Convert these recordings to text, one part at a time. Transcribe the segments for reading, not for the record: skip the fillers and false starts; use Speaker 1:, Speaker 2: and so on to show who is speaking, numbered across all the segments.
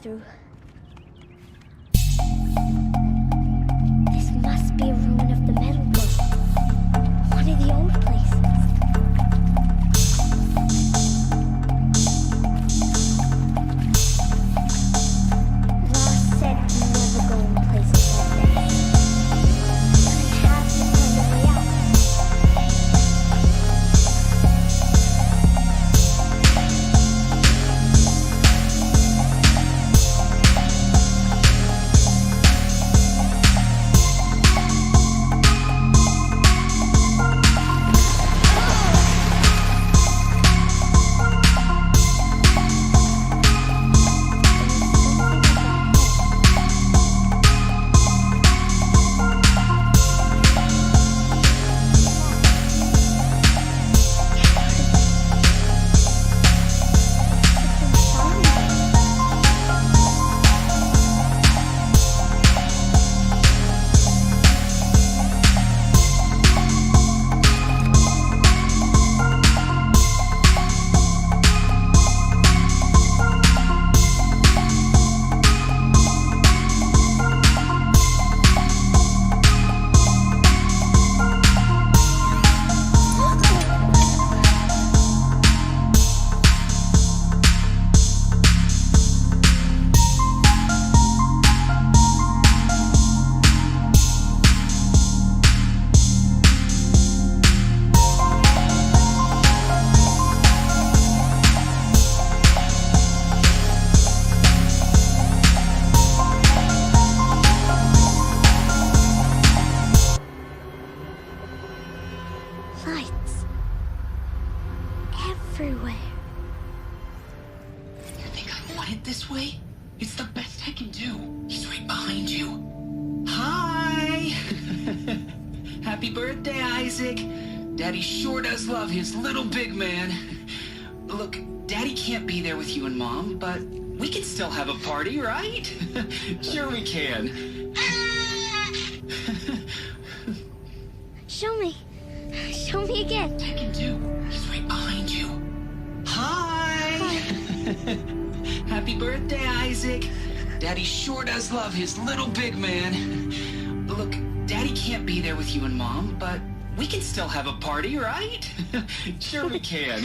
Speaker 1: through. This must be a ruin of the metal world. One of the old places. Ross said never go in places like this. I have to find a way out. Lights. Everywhere.
Speaker 2: You think I want it this way? It's the best I can do. He's right behind you. Hi! Happy birthday, Isaac. Daddy sure does love his little big man. Look, Daddy can't be there with you and Mom, but we can still have a party, right? Sure we can.
Speaker 1: Show me. Show me again.
Speaker 2: I can do. He's right behind you. Hi! Happy birthday, Isaac. Daddy sure does love his little big man. Look, Daddy can't be there with you and Mom, but we can still have a party, right? Sure we can.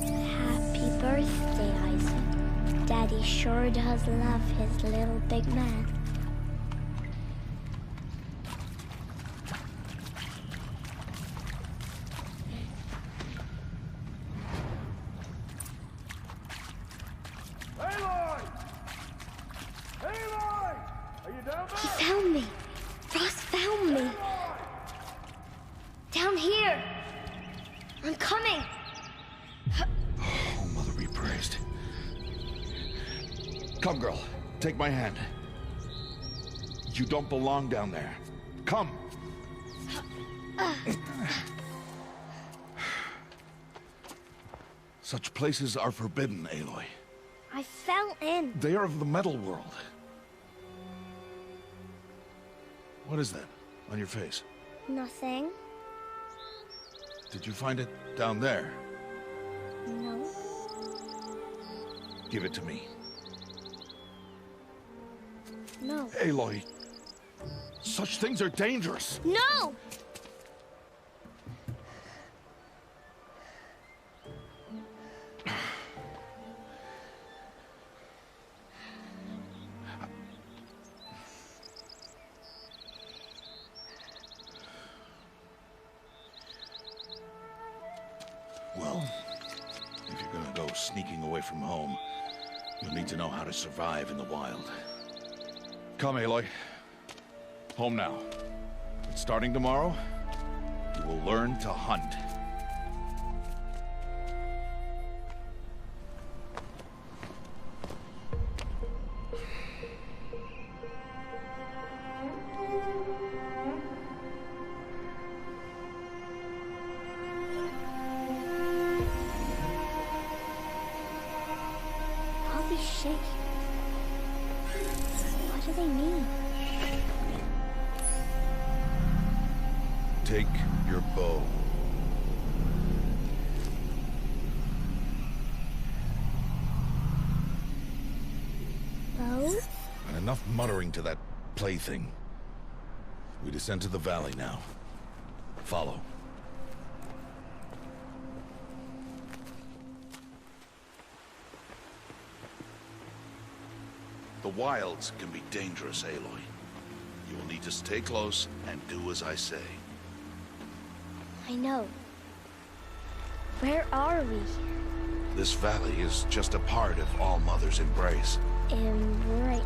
Speaker 1: Happy birthday, Isaac. Daddy sure does love his little big man.
Speaker 3: Aloy! Aloy! Are you down
Speaker 1: He
Speaker 3: there?
Speaker 1: found me. Ross found me. Down here. I'm coming.
Speaker 3: Oh, Mother be praised. Come, girl. Take my hand. You don't belong down there. Come. Such places are forbidden, Aloy.
Speaker 1: I fell in.
Speaker 3: They are of the metal world. What is that on your face?
Speaker 1: Nothing.
Speaker 3: Did you find it down there?
Speaker 1: No.
Speaker 3: Give it to me.
Speaker 1: No.
Speaker 3: Aloy, such things are dangerous.
Speaker 1: No!
Speaker 3: Well, if you're gonna go sneaking away from home, you'll need to know how to survive in the wild. Come, Aloy. Home now. But starting tomorrow, you will learn to hunt.
Speaker 1: All these shapes. What do they mean?
Speaker 3: Take your bow. Enough muttering to that plaything. We descend to the valley now. Follow. The wilds can be dangerous, Aloy. You will need to stay close and do as I say.
Speaker 1: I know. Where are we?
Speaker 3: This valley is just a part of All Mother's embrace.
Speaker 1: Embrace.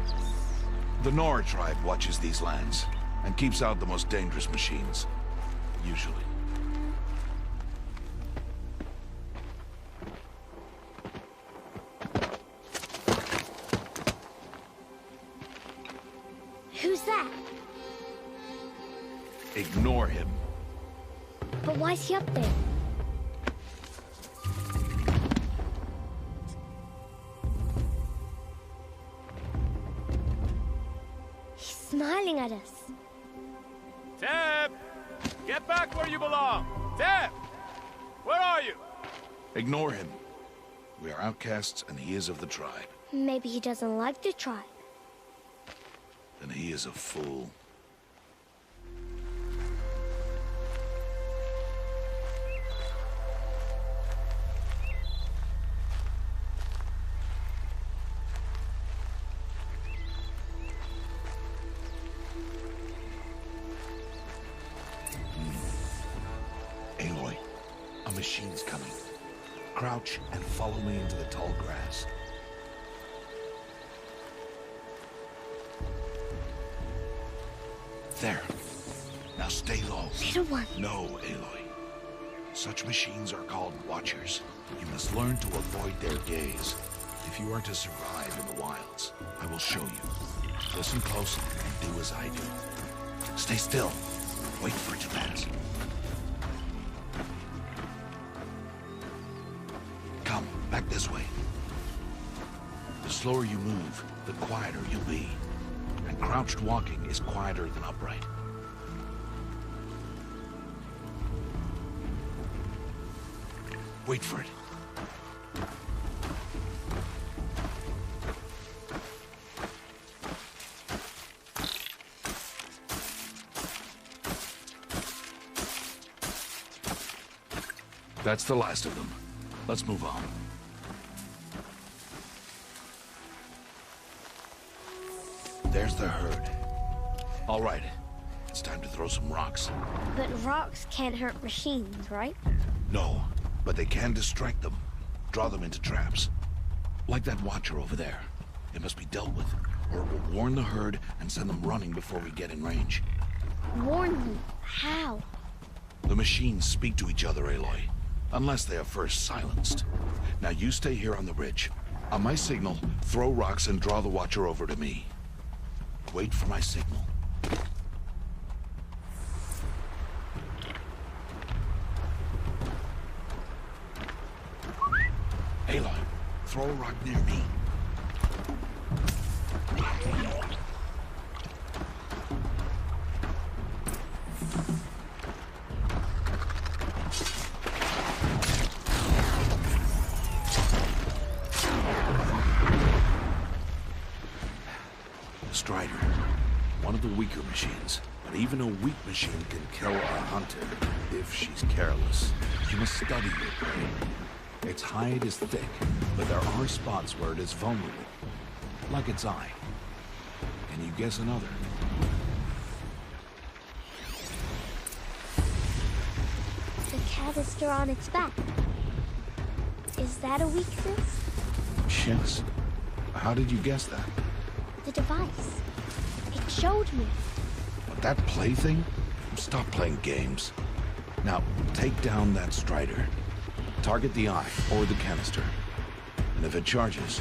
Speaker 3: The Nora tribe watches these lands and keeps out the most dangerous machines. Usually.
Speaker 1: Who's that?
Speaker 3: Ignore him.
Speaker 1: But why's he up there? He's smiling at us.
Speaker 4: Teb! Get back where you belong! Teb! Where are you?
Speaker 3: Ignore him. We are outcasts and he is of the tribe.
Speaker 1: Maybe he doesn't like the tribe.
Speaker 3: Then he is a fool. Aloy, a machine's coming. Crouch and follow me into the tall grass. There. Now stay low.
Speaker 1: Little one.
Speaker 3: No, Aloy. Such machines are called Watchers. You must learn to avoid their gaze. If you are to survive in the wilds, I will show you. Listen close and do as I do. Stay still. Wait for it to pass. Come, back this way. The slower you move, the quieter you'll be. And crouched walking is quieter than upright. Wait for it. That's the last of them. Let's move on. There's the herd. All right. It's time to throw some rocks.
Speaker 1: But rocks can't hurt machines, right?
Speaker 3: No, but they can distract them. Draw them into traps. Like that Watcher over there. It must be dealt with, or it will warn the herd and send them running before we get in range.
Speaker 1: Warn me. How?
Speaker 3: The machines speak to each other, Aloy. Unless they are first silenced. Now you stay here on the ridge. On my signal, throw rocks and draw the Watcher over to me. Wait for my signal. Aloy, throw a rock near me. Strider. One of the weaker machines. But even a weak machine can kill a hunter if she's careless. You must study your prey. Its hide is thick, but there are spots where it is vulnerable. Like its eye. Can you guess another?
Speaker 1: The canister on its back. Is that a weakness?
Speaker 3: Yes. How did you guess that?
Speaker 1: The device. It showed me.
Speaker 3: That plaything? Stop playing games. Now, take down that Strider. Target the eye or the canister. And if it charges,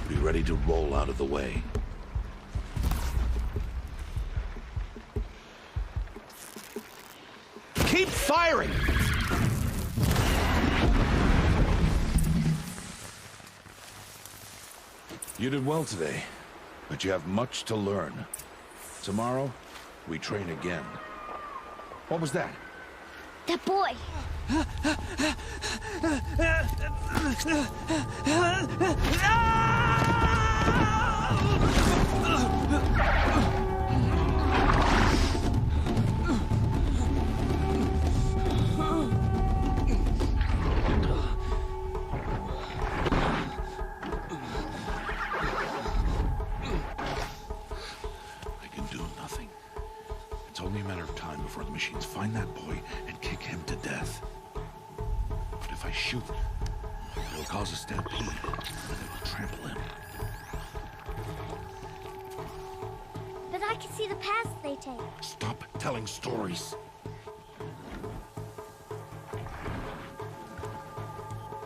Speaker 3: be ready to roll out of the way. Keep firing! You did well today, but you have much to learn. Tomorrow, we train again. What was that?
Speaker 1: That boy.
Speaker 3: I can do nothing. It's only a matter of time before the machines find that boy and kick him to death. But if I shoot, it'll cause a stampede, and it will trample him.
Speaker 1: But I can see the paths they take.
Speaker 3: Stop telling stories.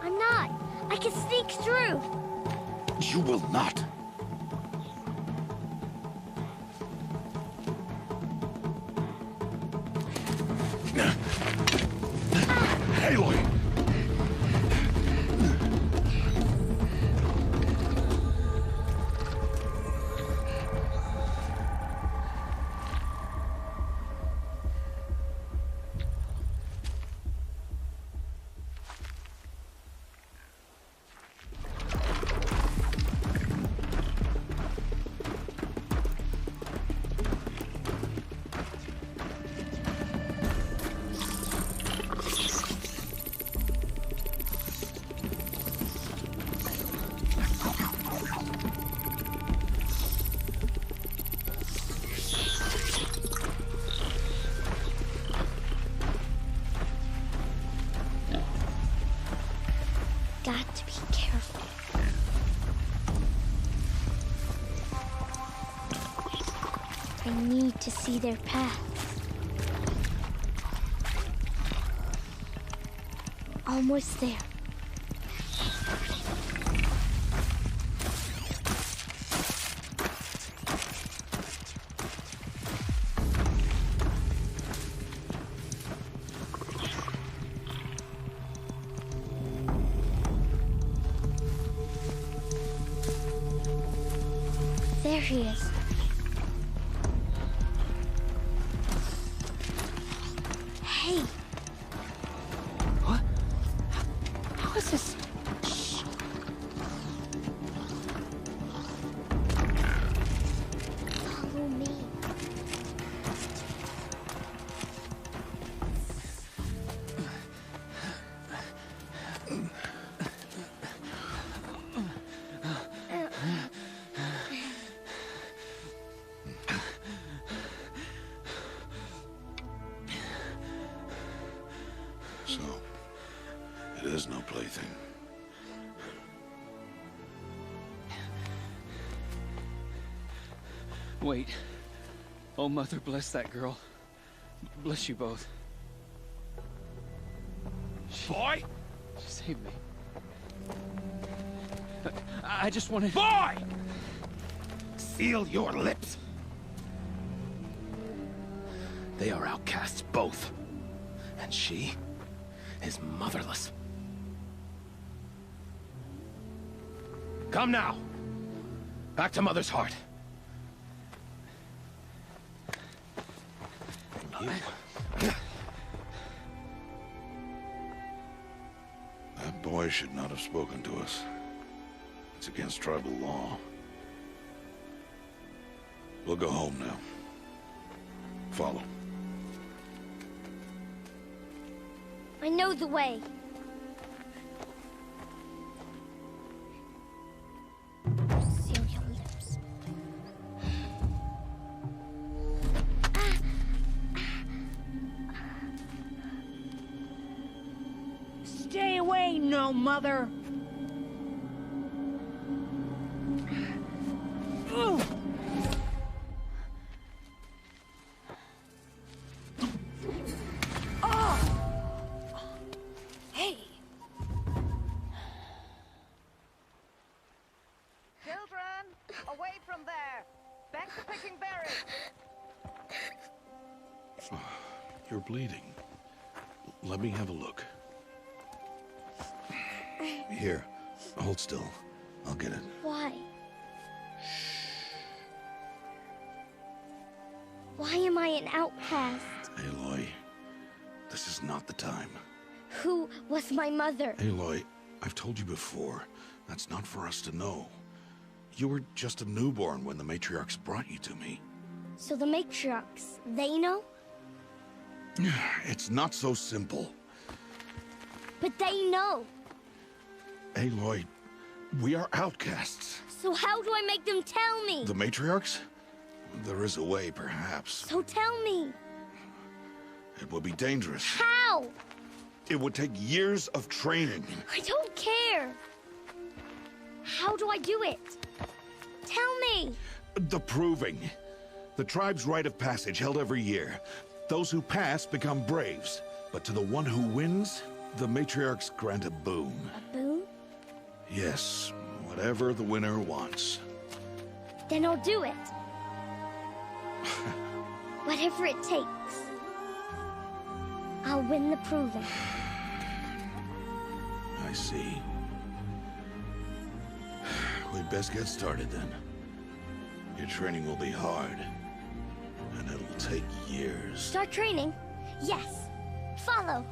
Speaker 1: I'm not. I can sneak through.
Speaker 3: You will not. Aloy!
Speaker 1: Got to be careful. I need to see their paths. Almost there. There he is. Hey.
Speaker 2: What? How is this?
Speaker 1: Shh. Follow me.
Speaker 3: So, it is no plaything.
Speaker 2: Wait. Oh, Mother, bless that girl. Bless you both.
Speaker 4: Boy!
Speaker 2: She saved me. I just wanted...
Speaker 4: Boy! Seal your lips. They are outcasts, both. And she is motherless. Come now. Back to Mother's heart. And you.
Speaker 3: That boy should not have spoken to us. It's against tribal law. We'll go home now. Follow.
Speaker 1: I know the way. Seal your lips.
Speaker 5: Stay away, no mother. Ooh. Hey.
Speaker 6: Children, away from there. Back to picking berries.
Speaker 3: You're bleeding. Let me have a look. Here, hold still. I'll get it.
Speaker 1: Why? Why am I an outcast?
Speaker 3: Aloy, this is not the time.
Speaker 1: Who was my mother?
Speaker 3: Aloy, I've told you before, that's not for us to know. You were just a newborn when the matriarchs brought you to me.
Speaker 1: So the matriarchs, they know?
Speaker 3: It's not so simple.
Speaker 1: But they know.
Speaker 3: Aloy, we are outcasts.
Speaker 1: So how do I make them tell me?
Speaker 3: The matriarchs? There is a way, perhaps.
Speaker 1: So tell me.
Speaker 3: It would be dangerous.
Speaker 1: How?
Speaker 3: It would take years of training.
Speaker 1: I don't care. How do I do it? Tell me.
Speaker 3: The proving. The tribe's rite of passage held every year. Those who pass become braves. But to the one who wins, the matriarchs grant a boon.
Speaker 1: A boon?
Speaker 3: Yes, whatever the winner wants.
Speaker 1: Then I'll do it. Whatever it takes. I'll win the proving.
Speaker 3: I see. We'd best get started then. Your training will be hard, and it'll take years.
Speaker 1: Start training? Yes. Follow.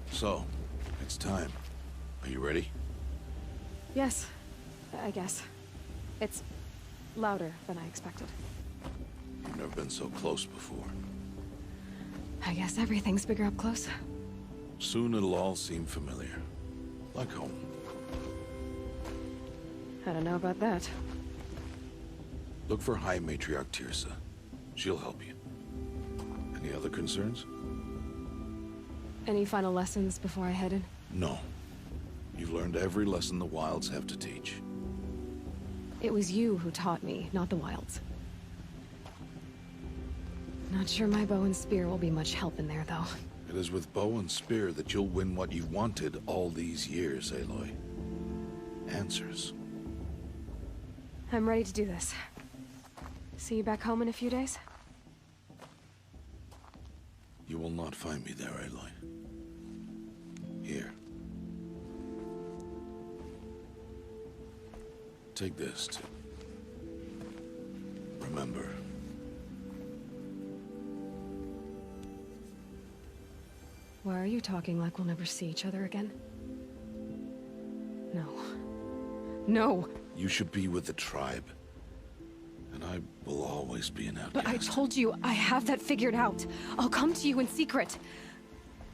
Speaker 3: So, it's time. Are you ready?
Speaker 7: Yes, I guess. It's louder than I expected.
Speaker 3: You've never been so close before.
Speaker 7: I guess everything's bigger up close.
Speaker 3: Soon it'll all seem familiar. Like home.
Speaker 7: I don't know about that.
Speaker 3: Look for High Matriarch Teersa. She'll help you. Any other concerns?
Speaker 7: Any final lessons before I head in?
Speaker 3: No. You've learned every lesson the Wilds have to teach.
Speaker 7: It was you who taught me, not the Wilds. Not sure my bow and spear will be much help in there, though.
Speaker 3: It is with bow and spear that you'll win what you've wanted all these years, Aloy. Answers.
Speaker 7: I'm ready to do this. See you back home in a few days?
Speaker 3: You will not find me there, Aloy. Here. Take this to remember.
Speaker 7: Why are you talking like we'll never see each other again? No. No!
Speaker 3: You should be with the tribe. And I will always be an outcast.
Speaker 7: But I told you, I have that figured out. I'll come to you in secret.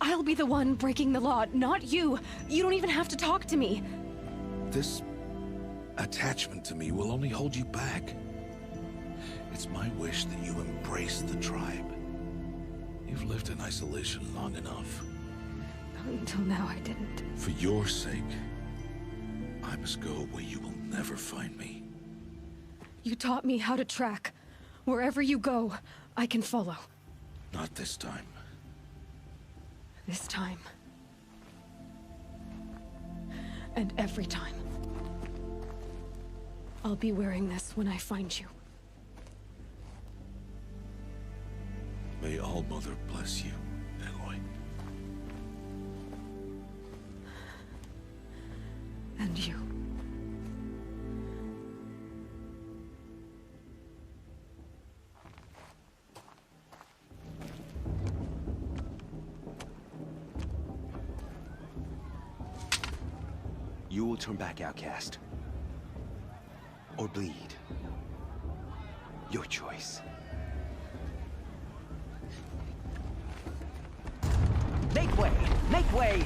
Speaker 7: I'll be the one breaking the law, not you. You don't even have to talk to me.
Speaker 3: This attachment to me will only hold you back. It's my wish that you embrace the tribe. You've lived in isolation long enough.
Speaker 7: Until now, I didn't.
Speaker 3: For your sake, I must go where you will never find me.
Speaker 7: You taught me how to track. Wherever you go, I can follow.
Speaker 3: Not this time.
Speaker 7: This time. And every time. I'll be wearing this when I find you.
Speaker 3: May All-Mother bless you, Aloy.
Speaker 7: And you.
Speaker 8: You will turn back, outcast. Or bleed. Your choice.
Speaker 9: Make way! Make way!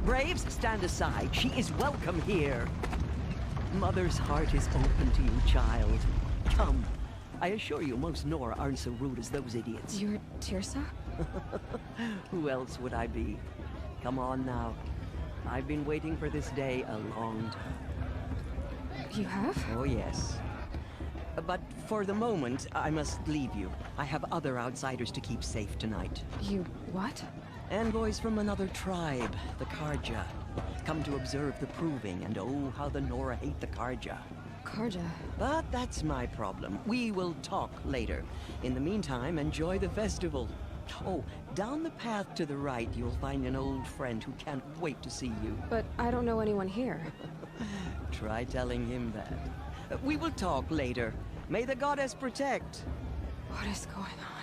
Speaker 9: Braves, stand aside. She is welcome here. Mother's heart is open to you, child. Come. I assure you, most Nora aren't so rude as those idiots.
Speaker 7: You're Teersa?
Speaker 9: Who else would I be? Come on now. I've been waiting for this day a long time.
Speaker 7: You have?
Speaker 9: Oh, yes. But for the moment, I must leave you. I have other outsiders to keep safe tonight.
Speaker 7: You what?
Speaker 9: Envoys from another tribe, the Carja. Come to observe the proving, and oh, how the Nora hate the Carja.
Speaker 7: Carja?
Speaker 9: But that's my problem. We will talk later. In the meantime, enjoy the festival. Oh, down the path to the right, you'll find an old friend who can't wait to see you.
Speaker 7: But I don't know anyone here.
Speaker 9: Try telling him that. We will talk later. May the goddess protect.
Speaker 7: What is going on?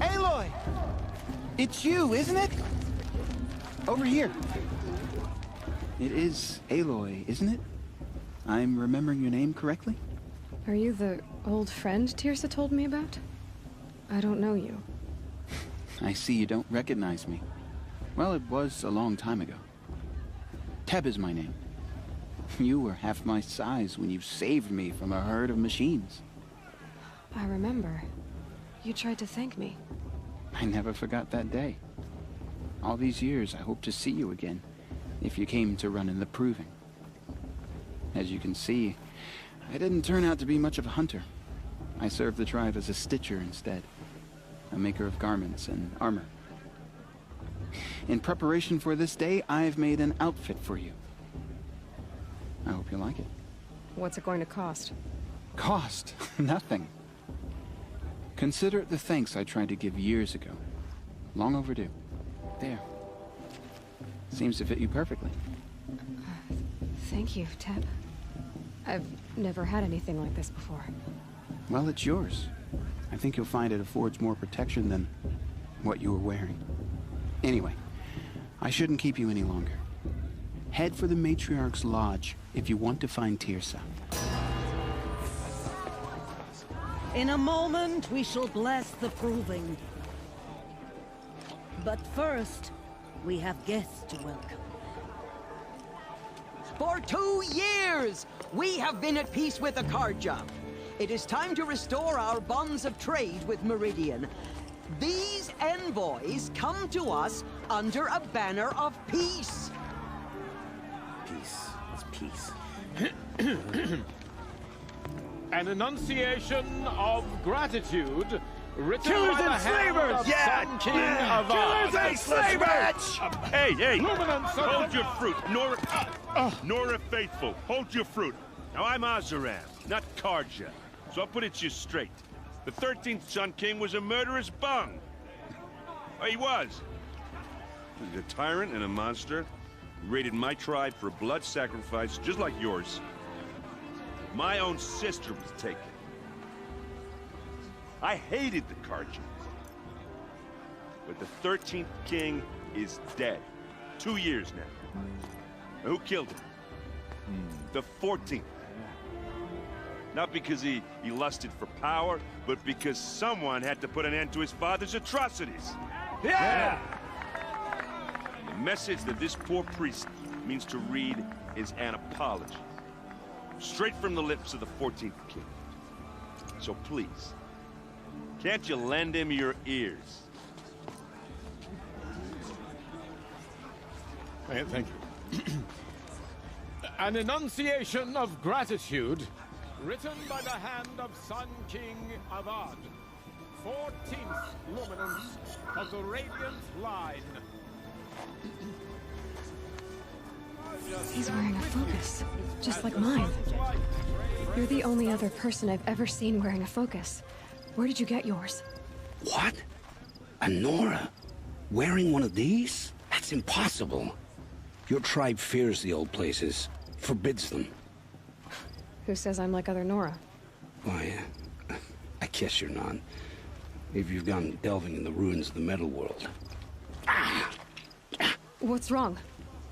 Speaker 10: Aloy! It's you, isn't it? Over here. It is Aloy, isn't it? I'm remembering your name correctly?
Speaker 7: Are you the old friend Teersa told me about? I don't know you.
Speaker 10: I see you don't recognize me. Well, it was a long time ago. Teb is my name. You were half my size when you saved me from a herd of machines.
Speaker 7: I remember. You tried to thank me.
Speaker 10: I never forgot that day. All these years, I hope to see you again, if you came to run in the proving. As you can see, I didn't turn out to be much of a hunter. I served the tribe as a stitcher instead, a maker of garments and armor. In preparation for this day, I've made an outfit for you. I hope you like it.
Speaker 7: What's it going to cost?
Speaker 10: Cost? Nothing. Consider it the thanks I tried to give years ago. Long overdue. There. Seems to fit you perfectly.
Speaker 7: Thank you, Teb. I've never had anything like this before.
Speaker 10: Well, it's yours. I think you'll find it affords more protection than what you were wearing. Anyway, I shouldn't keep you any longer. Head for the Matriarch's Lodge if you want to find Teersa.
Speaker 11: In a moment, we shall bless the proving. But first, we have guests to welcome.
Speaker 9: For 2 years, we have been at peace with the Carja. It is time to restore our bonds of trade with Meridian. These envoys come to us under a banner of peace.
Speaker 8: Peace. It's peace.
Speaker 4: An enunciation of gratitude written
Speaker 8: Killers
Speaker 4: by the
Speaker 8: and
Speaker 4: hand
Speaker 8: slavers!
Speaker 4: of
Speaker 8: Yeah!
Speaker 4: Sun King Avad.
Speaker 8: Killers and slavers!
Speaker 12: Hey!
Speaker 4: Luminance of
Speaker 12: Hold your fruit. Nora Faithful, hold your fruit. Now, I'm Oseram, not Karja. So I'll put it to you straight. The 13th Sun King was a murderous bung. Oh, he was. He's a tyrant and a monster. He raided my tribe for blood sacrifice, just like yours. My own sister was taken. I hated the Karja. But the 13th King is dead. 2 years now. And who killed him? The 14th. Not because he lusted for power, but because someone had to put an end to his father's atrocities. Yeah! The message that this poor priest means to read is an apology. Straight from the lips of the 14th King. So please, can't you lend him your ears?
Speaker 4: Thank you. An enunciation of gratitude, written by the hand of Sun King Avad, 14th luminance of the Radiant Line.
Speaker 7: He's wearing a focus, just like mine. You're the only other person I've ever seen wearing a focus. Where did you get yours?
Speaker 13: What? A Nora? Wearing one of these? That's impossible. Your tribe fears the old places, forbids them.
Speaker 7: Who says I'm like other Nora?
Speaker 13: Why, I guess you're not. If you've gone delving in the ruins of the metal world.
Speaker 7: What's wrong?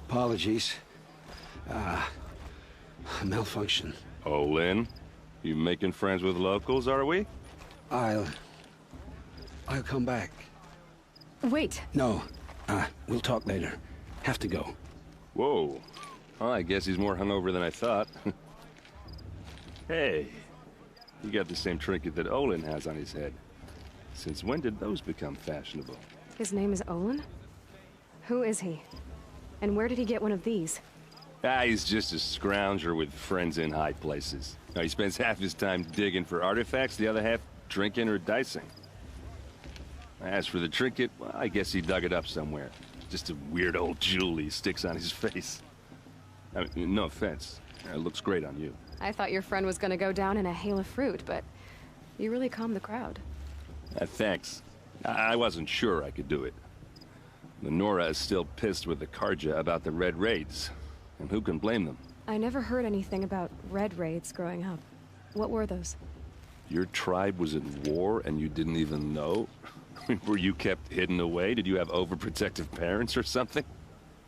Speaker 13: Apologies. A malfunction.
Speaker 12: Oh, Lynn? You making friends with locals, are we?
Speaker 13: I'll come back.
Speaker 7: Wait.
Speaker 13: No. We'll talk later. Have to go.
Speaker 12: Whoa. Well, I guess he's more hungover than I thought. Hey, you got the same trinket that Olin has on his head. Since when did those become fashionable?
Speaker 7: His name is Olin? Who is he? And where did he get one of these?
Speaker 12: He's just a scrounger with friends in high places. Now, he spends half his time digging for artifacts, the other half drinking or dicing. As for the trinket, well, I guess he dug it up somewhere. Just a weird old jewel he sticks on his face. I mean, no offense. It looks great on you.
Speaker 7: I thought your friend was gonna go down in a hail of fruit, but you really calmed the crowd.
Speaker 12: Thanks. I wasn't sure I could do it. The Nora is still pissed with the Karja about the Red Raids. And who can blame them?
Speaker 7: I never heard anything about Red Raids growing up. What were those?
Speaker 12: Your tribe was at war and you didn't even know? Were you kept hidden away? Did you have overprotective parents or something?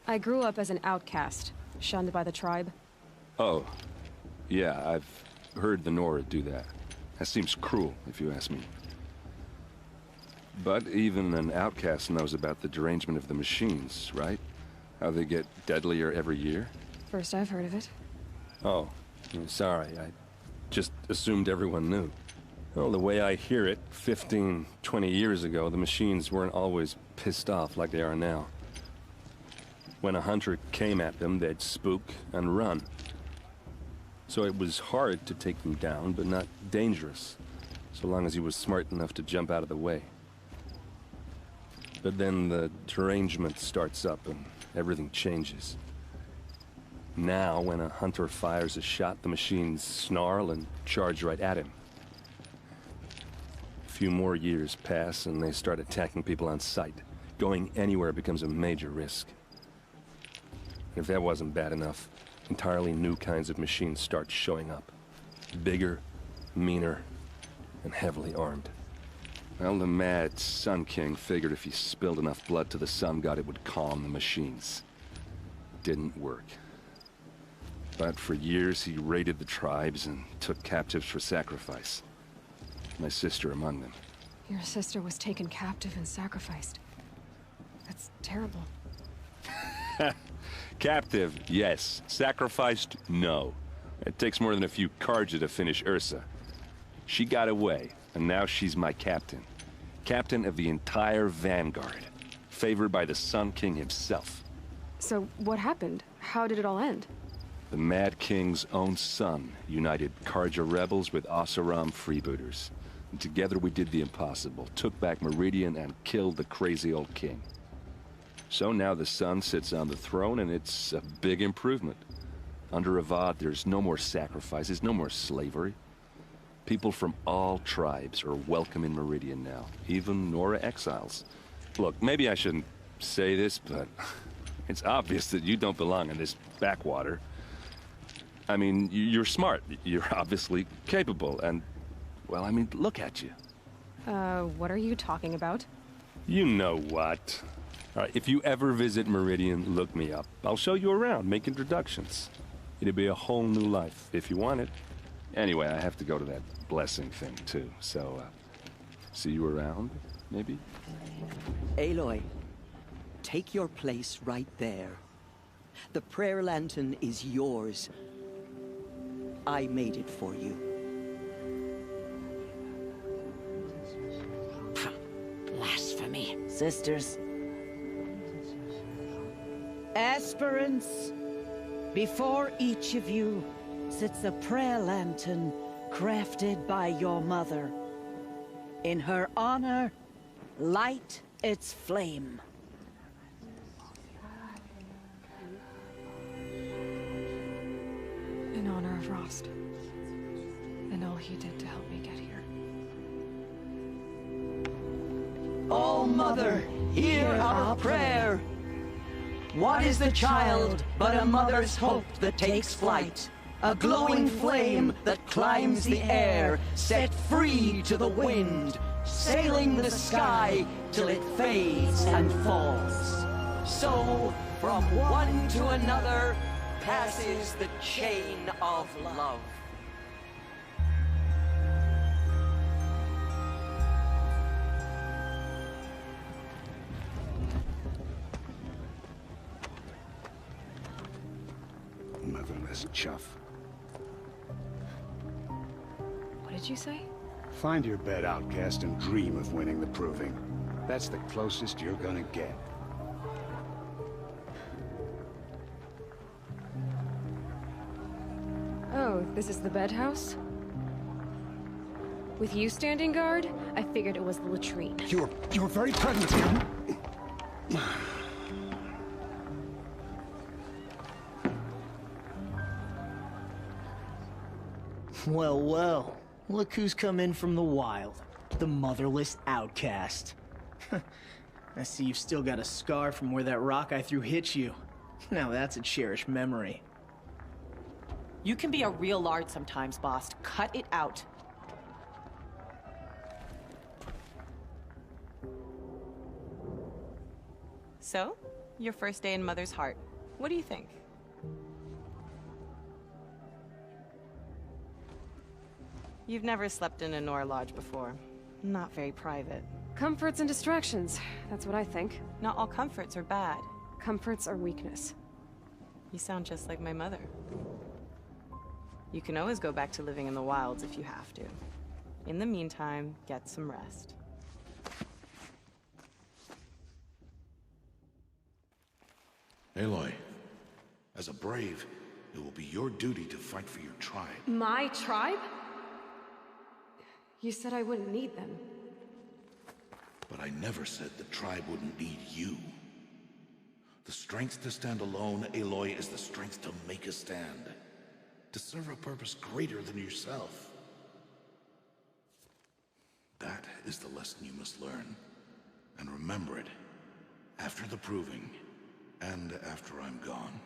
Speaker 7: I grew up as an outcast, shunned by the tribe.
Speaker 12: Oh. Yeah, I've heard the Nora do that. That seems cruel, if you ask me. But even an outcast knows about the derangement of the machines, right? How they get deadlier every year?
Speaker 7: First I've heard of it.
Speaker 12: Oh, sorry. I just assumed everyone knew. Well, the way I hear it, 15, 20 years ago, the machines weren't always pissed off like they are now. When a hunter came at them, they'd spook and run. So it was hard to take them down, but not dangerous, so long as he was smart enough to jump out of the way. But then the derangement starts up and everything changes. Now, when a hunter fires a shot, the machines snarl and charge right at him. A few more years pass and they start attacking people on sight. Going anywhere becomes a major risk. If that wasn't bad enough, entirely new kinds of machines start showing up. Bigger, meaner, and heavily armed. Well, the mad Sun King figured if he spilled enough blood to the Sun God, it would calm the machines. Didn't work. But for years, he raided the tribes and took captives for sacrifice. My sister among them.
Speaker 7: Your sister was taken captive and sacrificed. That's terrible.
Speaker 12: Captive, yes. Sacrificed, no. It takes more than a few Karja to finish Ursa. She got away, and now she's my captain. Captain of the entire Vanguard. Favored by the Sun King himself.
Speaker 7: So, what happened? How did it all end?
Speaker 12: The Mad King's own son united Karja rebels with Oseram freebooters. And together we did the impossible, took back Meridian and killed the crazy old king. So now the Sun sits on the throne and it's a big improvement. Under Avad, there's no more sacrifices, no more slavery. People from all tribes are welcome in Meridian now, even Nora exiles. Look, maybe I shouldn't say this, but it's obvious that you don't belong in this backwater. I mean, you're smart, you're obviously capable, and, well, I mean, look at you.
Speaker 7: What are you talking about?
Speaker 12: You know what. All right, if you ever visit Meridian, look me up. I'll show you around, make introductions. It'll be a whole new life, if you want it. Anyway, I have to go to that blessing thing, too, so, see you around, maybe?
Speaker 9: Aloy, take your place right there. The prayer lantern is yours. I made it for you.
Speaker 5: Blasphemy. Sisters.
Speaker 11: Aspirants, before each of you sits a prayer lantern crafted by your mother. In her honor, light its flame.
Speaker 7: In honor of Rost. And all he did to help me get here.
Speaker 9: All Mother, hear our prayer. What is the child but a mother's hope that takes flight? A glowing flame that climbs the air, set free to the wind, sailing the sky till it fades and falls. So, from one to another, passes the chain of love.
Speaker 13: Motherless chuff.
Speaker 7: What did you say?
Speaker 13: Find your bed, outcast, and dream of winning the Proving. That's the closest you're gonna get.
Speaker 7: Oh, this is the bed house? With you standing guard, I figured it was the latrine.
Speaker 13: Your very presence here.
Speaker 14: Well, well. Look who's come in from the wild. The motherless outcast. I see you've still got a scar from where that rock I threw hit you. Now that's a cherished memory.
Speaker 15: You can be a real lard sometimes, boss. Cut it out. So, your first day in Mother's Heart. What do you think? You've never slept in a Nora Lodge before. Not very private.
Speaker 7: Comforts and distractions. That's what I think.
Speaker 15: Not all comforts are bad.
Speaker 7: Comforts are weakness.
Speaker 15: You sound just like my mother. You can always go back to living in the wilds if you have to. In the meantime, get some rest.
Speaker 3: Aloy, as a brave, it will be your duty to fight for your tribe.
Speaker 7: My tribe? You said I wouldn't need them.
Speaker 3: But I never said the tribe wouldn't need you. The strength to stand alone, Aloy, is the strength to make a stand. To serve a purpose greater than yourself. That is the lesson you must learn. And remember it, after the Proving, and after I'm gone.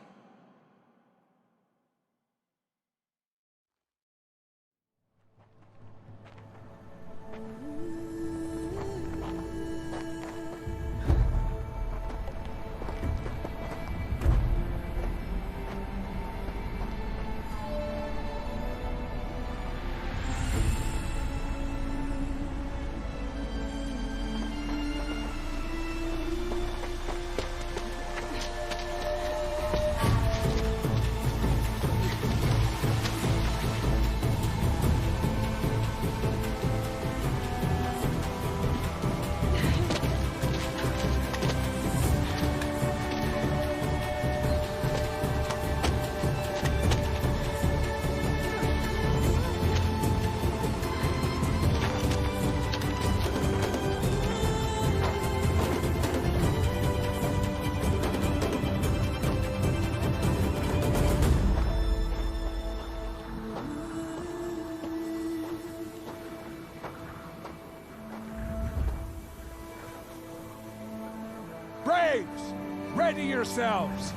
Speaker 16: Steady yourselves!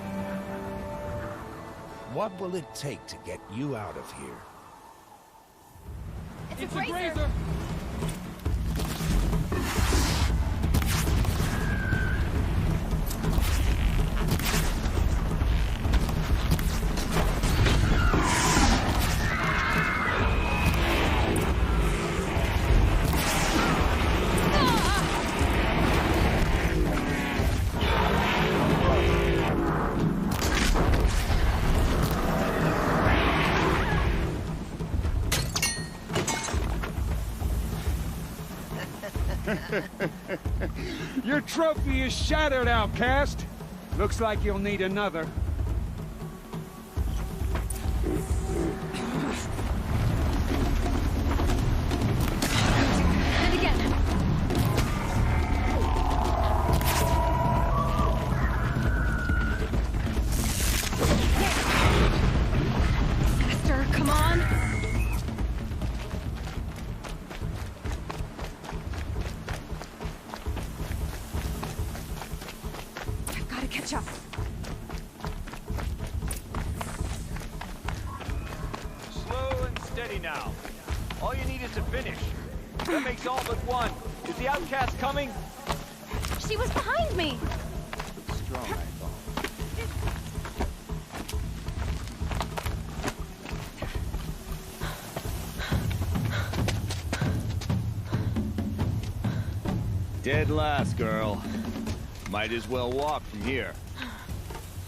Speaker 17: What will it take to get you out of here?
Speaker 1: It's a grazer!
Speaker 16: Your trophy is shattered, outcast. Looks like you'll need another.
Speaker 7: And again. Faster, come on. I've got to catch up.
Speaker 18: Slow and steady now. All you need is to finish. That makes all but one. Is the outcast coming?
Speaker 1: She was behind me!
Speaker 18: Strong, I thought. Dead last, girl. Might as well walk from here.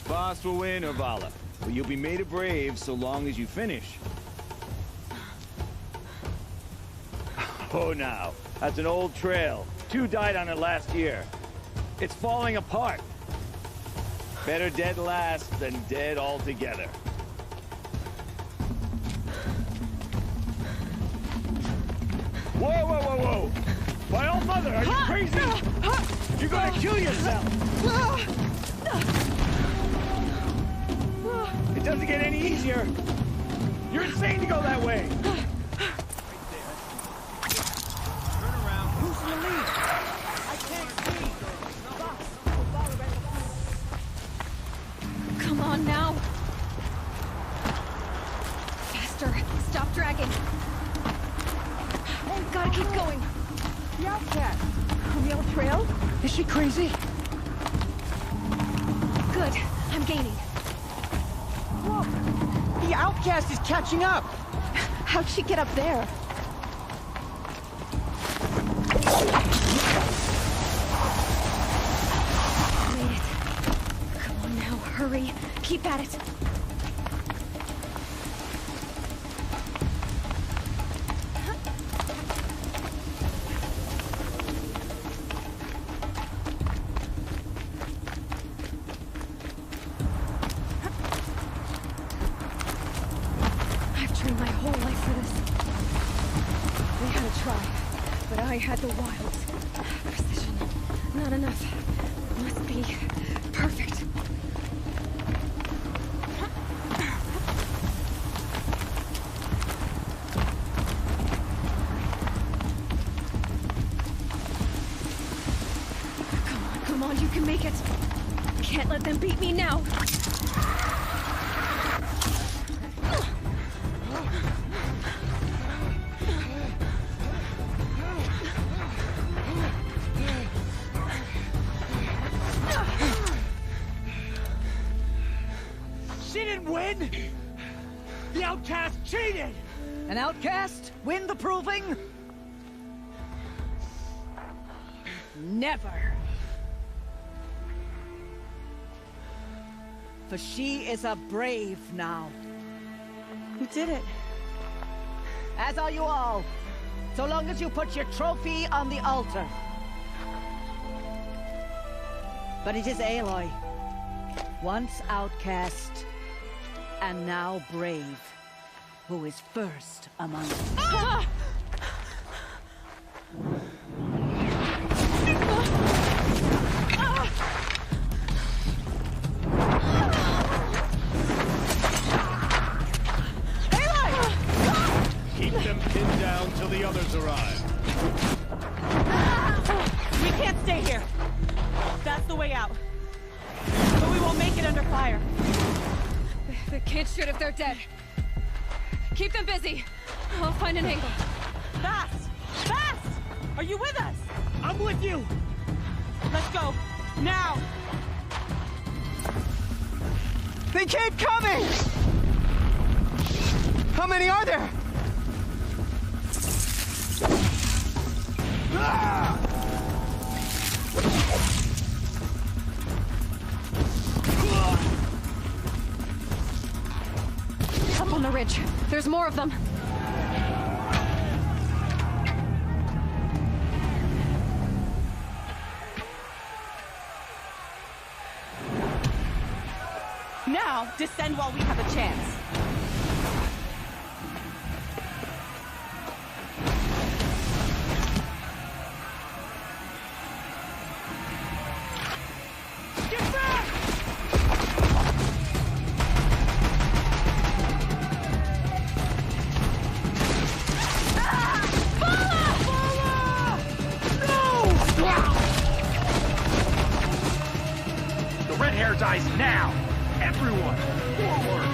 Speaker 18: Boss will win, or Vala, but you'll be made a brave so long as you finish. Oh, now. That's an old trail. 2 died on it last year. It's falling apart. Better dead last than dead altogether. Whoa, whoa, whoa, whoa! My old mother, are you crazy? You're gonna kill yourself! It doesn't get any easier! You're insane to go that way! Turn around. Who's in the lead? I can't see!
Speaker 7: Come on now. Faster. Stop dragging. Oh, gotta keep going.
Speaker 9: The outcast!
Speaker 7: On the old trail?
Speaker 9: Is she crazy?
Speaker 7: Good. I'm gaining.
Speaker 9: Whoa! The outcast is catching up!
Speaker 7: How'd she get up there? Made it. Come on now, hurry. Keep at it. I've trained my whole life for this. They had a try, but I had the wilds. Precision. Not enough. Must be perfect. Come on, you can make it. Can't let them beat me now.
Speaker 9: She didn't win! The outcast cheated! An outcast? Win the proving? Never. For she is a brave now.
Speaker 15: You did it.
Speaker 9: As are you all. So long as you put your trophy on the altar. But it is Aloy. Once outcast, and now brave, who is first among us.
Speaker 7: Ah!
Speaker 18: Keep them pinned down till the others arrive.
Speaker 15: We can't stay here. That's the way out.
Speaker 9: The
Speaker 15: fire.
Speaker 7: The kids shoot if they're dead. Keep them busy. I'll find an angle.
Speaker 15: Fast! Fast! Are you with us?
Speaker 14: I'm with you!
Speaker 15: Let's go. Now!
Speaker 14: They keep coming! How many are there?
Speaker 7: Up on the ridge. There's more of them.
Speaker 15: Now, descend while we have a chance.
Speaker 14: Get back!
Speaker 18: The red hair dies now! Everyone, forward!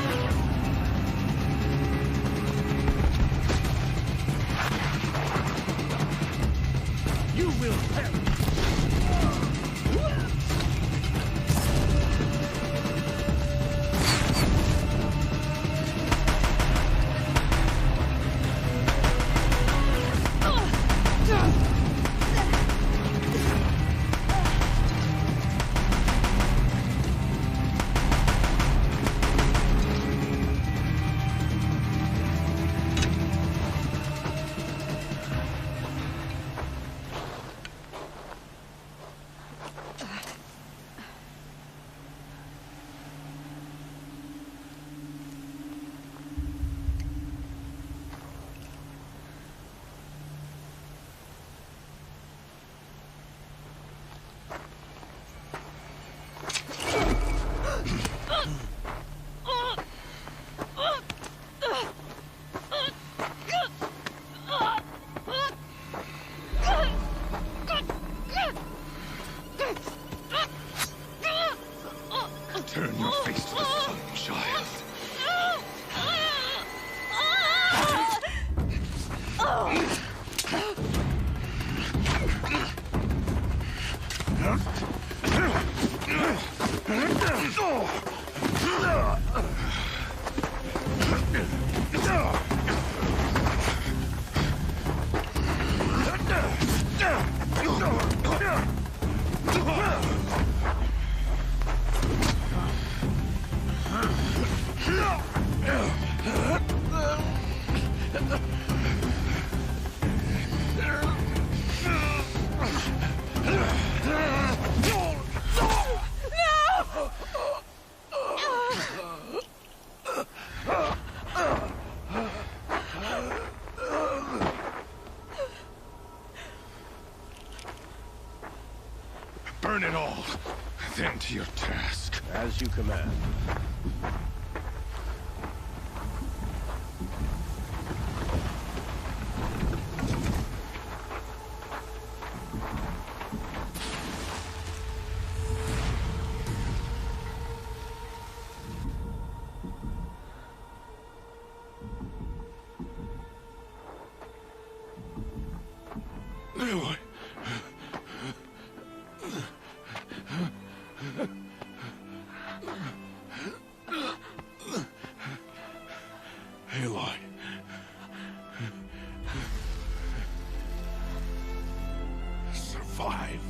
Speaker 18: You will perish!
Speaker 3: Turn your face to the sun, child. Burn it all, then to your task.
Speaker 17: As you command.
Speaker 3: Aloy. Aloy. Survive.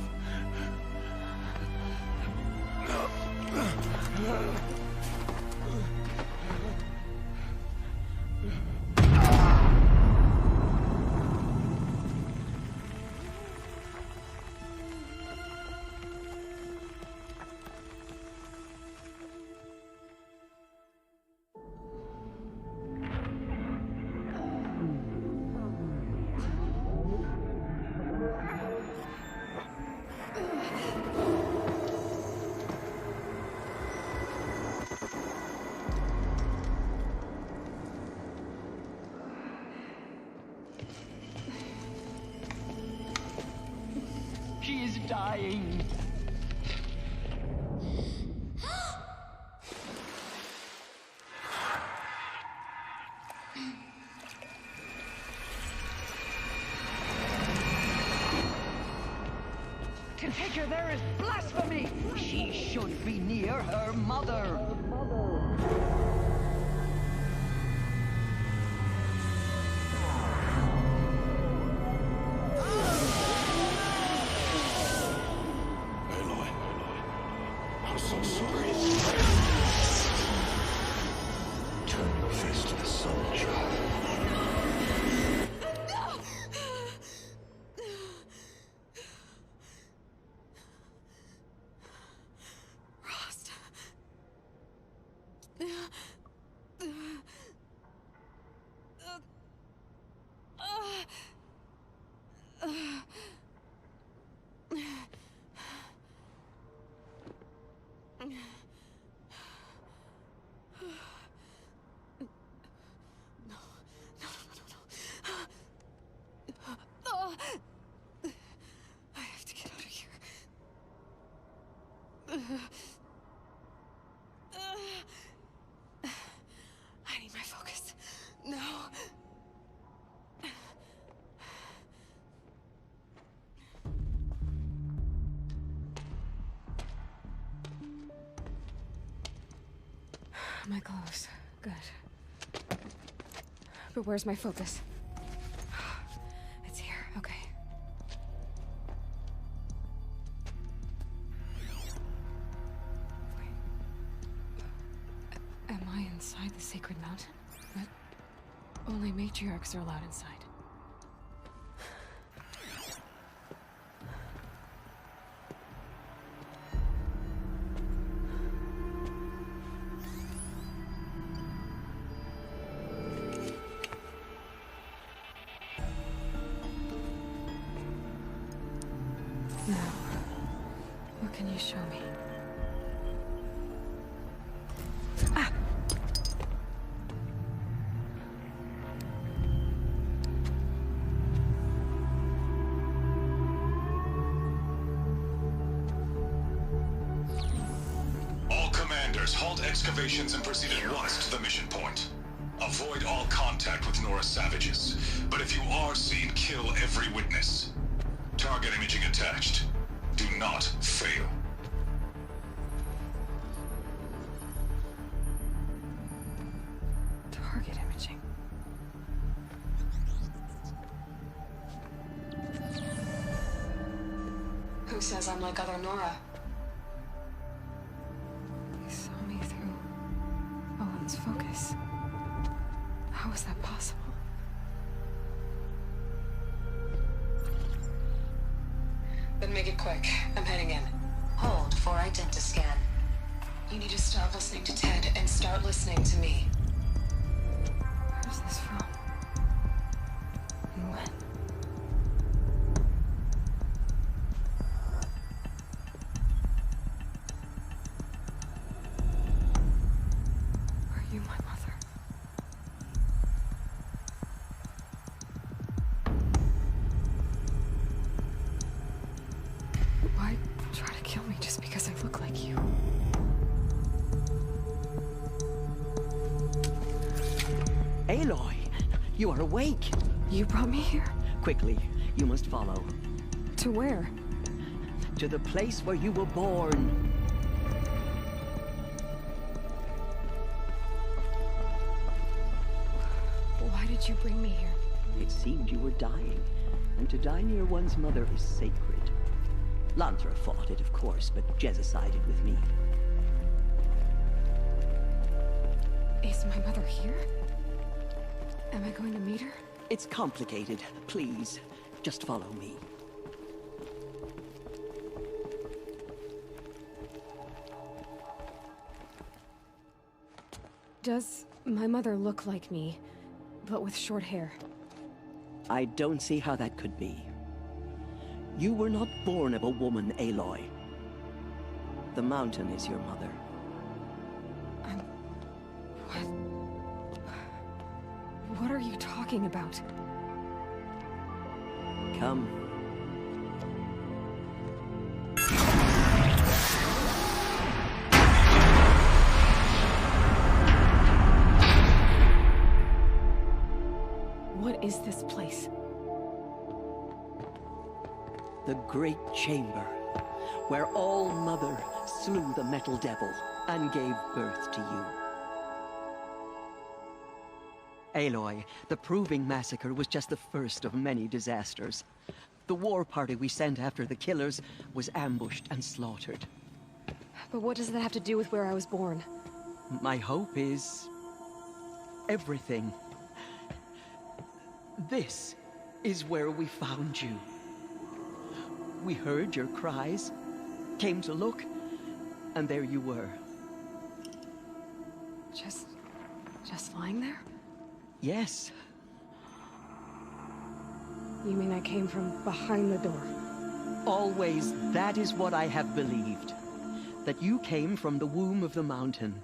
Speaker 9: She is dying. To take her there is blasphemy! She should be near her mother!
Speaker 3: Aloy, I'm so sorry. Turn your face to the sun, child.
Speaker 7: Rost. I have to get out of here. I need my focus. No. My clothes. Good. But where's my focus? It's here. Okay. Wait. Am I inside the sacred mountain? But only matriarchs are allowed inside. Now, what can you show me? Ah!
Speaker 19: All commanders, halt excavations and proceed at once to the mission point. Avoid all contact with Nora savages, but if you are seen, kill every witness. Target imaging attached. Do not fail.
Speaker 7: Target imaging.
Speaker 20: Who says I'm like other Nora?
Speaker 7: You saw me through Owen's focus. How is that possible?
Speaker 20: Then make it quick. I'm heading in. Hold for identiscan. You need to stop listening to Ted and start listening to me.
Speaker 7: Where's this from? And when? Are you my mother? Why try to kill me just because I look like you?
Speaker 9: Aloy, you are awake.
Speaker 7: You brought me here?
Speaker 9: Quickly, you must follow.
Speaker 7: To where?
Speaker 9: To the place where you were born.
Speaker 7: Why did you bring me here?
Speaker 9: It seemed you were dying, and to die near one's mother is sacred. Lanthra fought it, of course, but Jezza sided with me.
Speaker 7: Is my mother here? Am I going to meet her?
Speaker 9: It's complicated. Please, just follow me.
Speaker 7: Does my mother look like me, but with short hair?
Speaker 9: I don't see how that could be. You were not born of a woman, Aloy. The mountain is your mother.
Speaker 7: What are you talking about?
Speaker 9: Come.
Speaker 7: What is this place?
Speaker 9: The Great Chamber, where All-Mother slew the Metal Devil and gave birth to you. Aloy, the Proving Massacre was just the first of many disasters. The war party we sent after the killers was ambushed and slaughtered.
Speaker 7: But what does that have to do with where I was born?
Speaker 9: My hope is... everything. This is where we found you. We heard your cries, came to look, and there you were.
Speaker 7: Just lying there?
Speaker 9: Yes.
Speaker 7: You mean I came from behind the door?
Speaker 9: Always, that is what I have believed. That you came from the womb of the mountain.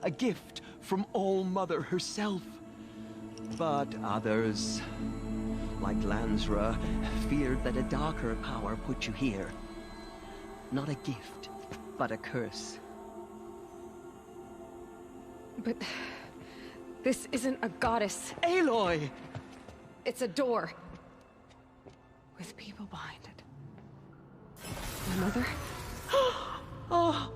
Speaker 9: A gift from All-Mother herself. But others, like Lansra, feared that a darker power put you here. Not a gift, but a curse.
Speaker 7: But... this isn't a goddess.
Speaker 9: Aloy!
Speaker 7: It's a door. With people behind it. My mother?
Speaker 9: Oh!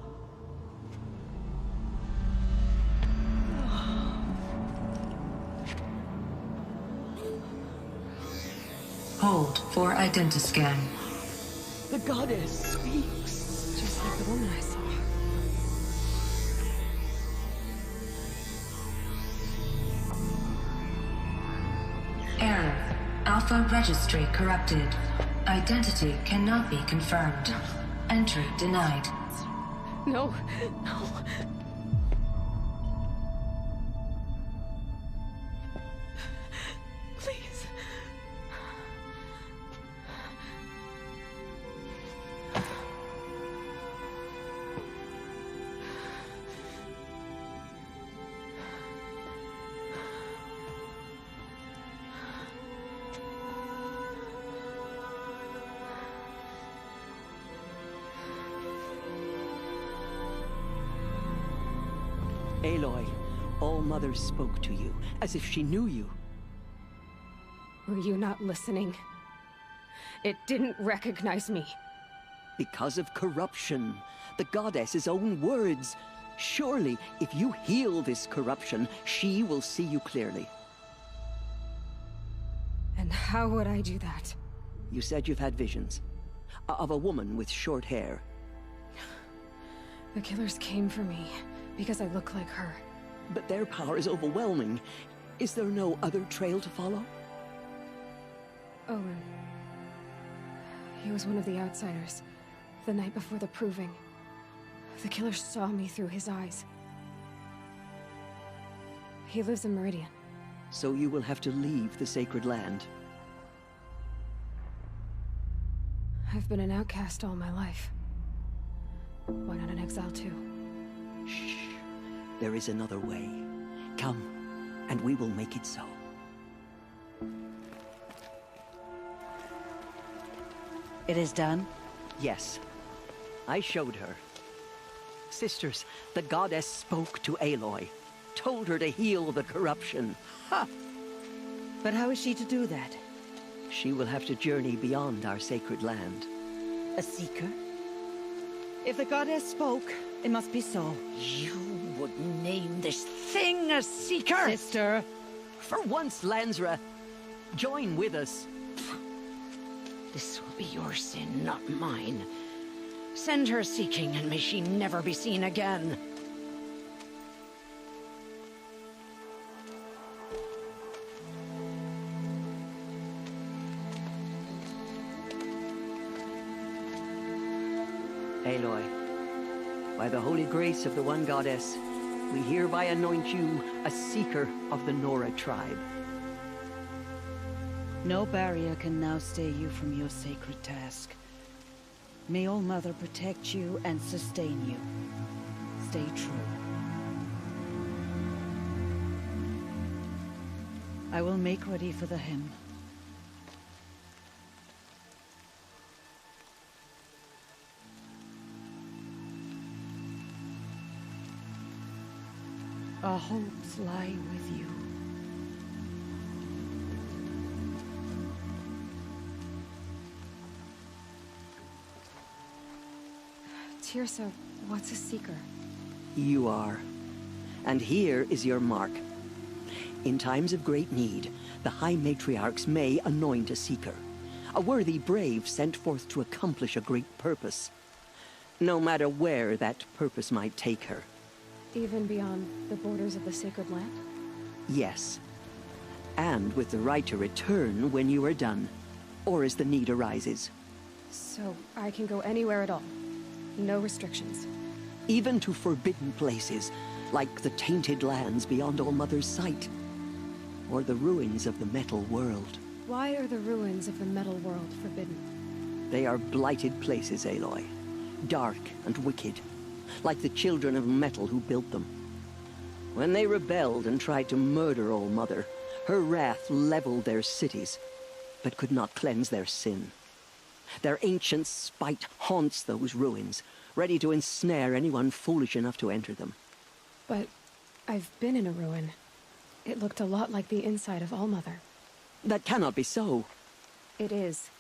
Speaker 20: Hold for identiscan.
Speaker 9: The goddess speaks.
Speaker 7: Just like the woman I saw.
Speaker 20: Error. Alpha registry corrupted. Identity cannot be confirmed. Entry denied.
Speaker 7: No, no. Please.
Speaker 9: Aloy, All-Mother spoke to you, as if she knew you.
Speaker 7: Were you not listening? It didn't recognize me.
Speaker 9: Because of corruption. The goddess's own words. Surely, if you heal this corruption, she will see you clearly.
Speaker 7: And how would I do that?
Speaker 9: You said you've had visions. Of a woman with short hair.
Speaker 7: The killers came for me, because I look like her.
Speaker 9: But their power is overwhelming. Is there no other trail to follow?
Speaker 7: Owen. He was one of the outsiders, the night before the Proving. The killers saw me through his eyes. He lives in Meridian.
Speaker 9: So you will have to leave the sacred land.
Speaker 7: I've been an outcast all my life. Why not an exile too?
Speaker 9: Shh. There is another way. Come, and we will make it so.
Speaker 11: It is done?
Speaker 9: Yes. I showed her. Sisters, the goddess spoke to Aloy. Told her to heal the corruption.
Speaker 11: Ha! But how is she to do that?
Speaker 9: She will have to journey beyond our sacred land.
Speaker 11: A seeker? If the goddess spoke, it must be so.
Speaker 5: You would name this thing a seeker?
Speaker 11: Sister!
Speaker 9: For once, Lansra, join with us.
Speaker 5: This will be your sin, not mine. Send her seeking, and may she never be seen again.
Speaker 9: Aloy, by the holy grace of the one goddess, we hereby anoint you a seeker of the Nora tribe.
Speaker 11: No barrier can now stay you from your sacred task. May All-Mother protect you and sustain you. Stay true. I will make ready for the hymn. Our hopes lie with you.
Speaker 7: Tirsa, what's a Seeker?
Speaker 9: You are. And here is your mark. In times of great need, the High Matriarchs may anoint a Seeker. A worthy brave sent forth to accomplish a great purpose. No matter where that purpose might take her.
Speaker 7: Even beyond the borders of the Sacred Land?
Speaker 9: Yes. And with the right to return when you are done, or as the need arises.
Speaker 7: So I can go anywhere at all? No restrictions?
Speaker 9: Even to forbidden places, like the tainted lands beyond All-Mother's sight. Or the ruins of the Metal World.
Speaker 7: Why are the ruins of the Metal World forbidden?
Speaker 9: They are blighted places, Aloy. Dark and wicked. Like the children of metal who built them. When they rebelled and tried to murder All-Mother, her wrath leveled their cities, but could not cleanse their sin. Their ancient spite haunts those ruins, ready to ensnare anyone foolish enough to enter them.
Speaker 7: But I've been in a ruin. It looked a lot like the inside of All-Mother.
Speaker 9: That cannot be so.
Speaker 7: It is.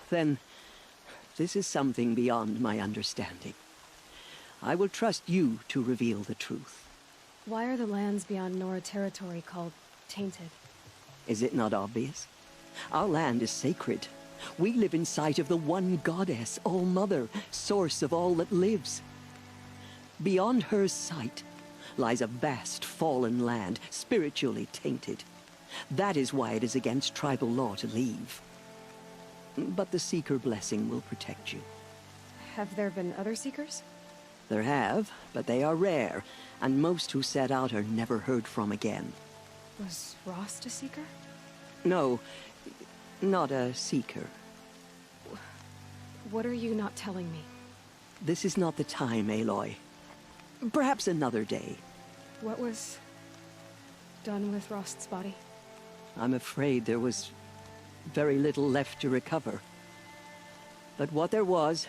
Speaker 9: Then, this is something beyond my understanding. I will trust you to reveal the truth.
Speaker 7: Why are the lands beyond Nora territory called tainted?
Speaker 9: Is it not obvious? Our land is sacred. We live in sight of the one goddess, All-Mother, source of all that lives. Beyond her sight lies a vast fallen land, spiritually tainted. That is why it is against tribal law to leave. But the Seeker blessing will protect you.
Speaker 7: Have there been other Seekers?
Speaker 9: There have, but they are rare, and most who set out are never heard from again.
Speaker 7: Was Rost a Seeker?
Speaker 9: No, not a Seeker.
Speaker 7: What are you not telling me?
Speaker 9: This is not the time, Aloy. Perhaps another day.
Speaker 7: What was done with Rost's body?
Speaker 9: I'm afraid there was very little left to recover. But what there was,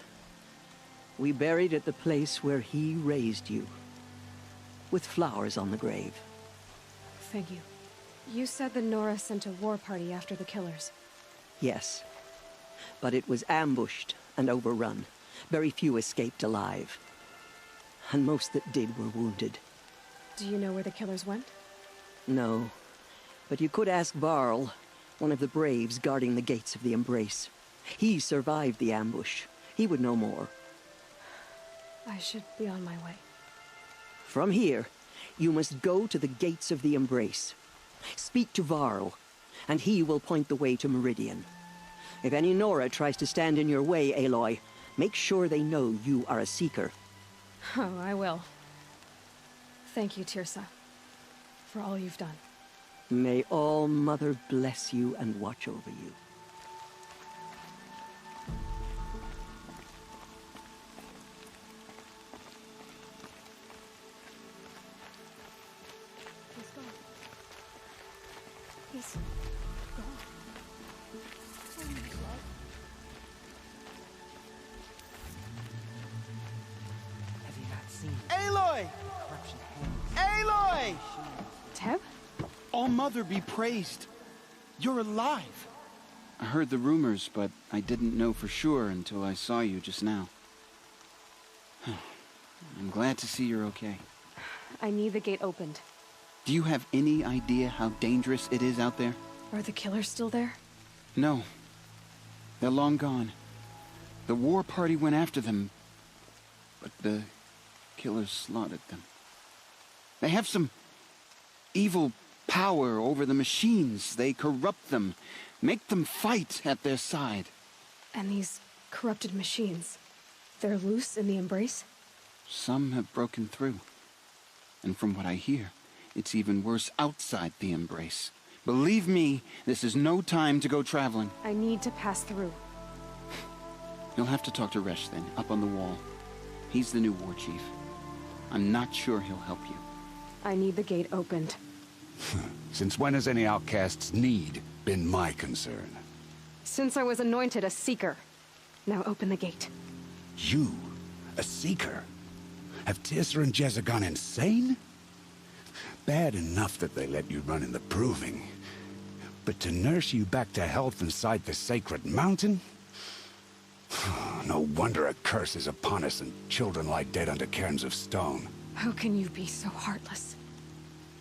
Speaker 9: we buried at the place where he raised you. With flowers on the grave.
Speaker 7: Thank you. You said the Nora sent a war party after the killers.
Speaker 9: Yes. But it was ambushed and overrun. Very few escaped alive. And most that did were wounded.
Speaker 7: Do you know where the killers went?
Speaker 9: No. But you could ask Varl, one of the braves guarding the gates of the Embrace. He survived the ambush. He would know more.
Speaker 7: I should be on my way.
Speaker 9: From here, you must go to the gates of the Embrace. Speak to Varl, and he will point the way to Meridian. If any Nora tries to stand in your way, Aloy, make sure they know you are a Seeker.
Speaker 7: Oh, I will. Thank you, Tirsa, for all you've done.
Speaker 9: May All-Mother bless you and watch over you.
Speaker 7: He's gone. He's gone. Oh, my love.
Speaker 9: Have you not seen?
Speaker 10: Aloy! Aloy!
Speaker 7: Teb?
Speaker 10: All-Mother be praised. You're alive. I heard the rumors, but I didn't know for sure until I saw you just now. I'm glad to see you're okay.
Speaker 7: I need the gate opened.
Speaker 10: Do you have any idea how dangerous it is out there?
Speaker 7: Are the killers still there?
Speaker 10: No. They're long gone. The war party went after them, but the killers slaughtered them. They have some evil power over the machines. They corrupt them, make them fight at their side.
Speaker 7: And these corrupted machines, they're loose in the Embrace?
Speaker 10: Some have broken through. And from what I hear, it's even worse outside the Embrace. Believe me, this is no time to go traveling.
Speaker 7: I need to pass through.
Speaker 10: You'll have to talk to Resh then, up on the wall. He's the new war chief. I'm not sure he'll help you.
Speaker 7: I need the gate opened.
Speaker 13: Since when has any outcast's need been my concern?
Speaker 7: Since I was anointed a Seeker. Now open the gate.
Speaker 13: You? A Seeker? Have Tirsa and Jezza gone insane? Bad enough that they let you run in the Proving. But to nurse you back to health inside the Sacred Mountain?
Speaker 17: No wonder a curse is upon us and children lie dead under cairns of stone.
Speaker 7: How can you be so heartless?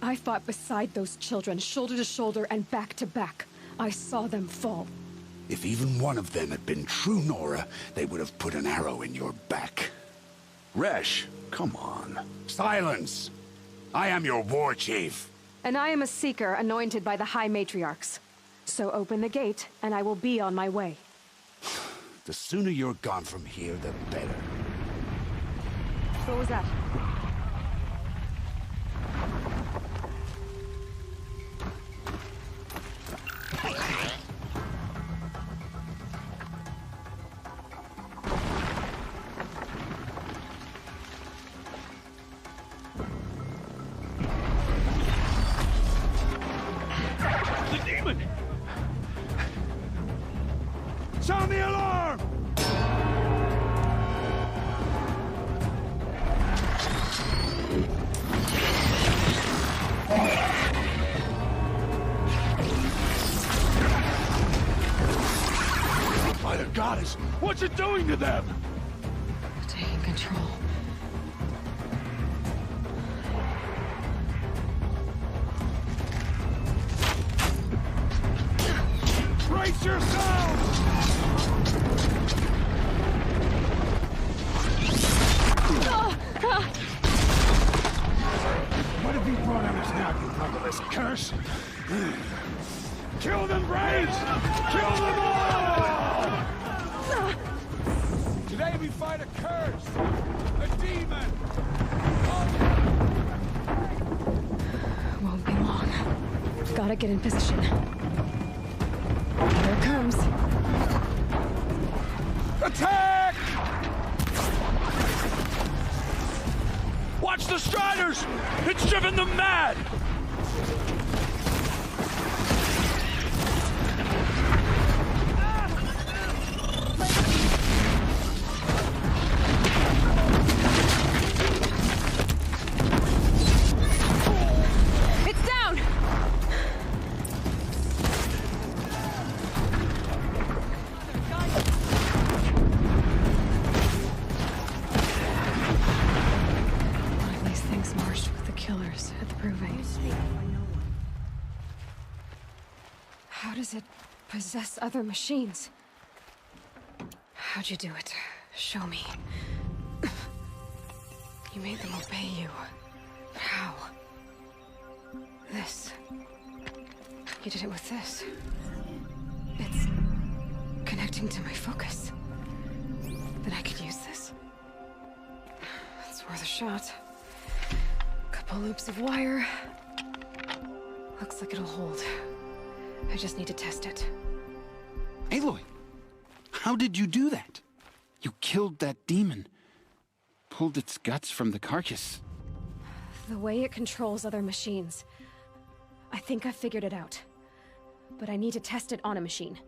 Speaker 7: I fought beside those children, shoulder to shoulder and back to back. I saw them fall.
Speaker 17: If even one of them had been true Nora, they would have put an arrow in your back. Resh, come on. Silence! I am your war chief.
Speaker 7: And I am a seeker anointed by the High Matriarchs. So open the gate, and I will be on my way.
Speaker 17: The sooner you're gone from here, the better.
Speaker 7: What was that?
Speaker 12: The demon! Sound the alarm!
Speaker 17: By the goddess, what's it doing to them?
Speaker 7: Taking control.
Speaker 12: Brace yourselves!
Speaker 17: What have you brought on us now, you motherless curse?
Speaker 12: Kill them, Braves! Kill them all!
Speaker 16: Today we fight a curse, a demon.
Speaker 7: Won't be long. Gotta get in position. Here it comes.
Speaker 12: Attack! Watch the Striders! It's driven them mad!
Speaker 7: It's down! One of these things marched with the killers at the Proving. How does it possess other machines? How'd you do it? Show me. You made them obey you. But how? This. You did it with this. It's connecting to my focus. Then I could use this. It's worth a shot. Couple loops of wire. Looks like it'll hold. I just need to test it.
Speaker 10: Aloy, how did you do that? You killed that demon. Pulled its guts from the carcass.
Speaker 7: The way it controls other machines. I think I figured it out. But I need to test it on a machine.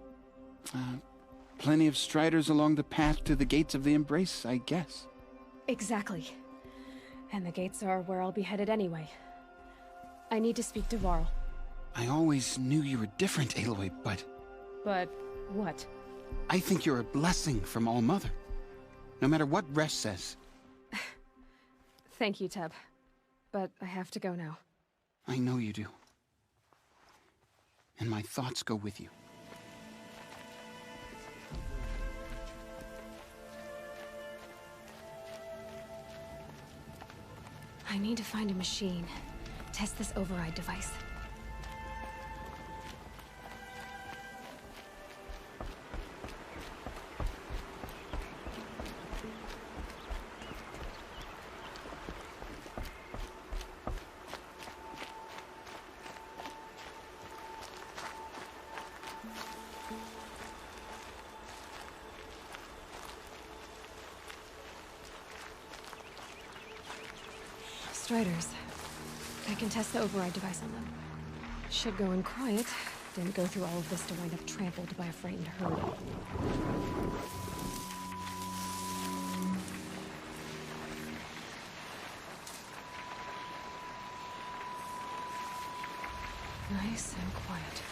Speaker 10: Plenty of Striders along the path to the gates of the Embrace, I guess.
Speaker 7: Exactly. And the gates are where I'll be headed anyway. I need to speak to Varl.
Speaker 10: I always knew you were different, Aloy, but...
Speaker 7: But what?
Speaker 10: I think you're a blessing from All-Mother. No matter what Resh says.
Speaker 7: Thank you, Teb. But I have to go now.
Speaker 10: I know you do. And my thoughts go with you.
Speaker 7: I need to find a machine. Test this override device. Striders. I can test the override device on them. Should go in quiet. Didn't go through all of this to wind up trampled by a frightened herd. Nice and quiet.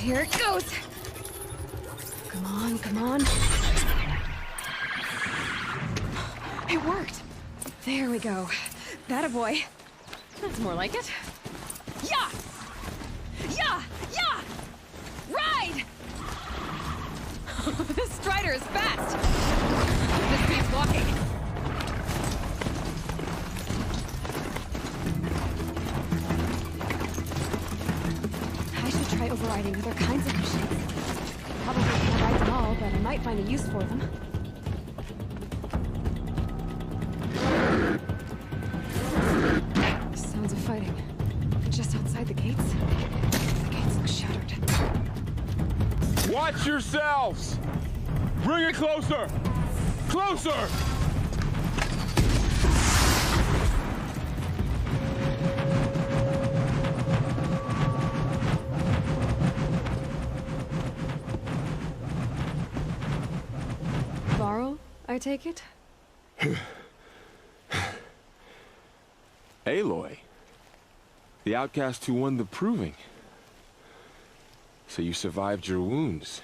Speaker 7: Here it goes! Come on, come on. It worked! There we go. That a boy. That's more like it. Yeah! Yeah! Yeah! Ride! This Strider is fast! This beats walking. I should try overriding other kinds of machines. Probably can't ride them all, but I might find a use for them. Sounds of fighting. Just outside the gates. The gates look shattered.
Speaker 16: Watch yourselves! Bring it closer! Closer!
Speaker 7: Varl, I take it?
Speaker 21: Aloy. The outcast who won the proving. So you survived your wounds.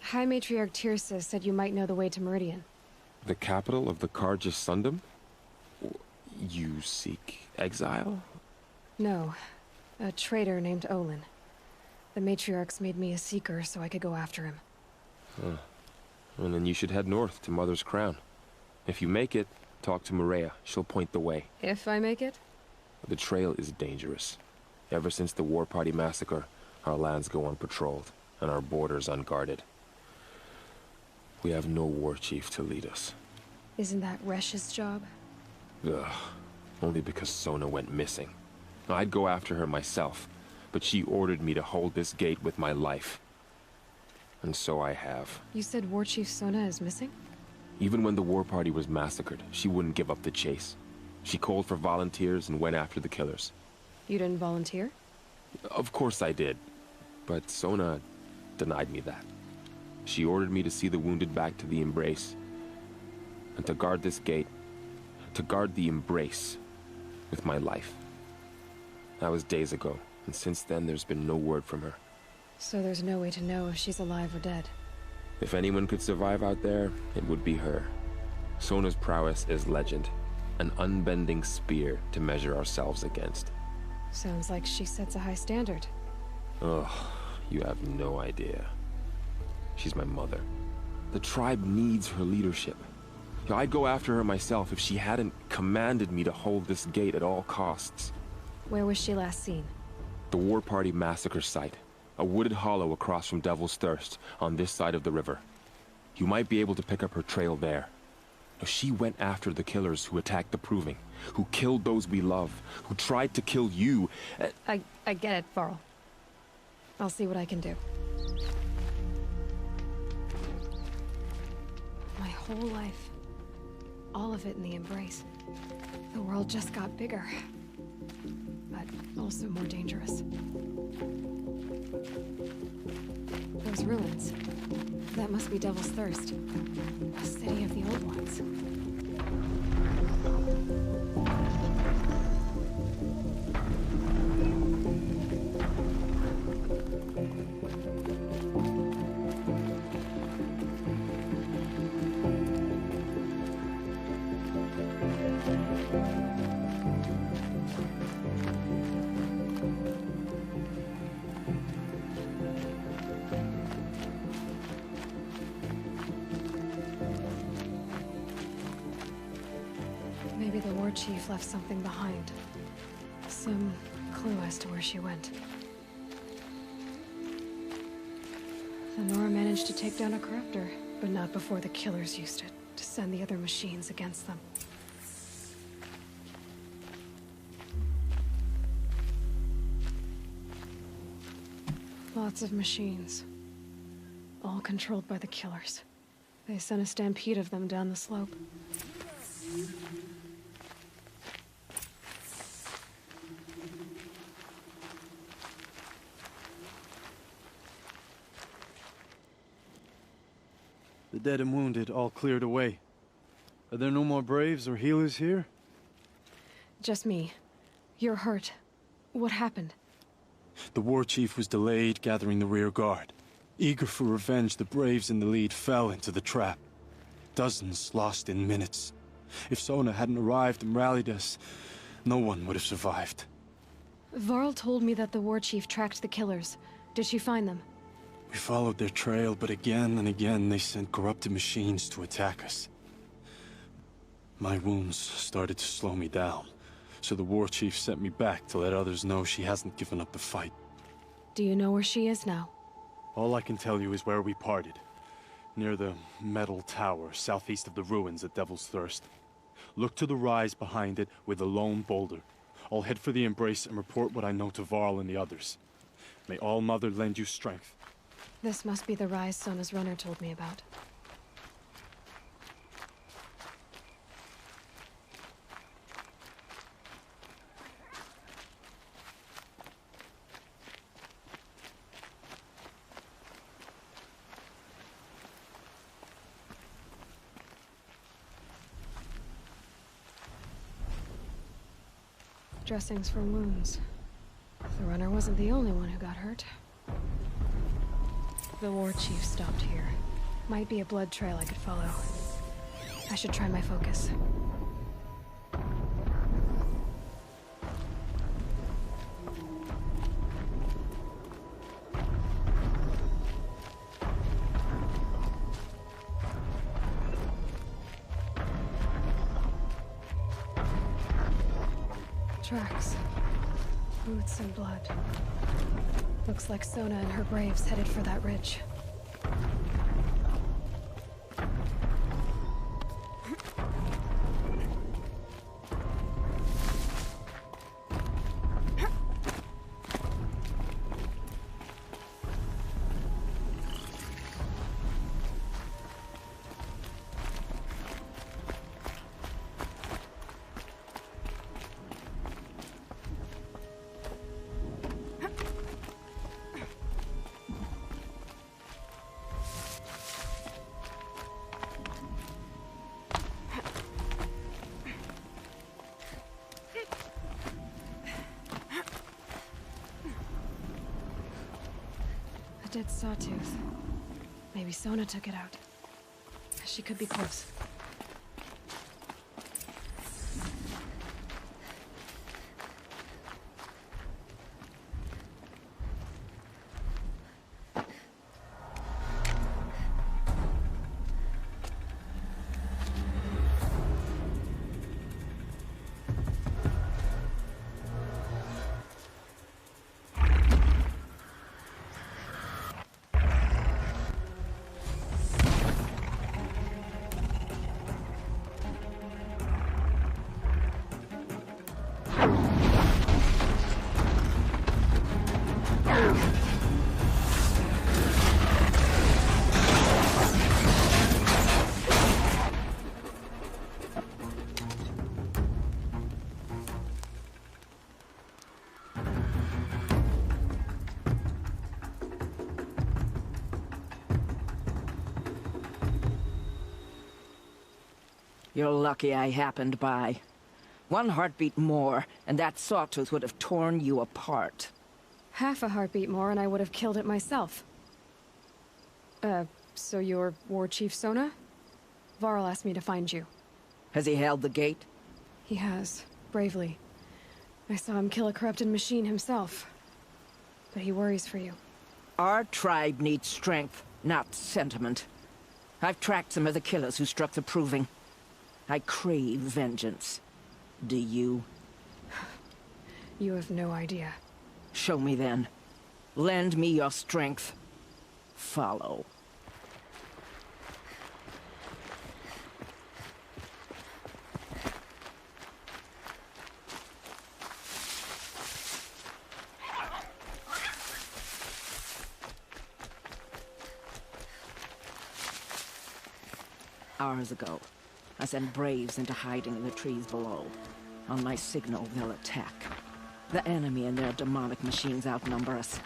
Speaker 7: High Matriarch Tirsa said you might know the way to Meridian.
Speaker 21: The capital of the Carja Sundom? You seek exile?
Speaker 7: No. A traitor named Olin. The Matriarchs made me a seeker so I could go after him.
Speaker 21: Huh. And then you should head north to Mother's Crown. If you make it, talk to Maria. She'll point the way.
Speaker 7: If I make it?
Speaker 21: The trail is dangerous. Ever since the War Party massacre, our lands go unpatrolled, and our borders unguarded. We have no war chief to lead us.
Speaker 7: Isn't that Resh's job?
Speaker 21: Ugh. Only because Sona went missing. I'd go after her myself, but she ordered me to hold this gate with my life. And so I have.
Speaker 7: You said War Chief Sona is missing?
Speaker 21: Even when the War Party was massacred, she wouldn't give up the chase. She called for volunteers and went after the killers.
Speaker 7: You didn't volunteer?
Speaker 21: Of course I did. But Sona denied me that. She ordered me to see the wounded back to the Embrace. And to guard this gate. To guard the Embrace. With my life. That was days ago. And since then, there's been no word from her.
Speaker 7: So there's no way to know if she's alive or dead.
Speaker 21: If anyone could survive out there, it would be her. Sona's prowess is legend. An unbending spear to measure ourselves against.
Speaker 7: Sounds like she sets a high standard.
Speaker 21: Ugh, you have no idea. She's my mother. The tribe needs her leadership. I'd go after her myself if she hadn't commanded me to hold this gate at all costs.
Speaker 7: Where was she last seen?
Speaker 21: The War Party massacre site. A wooded hollow across from Devil's Thirst, on this side of the river. You might be able to pick up her trail there. She went after the killers who attacked the Proving, who killed those we love, who tried to kill you.
Speaker 7: I get it, Varl. I'll see what I can do. My whole life. All of it in the Embrace. The world just got bigger. But also more dangerous. Those ruins. That must be Devil's Thirst. A city of the old ones. Maybe the war chief left something behind. Some clue as to where she went. The Nora managed to take down a corruptor, but not before the killers used it to send the other machines against them. Lots of machines. All controlled by the killers. They sent a stampede of them down the slope.
Speaker 22: The dead and wounded all cleared away. Are there no more Braves or healers here?
Speaker 7: Just me. You're hurt. What happened?
Speaker 22: The war chief was delayed gathering the rear guard. Eager for revenge, the Braves in the lead fell into the trap. Dozens lost in minutes. If Sona hadn't arrived and rallied us, no one would have survived.
Speaker 7: Varl told me that the war chief tracked the killers. Did she find them?
Speaker 22: We followed their trail, but again and again they sent corrupted machines to attack us. My wounds started to slow me down, so the war chief sent me back to let others know she hasn't given up the fight.
Speaker 7: Do you know where she is now?
Speaker 22: All I can tell you is where we parted. Near the metal tower, southeast of the ruins at Devil's Thirst. Look to the rise behind it with a lone boulder. I'll head for the Embrace and report what I know to Varl and the others. May All Mother lend you strength.
Speaker 7: This must be the rise Sona's runner told me about. Dressings for wounds. The runner wasn't the only one who got hurt. The war chief stopped here. Might be a blood trail I could follow. I should try my focus. Tracks. Boots and blood. Looks like Sona and her Braves headed for that ridge. Dead sawtooth. Maybe Sona took it out. She could be close.
Speaker 9: You're lucky I happened by. One heartbeat more, and that sawtooth would have torn you apart.
Speaker 7: Half a heartbeat more and I would have killed it myself. So you're War Chief Sona? Varl asked me to find you.
Speaker 9: Has he held the gate?
Speaker 7: He has, bravely. I saw him kill a corrupted machine himself. But he worries for you.
Speaker 9: Our tribe needs strength, not sentiment. I've tracked some of the killers who struck the Proving. I crave vengeance. Do you?
Speaker 7: You have no idea.
Speaker 9: Show me then. Lend me your strength. Follow. Hours ago, I sent Braves into hiding in the trees below. On my signal, they'll attack. The enemy and their demonic machines outnumber us,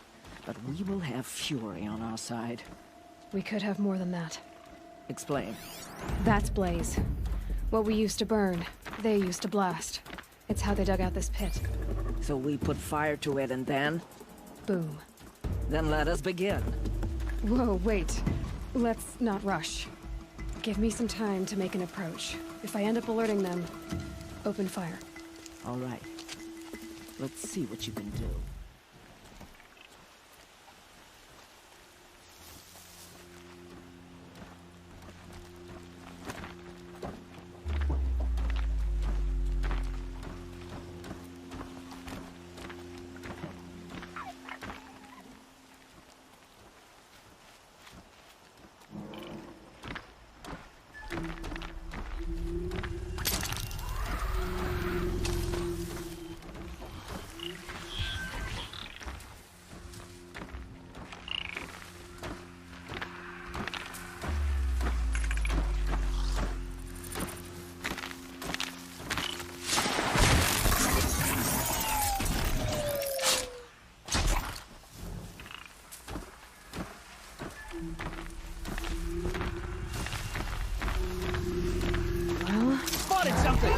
Speaker 9: but we will have fury on our side.
Speaker 7: We could have more than that.
Speaker 9: Explain.
Speaker 7: That's Blaze. What we used to burn, they used to blast. It's how they dug out this pit.
Speaker 9: So we put fire to it and then?
Speaker 7: Boom.
Speaker 9: Then let us begin.
Speaker 7: Whoa, wait. Let's not rush. Give me some time to make an approach. If I end up alerting them, open fire.
Speaker 9: All right. Let's see what you can do. Spotted something!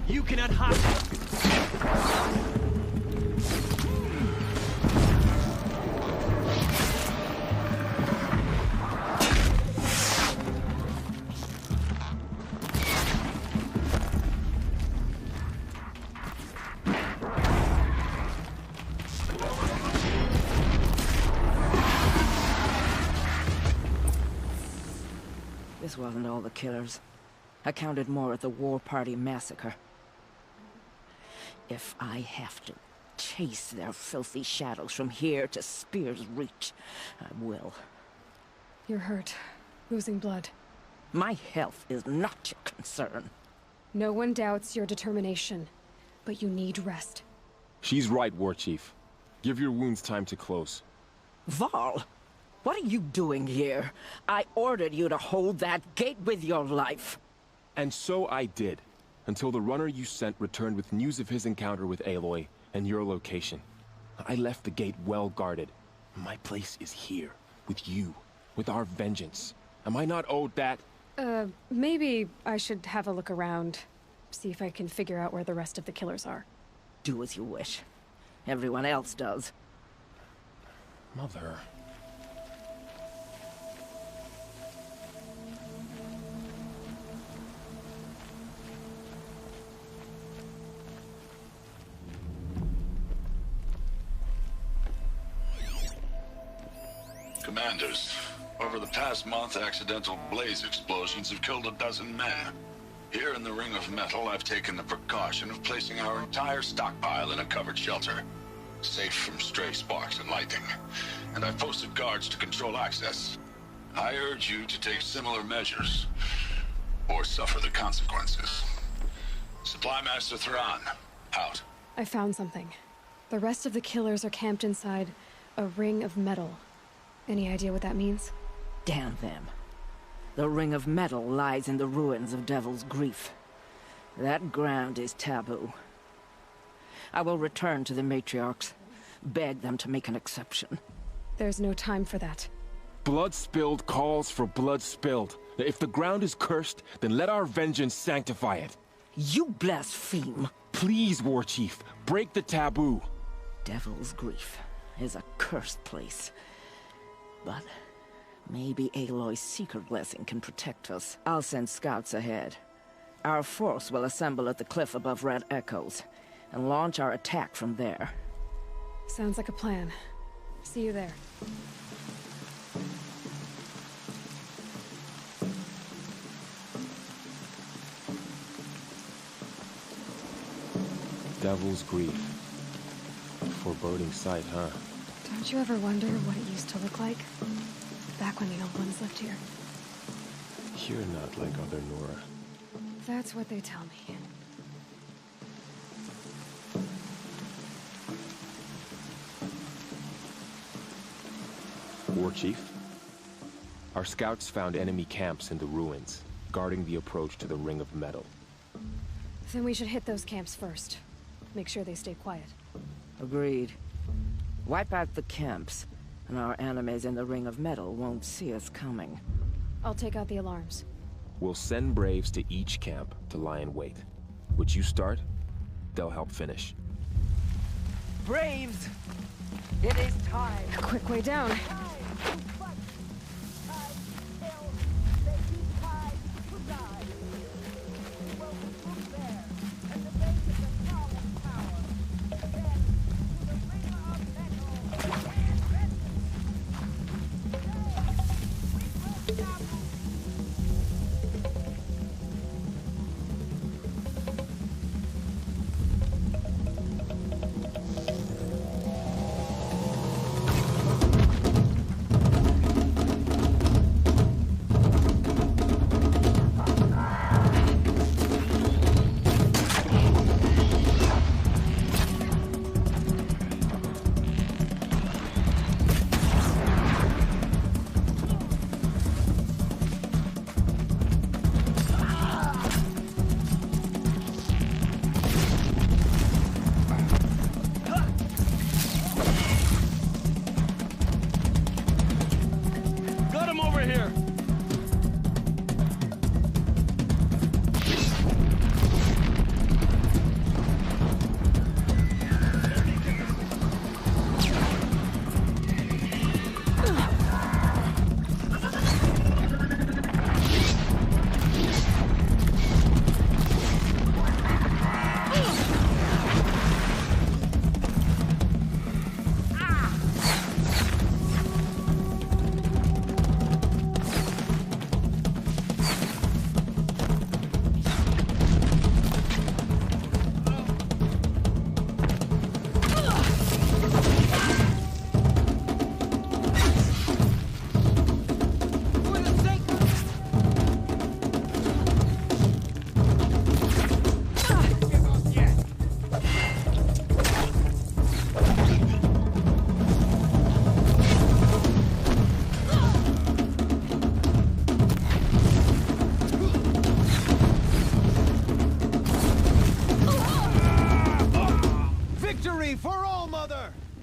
Speaker 9: You cannot hide! This wasn't all the killers. I counted more at the War Party massacre. If I have to chase their filthy shadows from here to Spear's Reach, I will.
Speaker 7: You're hurt. Losing blood.
Speaker 9: My health is not your concern.
Speaker 7: No one doubts your determination, but you need rest.
Speaker 21: She's right, War Chief. Give your wounds time to close.
Speaker 9: Varl, what are you doing here? I ordered you to hold that gate with your life.
Speaker 21: And so I did, until the runner you sent returned with news of his encounter with Aloy and your location. I left the gate well guarded. My place is here, with you, with our vengeance. Am I not owed that?
Speaker 7: Maybe I should have a look around. See if I can figure out where the rest of the killers are.
Speaker 9: Do as you wish. Everyone else does.
Speaker 21: Mother...
Speaker 19: Commanders, over the past month, accidental blaze explosions have killed 12 men. Here in the Ring of Metal, I've taken the precaution of placing our entire stockpile in a covered shelter, safe from stray sparks and lightning. And I've posted guards to control access. I urge you to take similar measures, or suffer the consequences. Supply Master Thrawn, out.
Speaker 7: I found something. The rest of the killers are camped inside a ring of metal. Any idea what that means?
Speaker 9: Damn them. The Ring of Metal lies in the ruins of Devil's Grief. That ground is taboo. I will return to the matriarchs, beg them to make an exception.
Speaker 7: There's no time for that.
Speaker 21: Blood spilled calls for blood spilled. If the ground is cursed, then let our vengeance sanctify it.
Speaker 9: You blaspheme!
Speaker 21: Please, War Chief, break the taboo.
Speaker 9: Devil's Grief is a cursed place. But maybe Aloy's secret blessing can protect us. I'll send scouts ahead. Our force will assemble at the cliff above Red Echoes, and launch our attack from there.
Speaker 7: Sounds like a plan. See you there.
Speaker 21: Devil's Grief. Foreboding sight, huh?
Speaker 7: Don't you ever wonder what it used to look like? Back when the old ones lived here.
Speaker 21: You're not like other Nora.
Speaker 7: That's what they tell me.
Speaker 21: War Chief? Our scouts found enemy camps in the ruins, guarding the approach to the Ring of Metal.
Speaker 7: Then we should hit those camps first. Make sure they stay quiet.
Speaker 9: Agreed. Wipe out the camps, and our enemies in the Ring of Metal won't see us coming.
Speaker 7: I'll take out the alarms.
Speaker 21: We'll send Braves to each camp to lie in wait. Which you start, they'll help finish.
Speaker 9: Braves! It is time!
Speaker 7: A quick way down.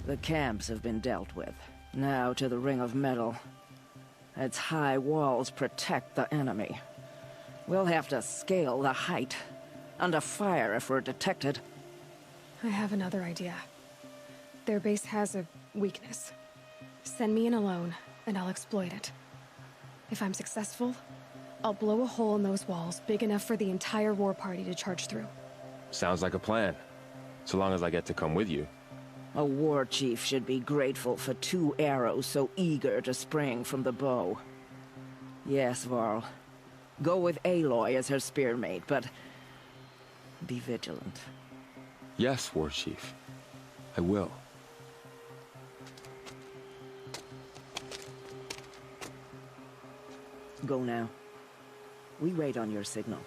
Speaker 9: The camps have been dealt with. Now to the Ring of Metal. Its high walls protect the enemy. We'll have to scale the height. Under fire if we're detected.
Speaker 7: I have another idea. Their base has a weakness. Send me in alone, and I'll exploit it. If I'm successful, I'll blow a hole in those walls big enough for the entire war party to charge through.
Speaker 21: Sounds like a plan. So long as I get to come with you.
Speaker 9: A war chief should be grateful for 2 arrows so eager to spring from the bow. Yes, Varl. Go with Aloy as her spearmate, but be vigilant.
Speaker 21: Yes, War Chief. I will.
Speaker 9: Go now. We wait on your signal.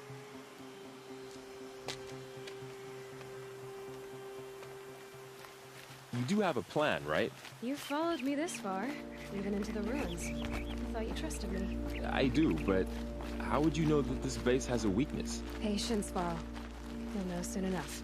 Speaker 21: You do have a plan, right?
Speaker 7: You followed me this far, even into the ruins. I thought you trusted me.
Speaker 21: I do, but how would you know that this base has a weakness?
Speaker 7: Patience, Varl. You'll know soon enough.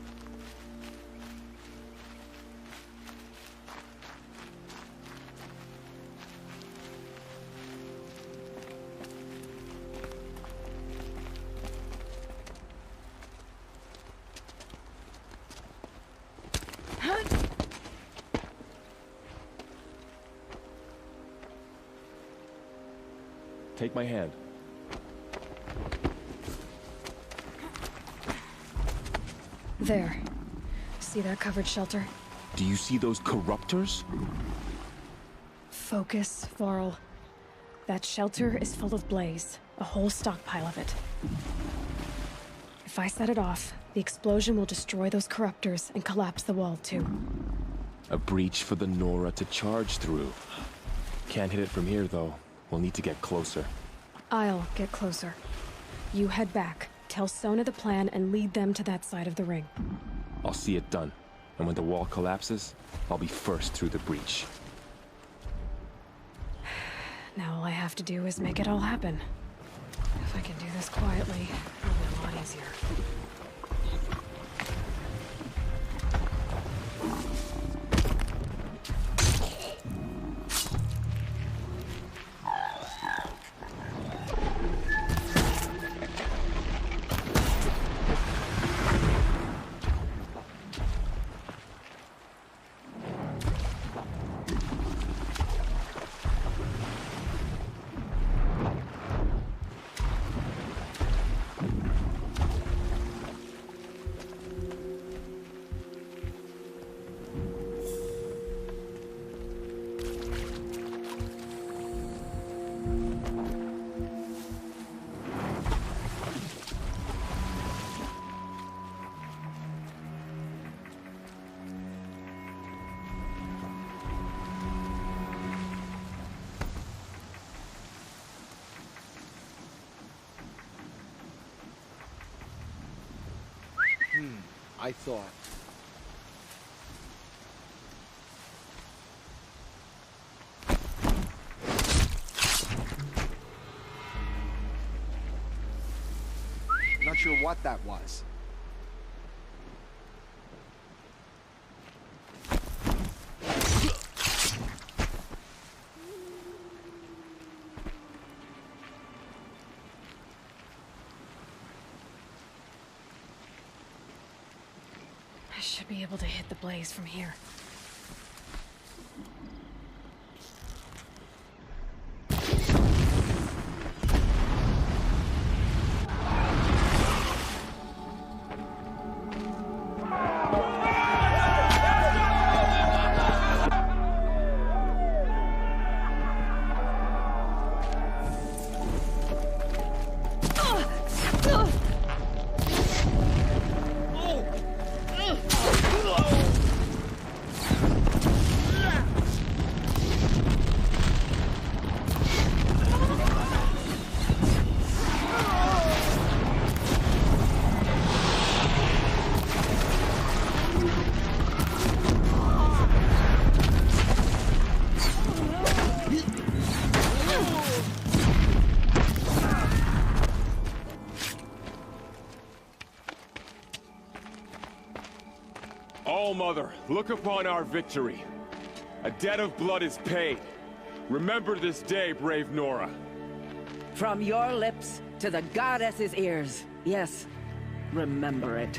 Speaker 21: Take my hand.
Speaker 7: There. See that covered shelter?
Speaker 21: Do you see those corruptors?
Speaker 7: Focus, Varl. That shelter is full of blaze. A whole stockpile of it. If I set it off, the explosion will destroy those corruptors and collapse the wall, too.
Speaker 21: A breach for the Nora to charge through. Can't hit it from here, though. We'll need to get closer.
Speaker 7: I'll get closer. You head back, tell Sona the plan, and lead them to that side of the ring.
Speaker 21: I'll see it done. And when the wall collapses, I'll be first through the breach.
Speaker 7: Now all I have to do is make it all happen. If I can do this quietly, it'll be a lot easier.
Speaker 2: I thought. Not sure what that was.
Speaker 7: I should be able to hit the blaze from here.
Speaker 21: All-Mother, look upon our victory. A debt of blood is paid. Remember this day, brave Nora.
Speaker 9: From your lips to the goddess's ears. Yes, remember it.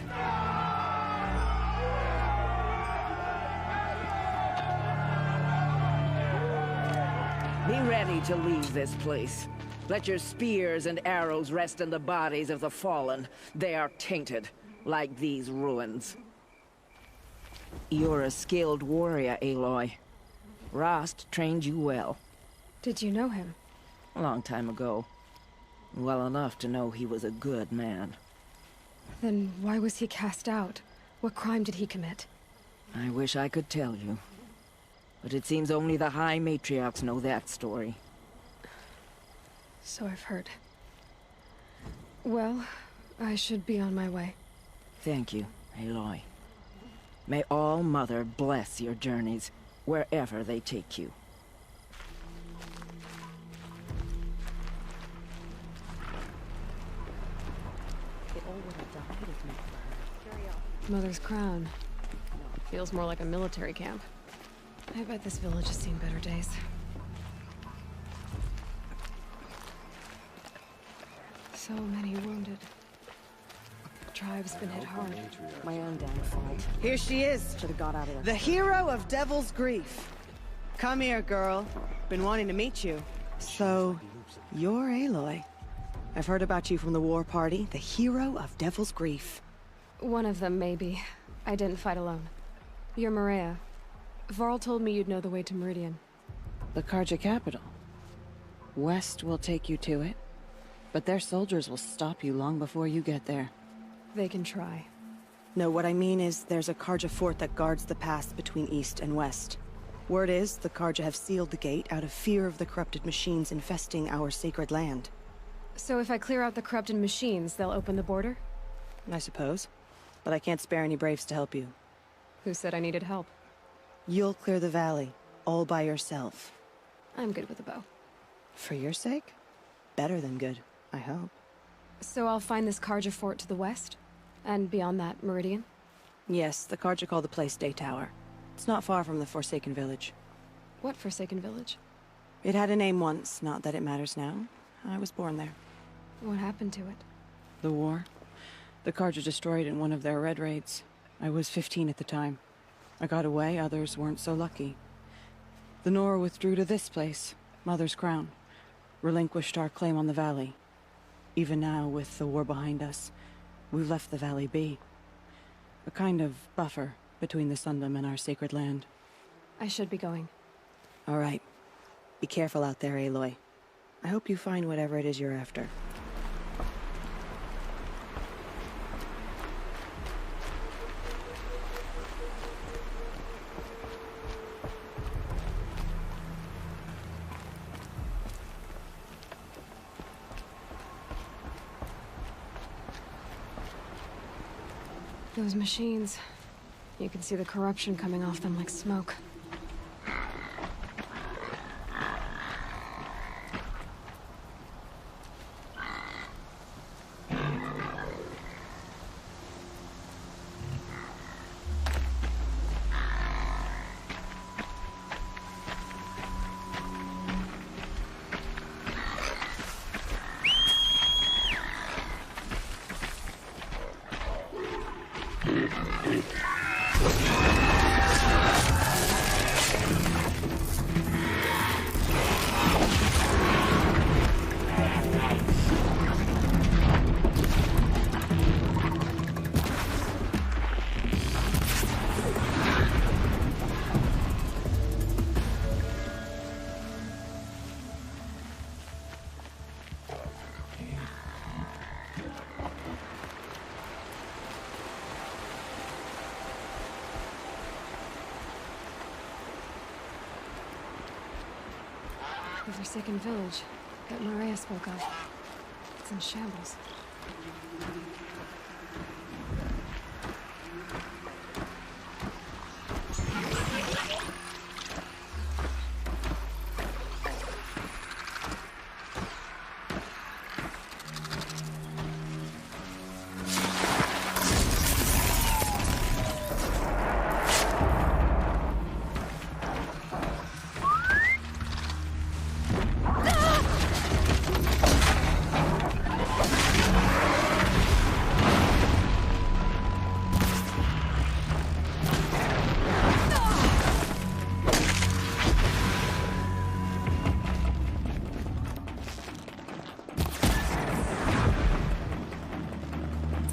Speaker 9: Be ready to leave this place. Let your spears and arrows rest in the bodies of the fallen. They are tainted, like these ruins. You're a skilled warrior, Aloy. Rost trained you well.
Speaker 7: Did you know him?
Speaker 9: A long time ago. Well enough to know he was a good man.
Speaker 7: Then why was he cast out? What crime did he commit?
Speaker 9: I wish I could tell you. But it seems only the High Matriarchs know that story.
Speaker 7: So I've heard. Well, I should be on my way.
Speaker 9: Thank you, Aloy. May All-Mother bless your journeys, wherever they take you.
Speaker 7: Mother's crown. Feels more like a military camp. I bet this village has seen better days. So many wounded. The tribe's been hit hard.
Speaker 9: My own downfall.
Speaker 6: Here she is.
Speaker 9: Should have got out of there.
Speaker 6: The hero of Devil's Grief. Come here, girl. Been wanting to meet you. So, you're Aloy. I've heard about you from the war party, the hero of Devil's Grief.
Speaker 7: One of them, maybe. I didn't fight alone. You're Maria. Varl told me you'd know the way to Meridian.
Speaker 11: The Carja capital. West will take you to it, but their soldiers will stop you long before you get there.
Speaker 7: They can try.
Speaker 6: No, what I mean is there's a Carja fort that guards the pass between east and west. Word is the Carja have sealed the gate out of fear of the corrupted machines infesting our sacred land.
Speaker 7: So if I clear out the corrupted machines, they'll open the border?
Speaker 6: I suppose. But I can't spare any braves to help you.
Speaker 7: Who said I needed help?
Speaker 6: You'll clear the valley, all by yourself.
Speaker 7: I'm good with a bow.
Speaker 6: For your sake? Better than good, I hope.
Speaker 7: So I'll find this Carja fort to the west? And beyond that, Meridian?
Speaker 6: Yes, the Carja call the place Day Tower. It's not far from the Forsaken Village.
Speaker 7: What Forsaken Village?
Speaker 6: It had a name once, not that it matters now. I was born there.
Speaker 7: What happened to it?
Speaker 6: The war. The Carja destroyed in one of their red raids. I was 15 at the time. I got away, others weren't so lucky. The Nora withdrew to this place, Mother's Crown. Relinquished our claim on the valley. Even now, with the war behind us, we've left the valley be. A kind of buffer between the Sundom and our sacred land.
Speaker 7: I should be going.
Speaker 6: All right. Be careful out there, Aloy. I hope you find whatever it is you're after.
Speaker 7: Those machines. You can see the corruption coming off them like smoke. The Forsaken Village that Maria spoke of. It's in shambles.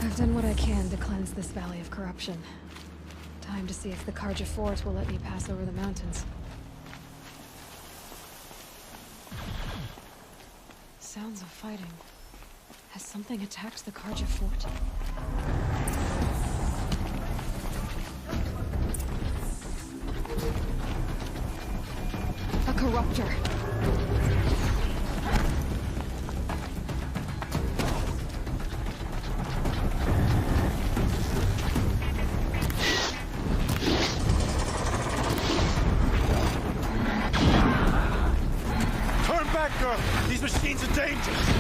Speaker 7: I've done what I can to cleanse this valley of corruption. Time to see if the Carja Fort will let me pass over the mountains. Sounds of fighting. Has something attacked the Carja Fort? A corruptor.
Speaker 12: Turn back, girl! These machines are dangerous!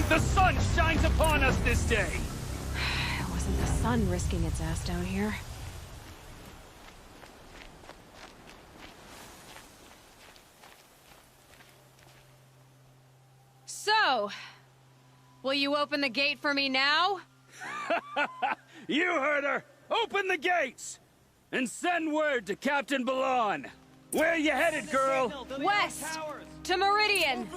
Speaker 18: The sun shines upon us this day!
Speaker 7: It wasn't the sun risking its ass down here.
Speaker 4: So, will you open the gate for me now?
Speaker 18: You heard her! Open the gates! And send word to Captain Balan! Where you headed, girl?
Speaker 4: West! To Meridian!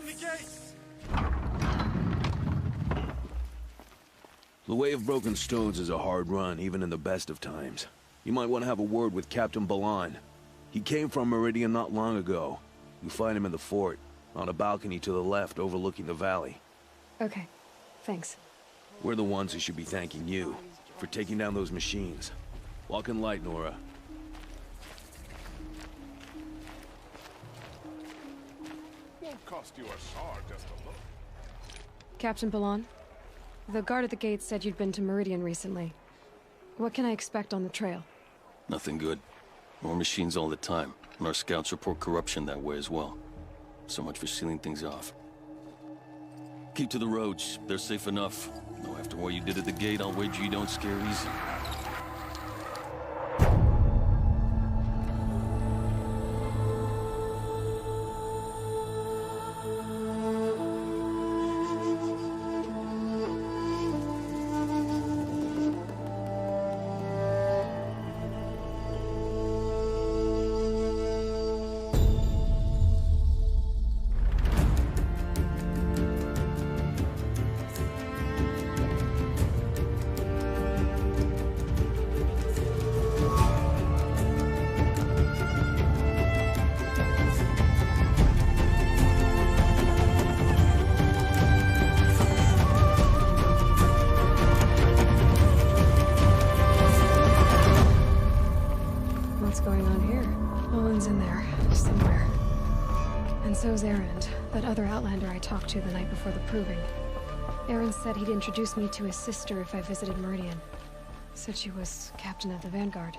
Speaker 8: The Way of Broken Stones is a hard run, even in the best of times. You might want to have a word with Captain Balan. He came from Meridian not long ago. You'll find him in the fort, on a balcony to the left overlooking the valley.
Speaker 7: Okay, thanks.
Speaker 8: We're the ones who should be thanking you for taking down those machines. Walk in light, Nora.
Speaker 3: Won't cost you a shard just to look.
Speaker 7: Captain Balan, the guard at the gate said you'd been to Meridian recently. What can I expect on the trail?
Speaker 23: Nothing good. More machines all the time, and our scouts report corruption that way as well. So much for sealing things off. Keep to the roads. They're safe enough. Though after what you did at the gate, I'll wager you don't scare easy.
Speaker 7: somewhere. And so's Erend, that other Outlander I talked to the night before the proving. Erend said he'd introduce me to his sister if I visited Meridian. Said she was captain of the Vanguard.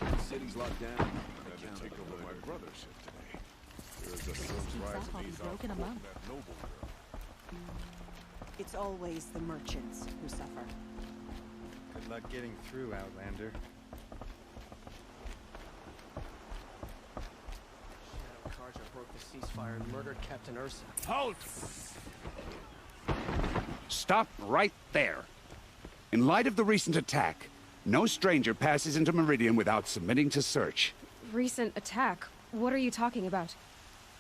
Speaker 17: The city's locked down. I had to take over my brother's ship today. There is a surprise of these broken a month. That noble girl.
Speaker 11: It's always the merchants who suffer.
Speaker 1: Good luck getting through, Outlander.
Speaker 14: Shadow Carja broke the ceasefire and murdered Captain Ursa.
Speaker 17: Halt! Stop right there. In light of the recent attack, no stranger passes into Meridian without submitting to search.
Speaker 7: Recent attack? What are you talking about?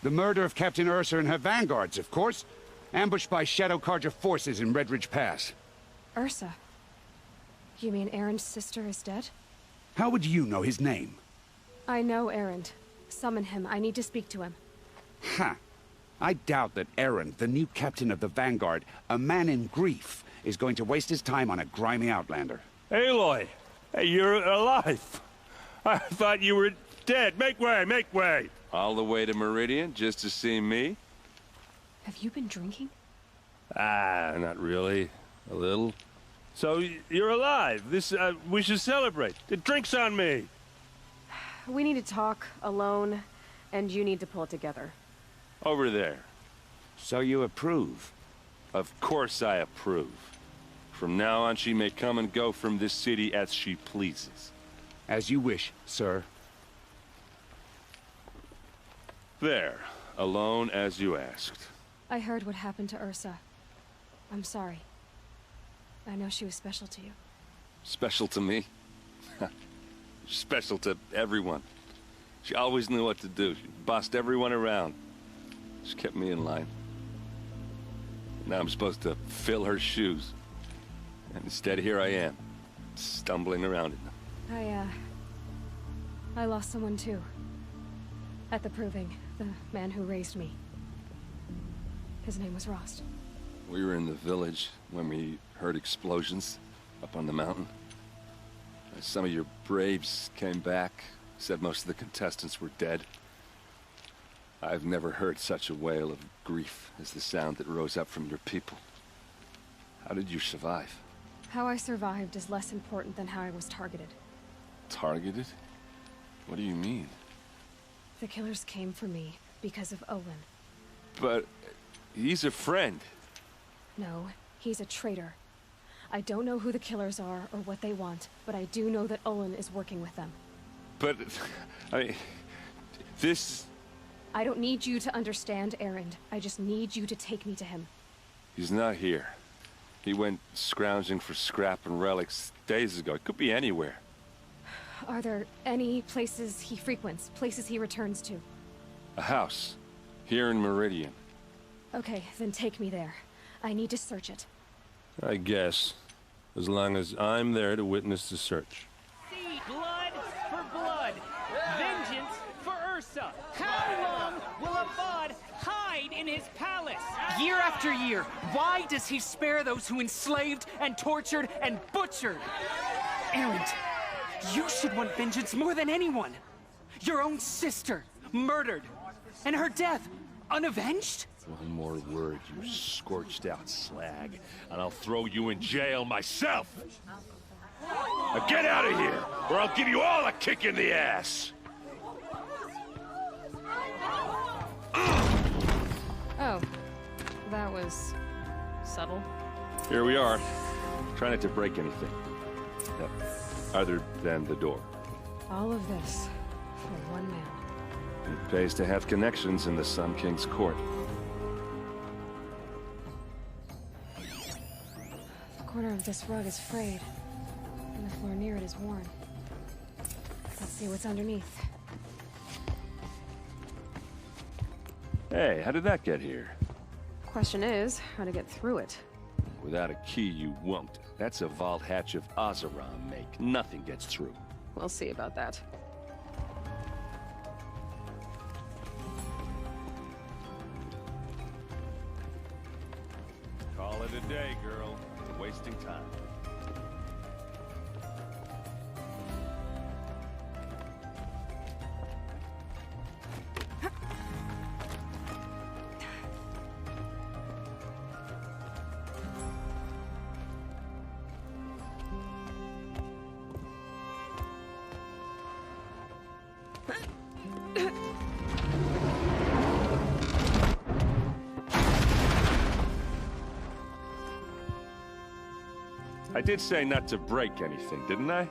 Speaker 17: The murder of Captain Ursa and her vanguards, of course. Ambushed by Shadow Carja forces in Redridge Pass.
Speaker 7: Ursa? You mean Erend's sister is dead?
Speaker 17: How would you know his name?
Speaker 7: I know Erend. Summon him. I need to speak to him.
Speaker 17: Ha! I doubt that Erend, the new captain of the Vanguard, a man in grief, is going to waste his time on a grimy Outlander.
Speaker 12: Aloy! Hey, you're alive! I thought you were dead. Make way, make way!
Speaker 15: All the way to Meridian just to see me?
Speaker 7: Have you been drinking?
Speaker 12: Ah, not really. A little. So, you're alive. We should celebrate. The drink's on me.
Speaker 7: We need to talk, alone, and you need to pull it together.
Speaker 15: Over there.
Speaker 17: So you approve?
Speaker 15: Of course I approve. From now on, she may come and go from this city as she pleases.
Speaker 17: As you wish, sir.
Speaker 15: There. Alone as you asked.
Speaker 7: I heard what happened to Ursa. I'm sorry. I know she was special to you.
Speaker 15: Special to me? Special to everyone. She always knew what to do. She bossed everyone around. She kept me in line. Now I'm supposed to fill her shoes. And instead, here I am, stumbling around in them.
Speaker 7: I lost someone too. At the proving, the man who raised me. His name was Rost.
Speaker 15: We were in the village when we heard explosions up on the mountain. Some of your braves came back, said most of the contestants were dead. I've never heard such a wail of grief as the sound that rose up from your people. How did you survive?
Speaker 7: How I survived is less important than how I was targeted.
Speaker 15: Targeted? What do you mean?
Speaker 7: The killers came for me because of Olin.
Speaker 15: But he's a friend.
Speaker 7: No, he's a traitor. I don't know who the killers are or what they want, but I do know that Olin is working with them.
Speaker 15: But, I mean, this...
Speaker 7: I don't need you to understand Erend. I just need you to take me to him.
Speaker 15: He's not here. He went scrounging for scrap and relics days ago. It could be anywhere.
Speaker 7: Are there any places he frequents, places he returns to?
Speaker 15: A house. Here in Meridian.
Speaker 7: Okay, then take me there. I need to search it.
Speaker 15: I guess. As long as I'm there to witness the search.
Speaker 24: See blood for blood. Vengeance for Ursa. How long will Avad hide in his palace? Year after year, why does he spare those who enslaved and tortured and butchered? Erend, you should want vengeance more than anyone. Your own sister, murdered. And her death, unavenged?
Speaker 12: One more word, you scorched out slag, and I'll throw you in jail myself! Now get out of here, or I'll give you all a kick in the ass!
Speaker 7: Oh, that was subtle.
Speaker 15: Here we are. Try not to break anything. Other than the door.
Speaker 7: All of this for one man.
Speaker 15: It pays to have connections in the Sun King's court.
Speaker 7: The corner of this rug is frayed, and the floor near it is worn. Let's see what's underneath.
Speaker 15: Hey, how did that get here?
Speaker 7: Question is, how to get through it.
Speaker 15: Without a key, you won't. That's a vault hatch of Oseram make. Nothing gets through.
Speaker 7: We'll see about that.
Speaker 12: Call it a day, girl. You're wasting time. I did say not to break anything, didn't I?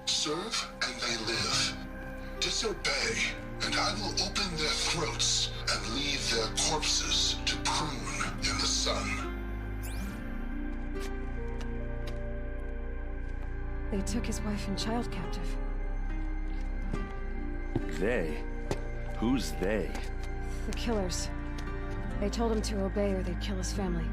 Speaker 19: Serve and they live. Disobey, and I will open their throats and leave their corpses to prune in the sun.
Speaker 7: They took his wife and child captive.
Speaker 12: They? Who's they?
Speaker 7: The killers. They told him to obey or they'd kill his family.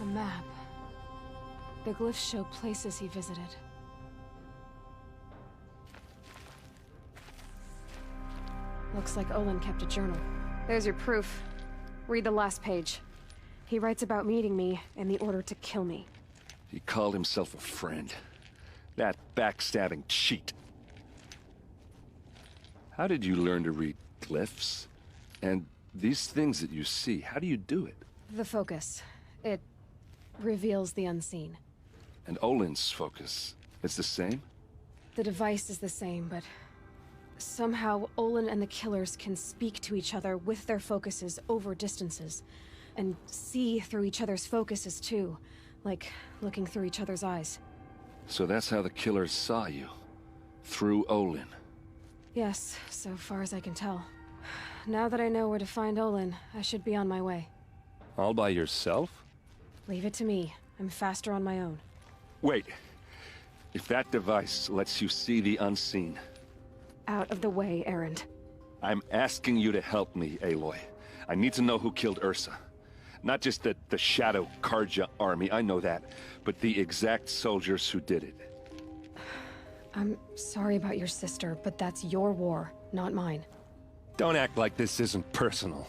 Speaker 7: A map. The glyphs show places he visited. Looks like Olin kept a journal. There's your proof. Read the last page. He writes about meeting me and the order to kill me.
Speaker 12: He called himself a friend. That backstabbing cheat. How did you learn to read glyphs? And these things that you see, how do you do it?
Speaker 7: The focus. It reveals the unseen.
Speaker 12: And Olin's focus, it's the same?
Speaker 7: The device is the same, but somehow Olin and the killers can speak to each other with their focuses over distances. And see through each other's focuses too. Like looking through each other's eyes.
Speaker 12: So that's how the killers saw you? Through Olin?
Speaker 7: Yes, so far as I can tell. Now that I know where to find Olin, I should be on my way.
Speaker 12: All by yourself?
Speaker 7: Leave it to me. I'm faster on my own.
Speaker 12: Wait. If that device lets you see the unseen...
Speaker 7: Out of the way, Erend.
Speaker 12: I'm asking you to help me, Aloy. I need to know who killed Ursa. Not just the Shadow Carja army, I know that, but the exact soldiers who did it.
Speaker 7: I'm sorry about your sister, but that's your war, not mine.
Speaker 12: Don't act like this isn't personal.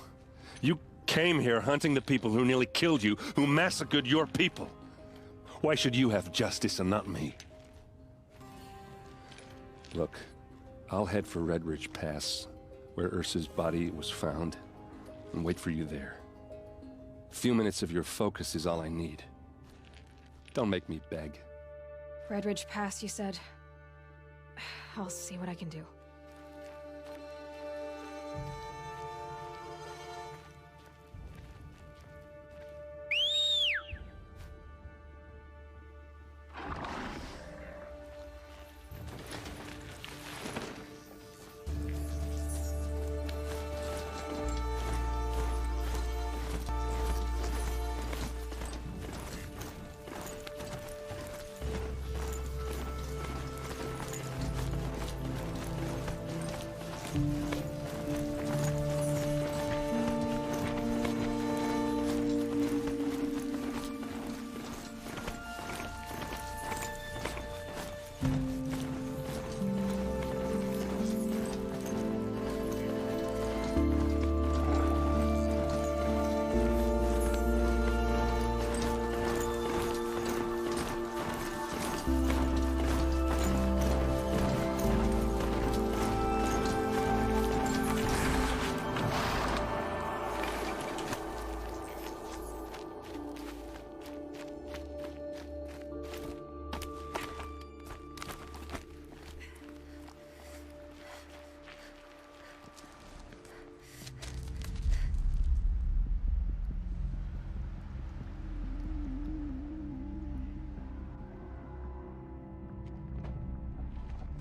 Speaker 12: You came here hunting the people who nearly killed you, who massacred your people. Why should you have justice and not me? Look, I'll head for Red Ridge Pass, where Ursa's body was found, and wait for you there. A few minutes of your focus is all I need. Don't make me beg.
Speaker 7: Red Ridge Pass, you said? I'll see what I can do.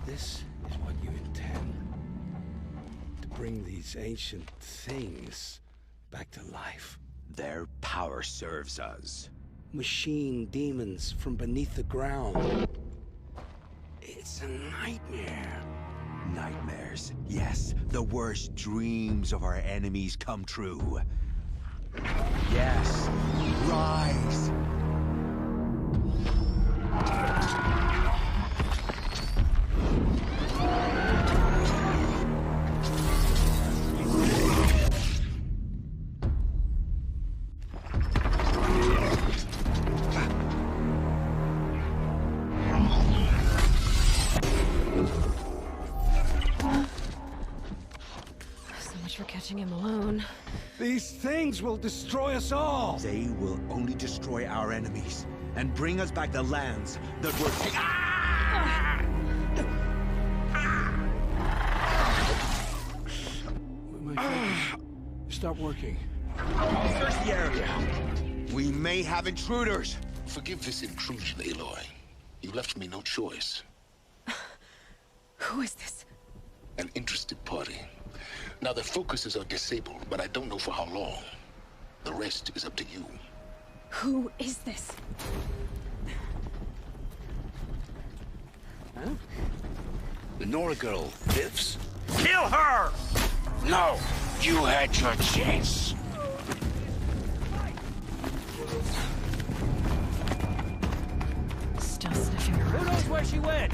Speaker 5: This is what you intend. To bring these ancient things back to life.
Speaker 17: Their power serves us.
Speaker 5: Machine demons from beneath the ground. It's a nightmare.
Speaker 17: Nightmares. Yes, the worst dreams of our enemies come true. Yes, rise!
Speaker 7: watching him alone.
Speaker 17: These things will destroy us all!
Speaker 10: They will only destroy our enemies and bring us back the lands that were taken.
Speaker 5: My focus stopped working.
Speaker 10: Search the area. We may have intruders.
Speaker 13: Forgive this intrusion, Aloy. You left me no choice.
Speaker 7: Who is this?
Speaker 13: An interested party. Now, their focuses are disabled, but I don't know for how long. The rest is up to you.
Speaker 7: Who is this?
Speaker 17: Huh? The Nora girl lives.
Speaker 10: Kill her!
Speaker 17: No! You had your chance.
Speaker 7: Still sniffing around.
Speaker 18: Who knows where she went?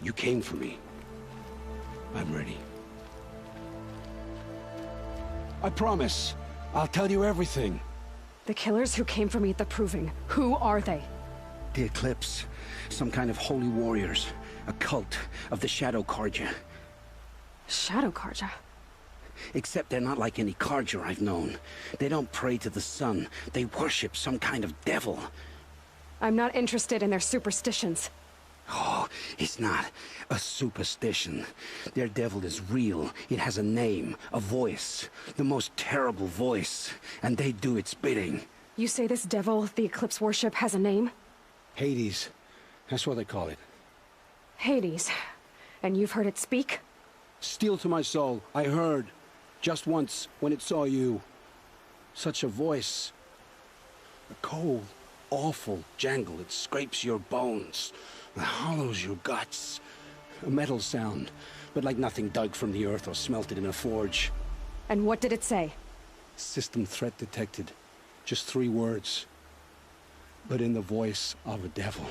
Speaker 5: You came for me. I'm ready. I promise. I'll tell you everything.
Speaker 7: The killers who came for me at the Proving, who are they?
Speaker 5: The Eclipse. Some kind of holy warriors. A cult of the Shadow Carja.
Speaker 7: Shadow Carja?
Speaker 5: Except they're not like any Carja I've known. They don't pray to the sun. They worship some kind of devil.
Speaker 7: I'm not interested in their superstitions.
Speaker 5: Oh, it's not a superstition. Their devil is real. It has a name, a voice. The most terrible voice. And they do its bidding.
Speaker 7: You say this devil the Eclipse worship has a name?
Speaker 5: Hades. That's what they call it.
Speaker 7: Hades. And you've heard it speak?
Speaker 5: Steel to my soul. I heard. Just once, when it saw you. Such a voice. A cold, awful jangle. It scrapes your bones. It hollows your guts. A metal sound, but like nothing dug from the earth or smelted in a forge.
Speaker 7: And what did it say?
Speaker 5: System threat detected. Just 3 words. But in the voice of a devil.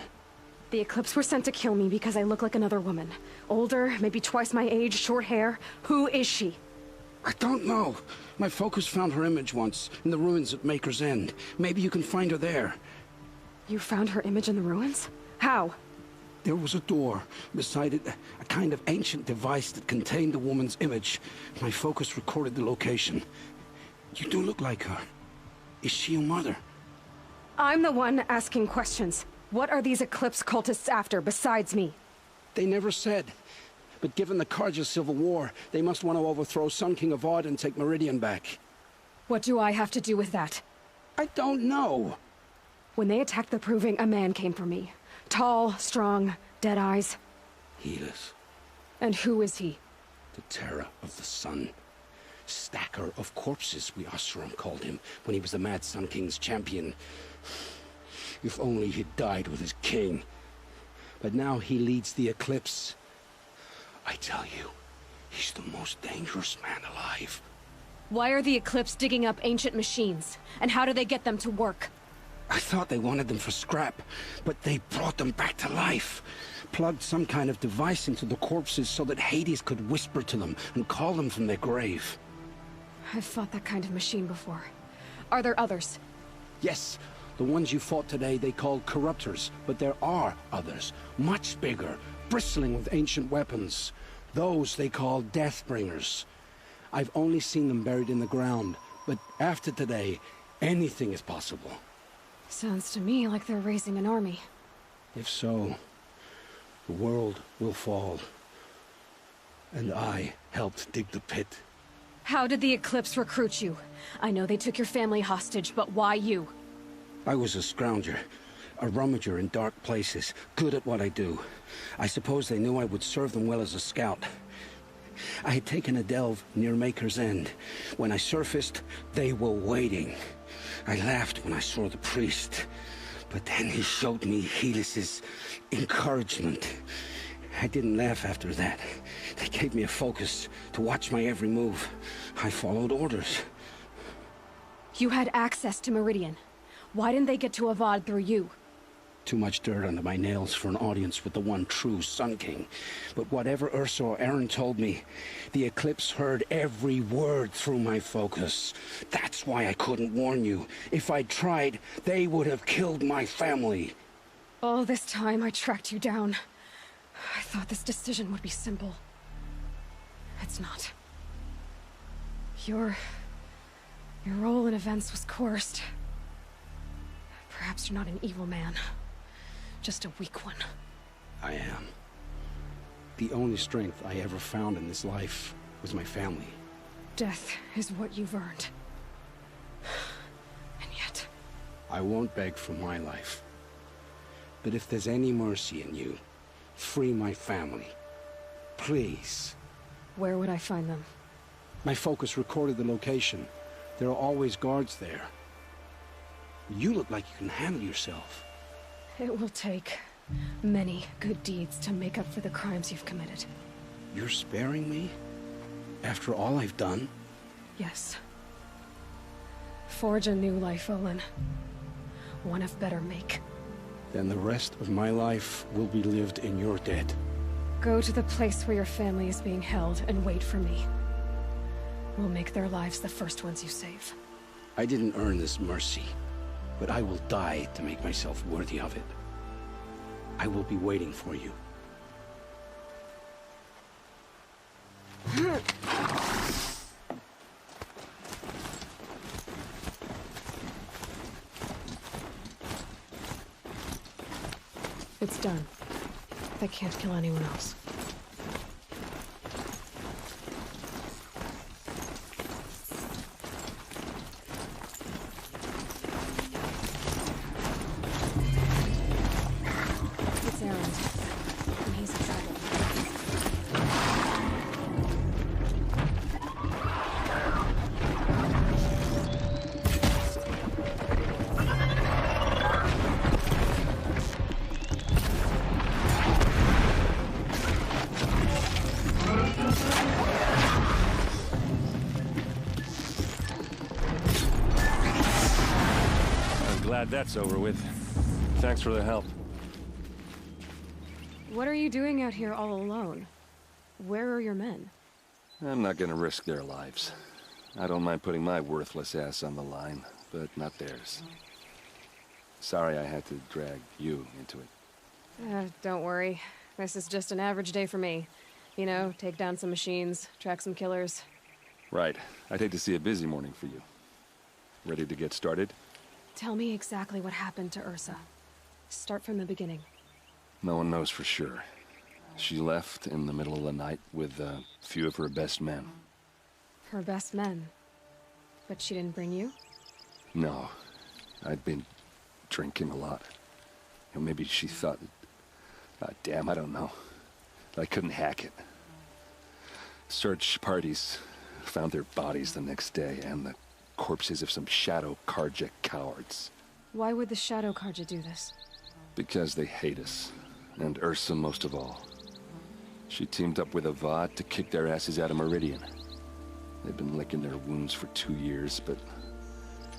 Speaker 7: The Eclipse were sent to kill me because I look like another woman. Older, maybe twice my age, short hair. Who is she?
Speaker 5: I don't know. My focus found her image once, in the ruins at Maker's End. Maybe you can find her there.
Speaker 7: You found her image in the ruins? How?
Speaker 5: There was a door. Beside it, a kind of ancient device that contained the woman's image. My focus recorded the location. You do look like her. Is she your mother?
Speaker 7: I'm the one asking questions. What are these Eclipse cultists after, besides me?
Speaker 5: They never said. But given the Carja civil war, they must want to overthrow Sun King Avad and take Meridian back.
Speaker 7: What do I have to do with that?
Speaker 5: I don't know.
Speaker 7: When they attacked the Proving, a man came for me. Tall, strong, dead eyes.
Speaker 5: Helis.
Speaker 7: And who is he?
Speaker 5: The terror of the sun. Stacker of corpses, we Oseram called him, when he was the Mad Sun King's champion. If only he'd died with his king. But now he leads the Eclipse. I tell you, he's the most dangerous man alive.
Speaker 7: Why are the Eclipse digging up ancient machines? And how do they get them to work?
Speaker 5: I thought they wanted them for scrap, but they brought them back to life. Plugged some kind of device into the corpses so that Hades could whisper to them and call them from their grave.
Speaker 7: I've fought that kind of machine before. Are there others?
Speaker 5: Yes, the ones you fought today they called corruptors, but there are others, much bigger, bristling with ancient weapons. Those they call Deathbringers. I've only seen them buried in the ground, but after today, anything is possible.
Speaker 7: Sounds to me like they're raising an army.
Speaker 5: If so, the world will fall. And I helped dig the pit.
Speaker 7: How did the Eclipse recruit you? I know they took your family hostage, but why you?
Speaker 5: I was a scrounger, a rummager in dark places, good at what I do. I suppose they knew I would serve them well as a scout. I had taken a delve near Maker's End. When I surfaced, they were waiting. I laughed when I saw the priest, but then he showed me Helis's encouragement. I didn't laugh after that. They gave me a focus to watch my every move. I followed orders.
Speaker 7: You had access to Meridian. Why didn't they get to Avad through you?
Speaker 5: Too much dirt under my nails for an audience with the one true Sun King. But whatever Ursa or Eren told me, the Eclipse heard every word through my focus. That's why I couldn't warn you. If I'd tried, they would have killed my family.
Speaker 7: All this time I tracked you down. I thought this decision would be simple. It's not. Your role in events was coerced. Perhaps you're not an evil man. Just a weak one.
Speaker 5: I am. The only strength I ever found in this life was my family.
Speaker 7: Death is what you've earned. And yet...
Speaker 5: I won't beg for my life. But if there's any mercy in you, free my family. Please.
Speaker 7: Where would I find them?
Speaker 5: My focus recorded the location. There are always guards there. You look like you can handle yourself.
Speaker 7: It will take many good deeds to make up for the crimes you've committed.
Speaker 5: You're sparing me? After all I've done?
Speaker 7: Yes. Forge a new life, Olin. One of better make.
Speaker 5: Then the rest of my life will be lived in your debt.
Speaker 7: Go to the place where your family is being held and wait for me. We'll make their lives the first ones you save.
Speaker 5: I didn't earn this mercy, but I will die to make myself worthy of it. I will be waiting for you.
Speaker 7: It's done. They can't kill anyone else. It's Eren, and he's excited.
Speaker 15: Glad that's over with. Thanks for the help.
Speaker 7: What are you doing out here all alone? Where are your men?
Speaker 15: I'm not gonna risk their lives. I don't mind putting my worthless ass on the line, but not theirs. Sorry I had to drag you into it.
Speaker 7: Don't worry. This is just an average day for me. You know, take down some machines, track some killers.
Speaker 15: Right. I'd hate to see a busy morning for you. Ready to get started?
Speaker 7: Tell me exactly what happened to Ursa. Start from the beginning.
Speaker 15: No one knows for sure. She left in the middle of the night with a few of her best men.
Speaker 7: Her best men? But she didn't bring you?
Speaker 15: No. I'd been drinking a lot. Maybe she thought... damn, I don't know. I couldn't hack it. Search parties found their bodies the next day, and the corpses of some Shadow Carja cowards.
Speaker 7: Why would the Shadow Carja do this?
Speaker 15: Because they hate us. And Ursa most of all. She teamed up with Avad to kick their asses out of Meridian. They've been licking their wounds for 2 years, but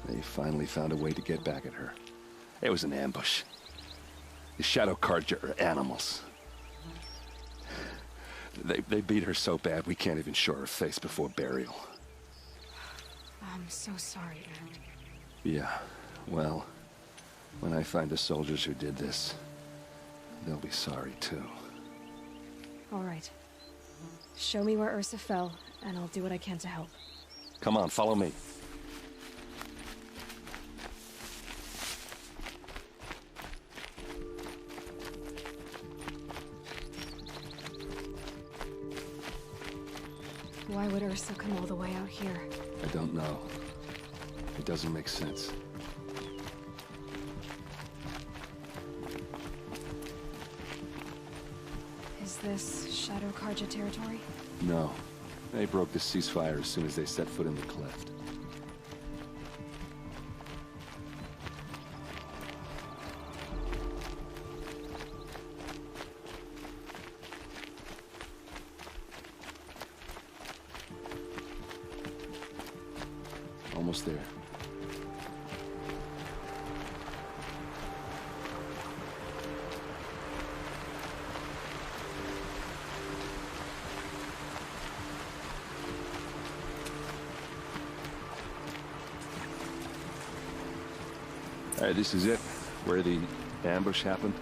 Speaker 15: they finally found a way to get back at her. It was an ambush. The Shadow Carja are animals. They beat her so bad we can't even show her face before burial.
Speaker 7: I'm so sorry, man.
Speaker 15: Yeah, well, when I find the soldiers who did this, they'll be sorry too.
Speaker 7: All right. Show me where Ursa fell, and I'll do what I can to help.
Speaker 15: Come on, follow me.
Speaker 7: Why would Ursa come all the way out here?
Speaker 15: I don't know. It doesn't make sense.
Speaker 7: Is this Shadow Karja territory?
Speaker 15: No. They broke the ceasefire as soon as they set foot in the cleft. Almost there. All right, this is it, where the ambush happened.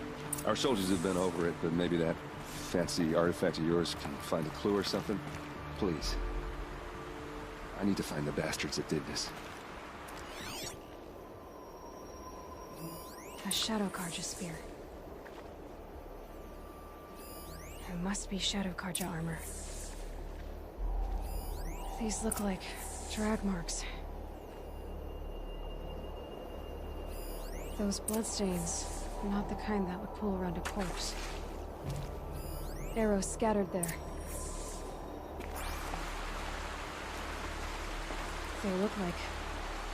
Speaker 15: Our soldiers have been over it, but maybe that fancy artifact of yours can find a clue or something. Please. I need to find the bastards that did this.
Speaker 7: A Shadow Karja spear. It must be Shadow Karja armor. These look like drag marks. Those bloodstains, not the kind that would pull around a corpse. Arrows scattered there. They look like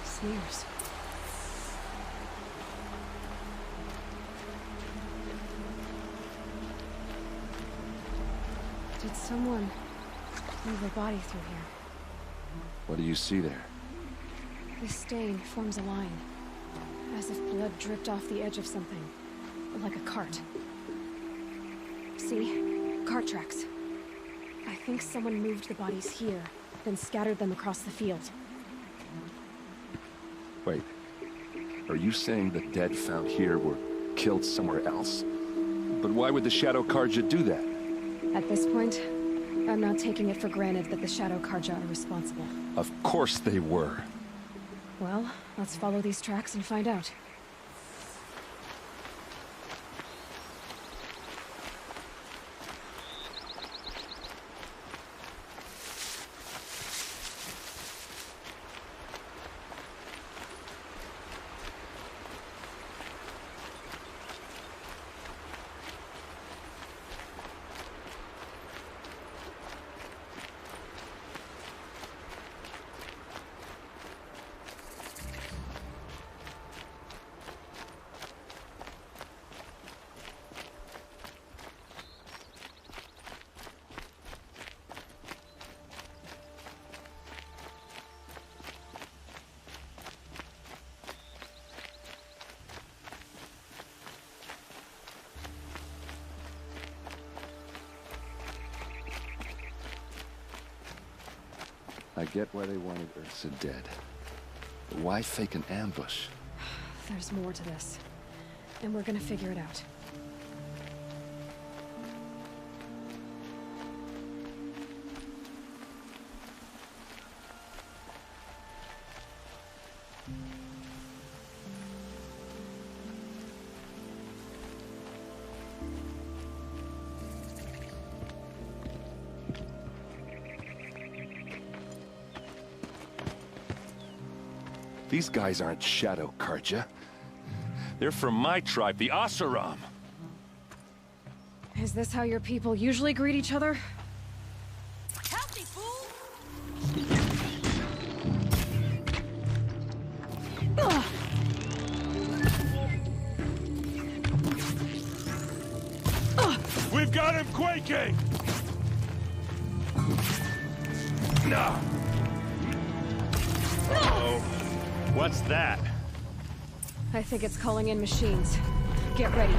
Speaker 7: smears. Did someone move a body through here?
Speaker 15: What do you see there?
Speaker 7: This stain forms a line, as if blood dripped off the edge of something, like a cart. See? Cart tracks. I think someone moved the bodies here, then scattered them across the field.
Speaker 15: Wait. Are you saying the dead found here were killed somewhere else? But why would the Shadow Karja do that?
Speaker 7: At this point, I'm not taking it for granted that the Shadow Karja are responsible.
Speaker 15: Of course they were.
Speaker 7: Well, let's follow these tracks and find out.
Speaker 15: I get why they wanted Ursa dead. But why fake an ambush?
Speaker 7: There's more to this, and we're gonna figure it out.
Speaker 15: These guys aren't Shadow Karja. They're from my tribe, the Oseram.
Speaker 7: Is this how your people usually greet each other?
Speaker 4: Help me, fool!
Speaker 12: We've got him quaking! No. Uh-oh. What's that?
Speaker 7: I think it's calling in machines. Get ready.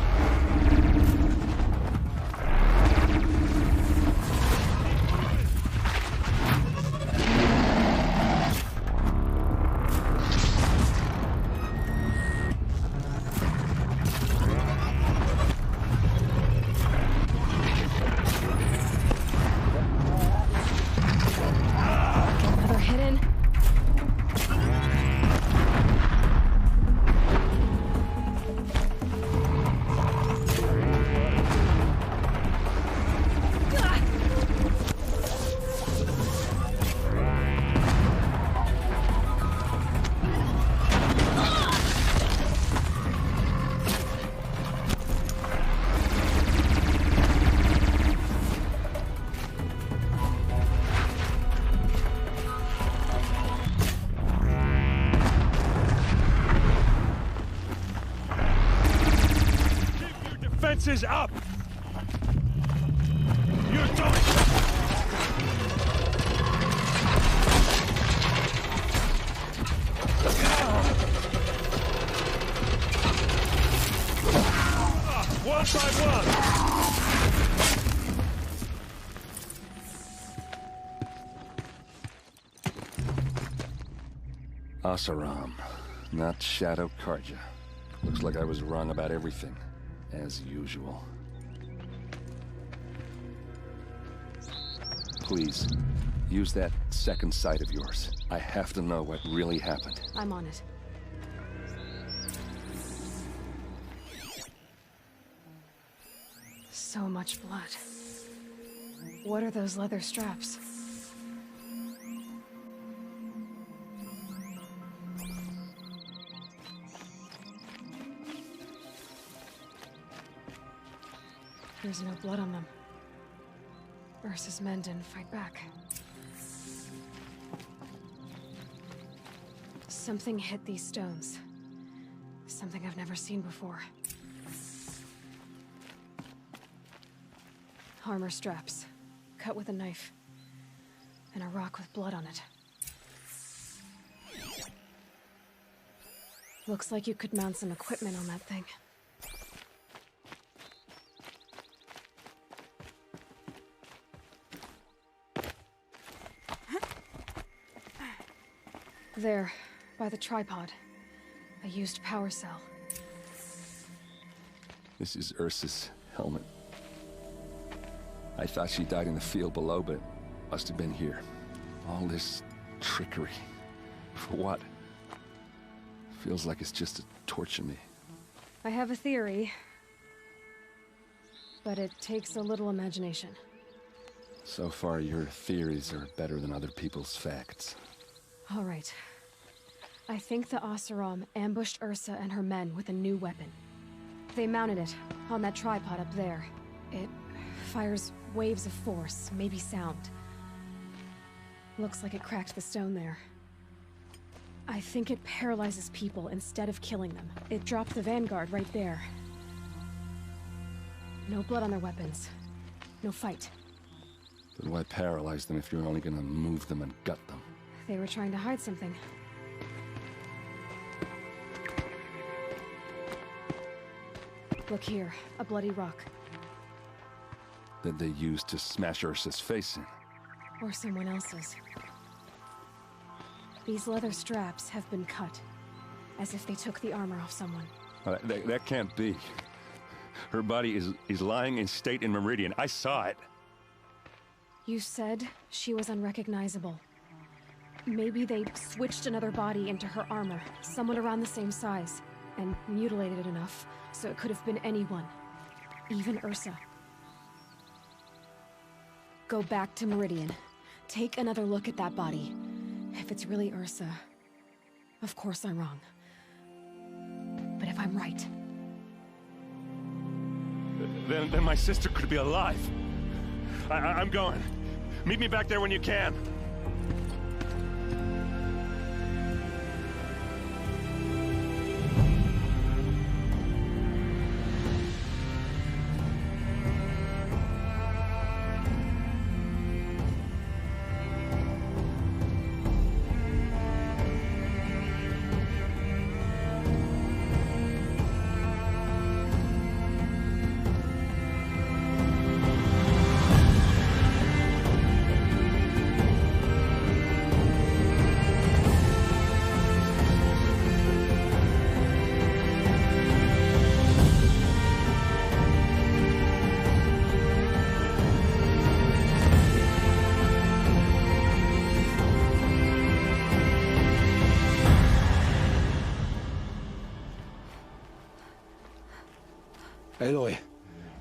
Speaker 12: Defenses up! You don't... One by one!
Speaker 15: Oseram, not Shadow Carja. Looks like I was wrong about everything, as usual. Please, use that second sight of yours. I have to know what really happened.
Speaker 7: I'm on it. So much blood. What are those leather straps? There's no blood on them. Ursa's men didn't fight back. Something hit these stones. Something I've never seen before. Armor straps, cut with a knife, and a rock with blood on it. Looks like you could mount some equipment on that thing. There, by the tripod. A used power cell.
Speaker 15: This is Ursa's helmet. I thought she died in the field below, but it must have been here. All this trickery. For what? Feels like it's just to torture me.
Speaker 7: I have a theory, but it takes a little imagination.
Speaker 15: So far, your theories are better than other people's facts.
Speaker 7: All right. I think the Oseram ambushed Ursa and her men with a new weapon. They mounted it on that tripod up there. It fires waves of force, maybe sound. Looks like it cracked the stone there. I think it paralyzes people instead of killing them. It dropped the vanguard right there. No blood on their weapons. No fight.
Speaker 15: Then why paralyze them if you're only gonna move them and gut them?
Speaker 7: They were trying to hide something. Look here, a bloody rock.
Speaker 15: That they used to smash Ursa's face in.
Speaker 7: Or someone else's. These leather straps have been cut, as if they took the armor off someone.
Speaker 15: That can't be. Her body is lying in state in Meridian. I saw it.
Speaker 7: You said she was unrecognizable. Maybe they switched another body into her armor, someone around the same size, and mutilated it enough so it could have been anyone. Even Ursa. Go back to Meridian. Take another look at that body. If it's really Ursa, of course I'm wrong. But if I'm right...
Speaker 12: Then my sister could be alive. I'm going. Meet me back there when you can.
Speaker 5: Aloy,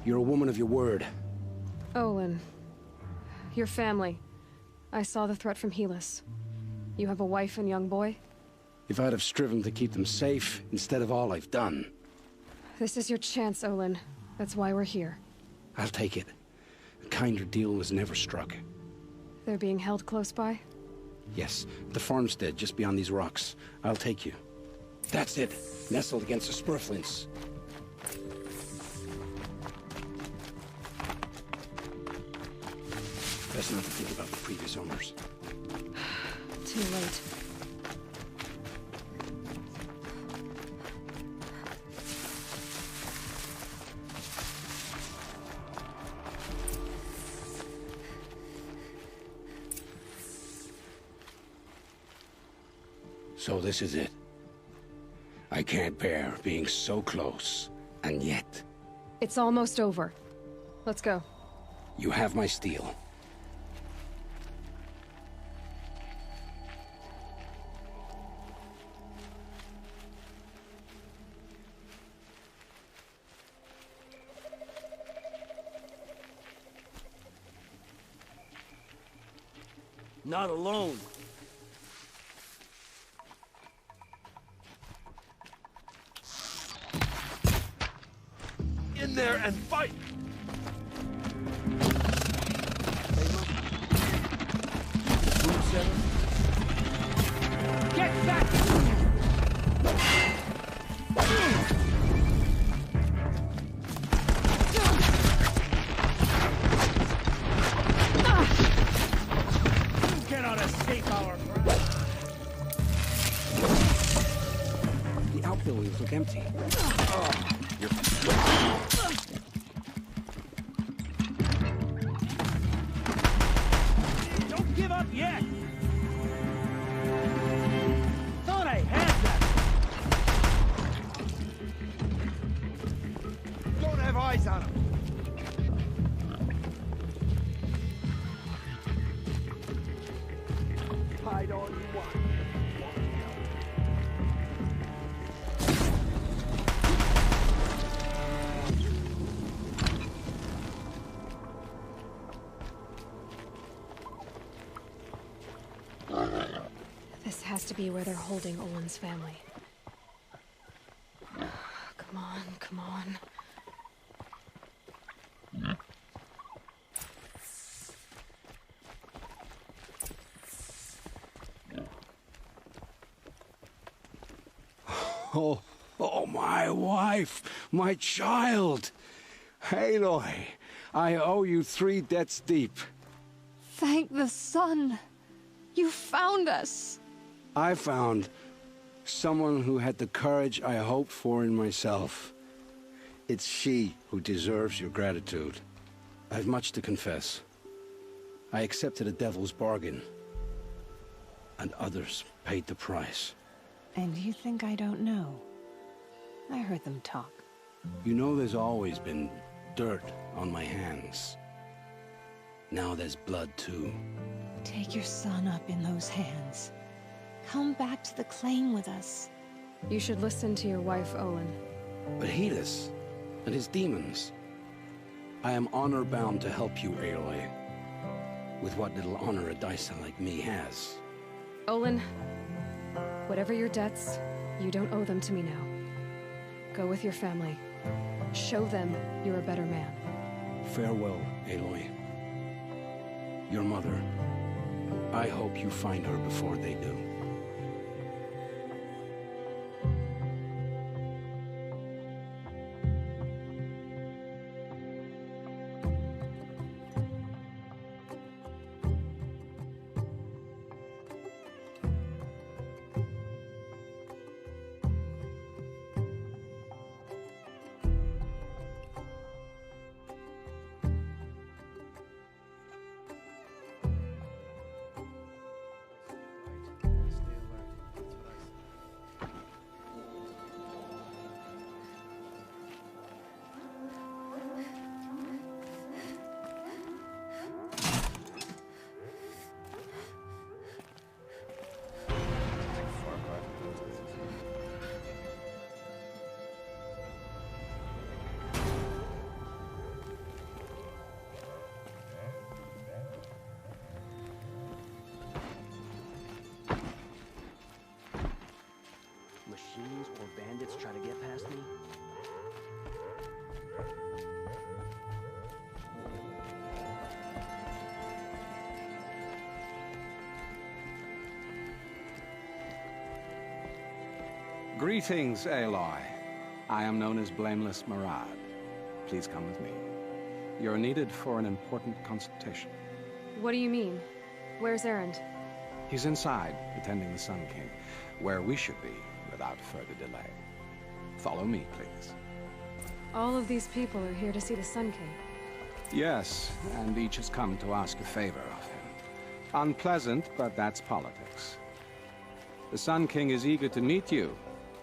Speaker 5: you're a woman of your word.
Speaker 7: Olin. Your family. I saw the threat from Helis. You have a wife and young boy?
Speaker 5: If I'd have striven to keep them safe, instead of all I've done.
Speaker 7: This is your chance, Olin. That's why we're here.
Speaker 5: I'll take it. A kinder deal was never struck.
Speaker 7: They're being held close by?
Speaker 5: Yes, the farmstead just beyond these rocks. I'll take you. That's it. Nestled against the spurflints. Best not to think about the previous owners.
Speaker 7: Too late.
Speaker 5: So this is it. I can't bear being so close, and yet...
Speaker 7: It's almost over. Let's go.
Speaker 5: You have my steel.
Speaker 18: Not alone.
Speaker 12: In there and fight!
Speaker 24: Get back!
Speaker 18: You cannot escape our
Speaker 5: The outbuildings look empty.
Speaker 18: Don't give up yet! Thought I had that!
Speaker 12: Don't have eyes on him!
Speaker 18: Hide all you want.
Speaker 7: This has to be where they're holding Olin's family. Come on, come on.
Speaker 5: Oh, my wife, my child. Aloy, I owe you 3 debts deep.
Speaker 4: Thank the sun. You found us.
Speaker 5: I found someone who had the courage I hoped for in myself. It's she who deserves your gratitude. I've much to confess. I accepted a devil's bargain, and others paid the price.
Speaker 6: And you think I don't know? I heard them talk.
Speaker 5: You know there's always been dirt on my hands. Now there's blood too.
Speaker 6: Take your son up in those hands. Come back to the claim with us.
Speaker 7: You should listen to your wife, Olin.
Speaker 5: But Hedis and his demons. I am honor-bound to help you, Aloy. With what little honor a Dyson like me has.
Speaker 7: Olin, whatever your debts, you don't owe them to me now. Go with your family. Show them you're a better man.
Speaker 5: Farewell, Aloy. Your mother. I hope you find her before they do.
Speaker 9: Machines or bandits try to get past me?
Speaker 2: Greetings, Aloy. I am known as Blameless Marad. Please come with me. You're needed for an important consultation.
Speaker 4: What do you mean? Where's Erend?
Speaker 2: He's inside, attending the Sun King, where we should be without further delay. Follow me, please.
Speaker 4: All of these people are here to see the Sun King.
Speaker 2: Yes, and each has come to ask a favor of him. Unpleasant, but that's politics. The Sun King is eager to meet you,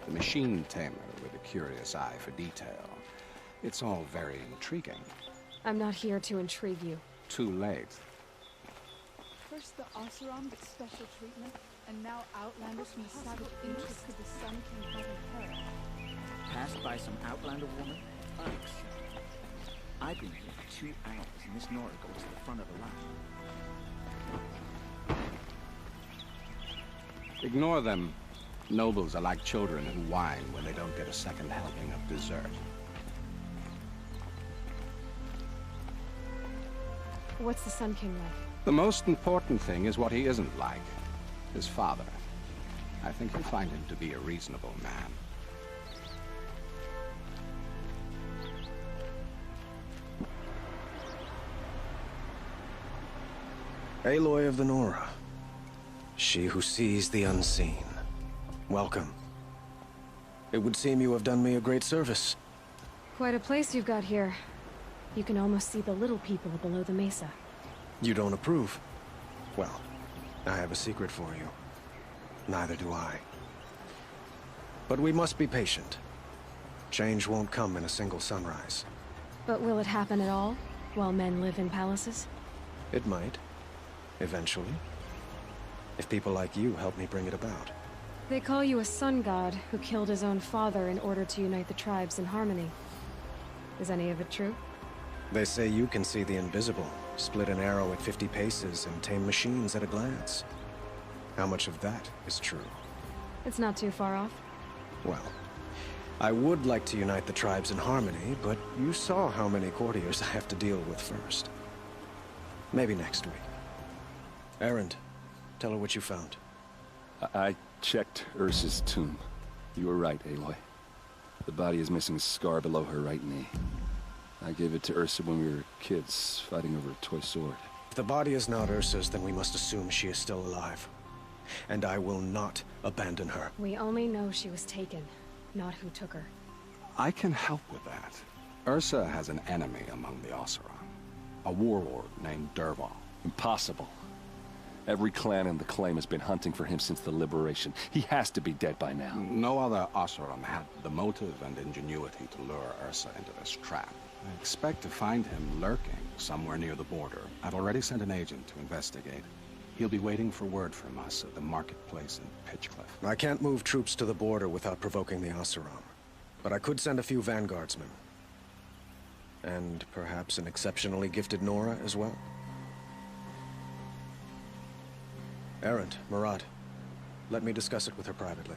Speaker 2: the machine tamer with a curious eye for detail. It's all very intriguing.
Speaker 4: I'm not here to intrigue you.
Speaker 2: Too late.
Speaker 16: First the Oseram gets special treatment, and now Outlanders from the savage interests of the Sun King haven't heard.
Speaker 20: Passed by some Outlander woman? Thanks. I've been here for 2 hours, and this Nora goes to the front of the line.
Speaker 2: Ignore them. Nobles are like children who whine when they don't get a second helping of dessert.
Speaker 4: What's the Sun King like?
Speaker 2: The most important thing is what he isn't like. His father. I think you'll find him to be a reasonable man.
Speaker 21: Aloy of the Nora. She who sees the unseen. Welcome. It would seem you have done me a great service.
Speaker 4: Quite a place you've got here. You can almost see the little people below the mesa.
Speaker 21: You don't approve? Well, I have a secret for you. Neither do I. But we must be patient. Change won't come in a single sunrise.
Speaker 4: But will it happen at all, while men live in palaces?
Speaker 21: It might. Eventually. If people like you help me bring it about.
Speaker 4: They call you a sun god who killed his own father in order to unite the tribes in harmony. Is any of it true?
Speaker 21: They say you can see the invisible, split an arrow at 50 paces, and tame machines at a glance. How much of that is true?
Speaker 4: It's not too far off.
Speaker 21: Well, I would like to unite the tribes in harmony, but you saw how many courtiers I have to deal with first. Maybe next week. Erend, tell her what you found.
Speaker 15: I checked Ursa's tomb. You were right, Aloy. The body is missing a scar below her right knee. I gave it to Ursa when we were kids, fighting over a toy sword.
Speaker 21: If the body is not Ursa's, then we must assume she is still alive. And I will not abandon her.
Speaker 4: We only know she was taken, not who took her.
Speaker 2: I can help with that. Ursa has an enemy among the Oseram. A warlord named Dervahl.
Speaker 15: Impossible. Every clan in the Claim has been hunting for him since the liberation. He has to be dead by now.
Speaker 2: No other Oseram had the motive and ingenuity to lure Ursa into this trap. I expect to find him lurking somewhere near the border. I've already sent an agent to investigate. He'll be waiting for word from us at the marketplace in Pitchcliff.
Speaker 21: I can't move troops to the border without provoking the Oseram. But I could send a few vanguardsmen. And perhaps an exceptionally gifted Nora as well. Erend, Murad, let me discuss it with her privately.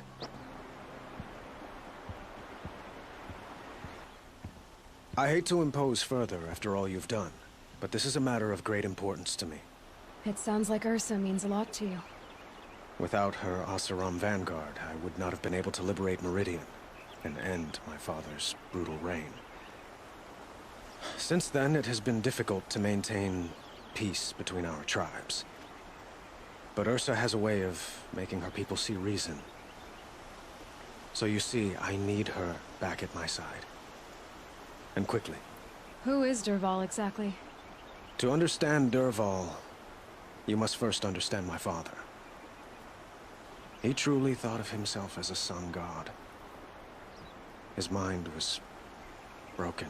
Speaker 21: I hate to impose further after all you've done, but this is a matter of great importance to me.
Speaker 4: It sounds like Ursa means a lot to you.
Speaker 21: Without her Oseram vanguard, I would not have been able to liberate Meridian and end my father's brutal reign. Since then, it has been difficult to maintain peace between our tribes. But Ursa has a way of making her people see reason. So you see, I need her back at my side. And quickly.
Speaker 4: Who is Dervahl exactly?
Speaker 21: To understand Dervahl, you must first understand my father. He truly thought of himself as a sun god. His mind was broken.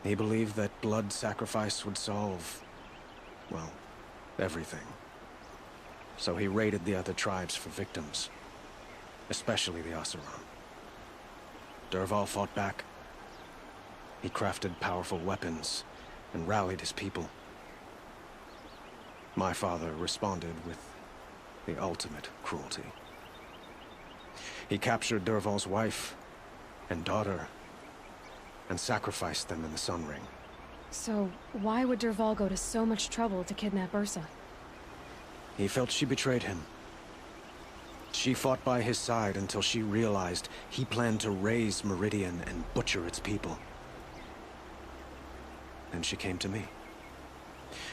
Speaker 21: He believed that blood sacrifice would solve, well, everything. So he raided the other tribes for victims, especially the Oseram. Dervahl fought back. He crafted powerful weapons and rallied his people. My father responded with the ultimate cruelty. He captured Dervahl's wife and daughter and sacrificed them in the Sun Ring.
Speaker 4: So, why would Dervahl go to so much trouble to kidnap Ursa?
Speaker 21: He felt she betrayed him. She fought by his side until she realized he planned to raise Meridian and butcher its people. Then she came to me.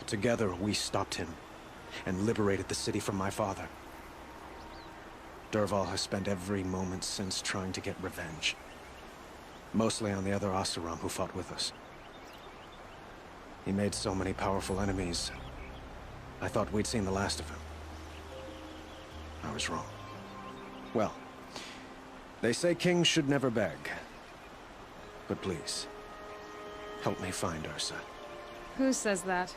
Speaker 21: Together, we stopped him and liberated the city from my father. Dervahl has spent every moment since trying to get revenge. Mostly on the other Oseram who fought with us. He made so many powerful enemies. I thought we'd seen the last of him. I was wrong. Well, they say kings should never beg. But please, help me find Ursa.
Speaker 4: Who says that?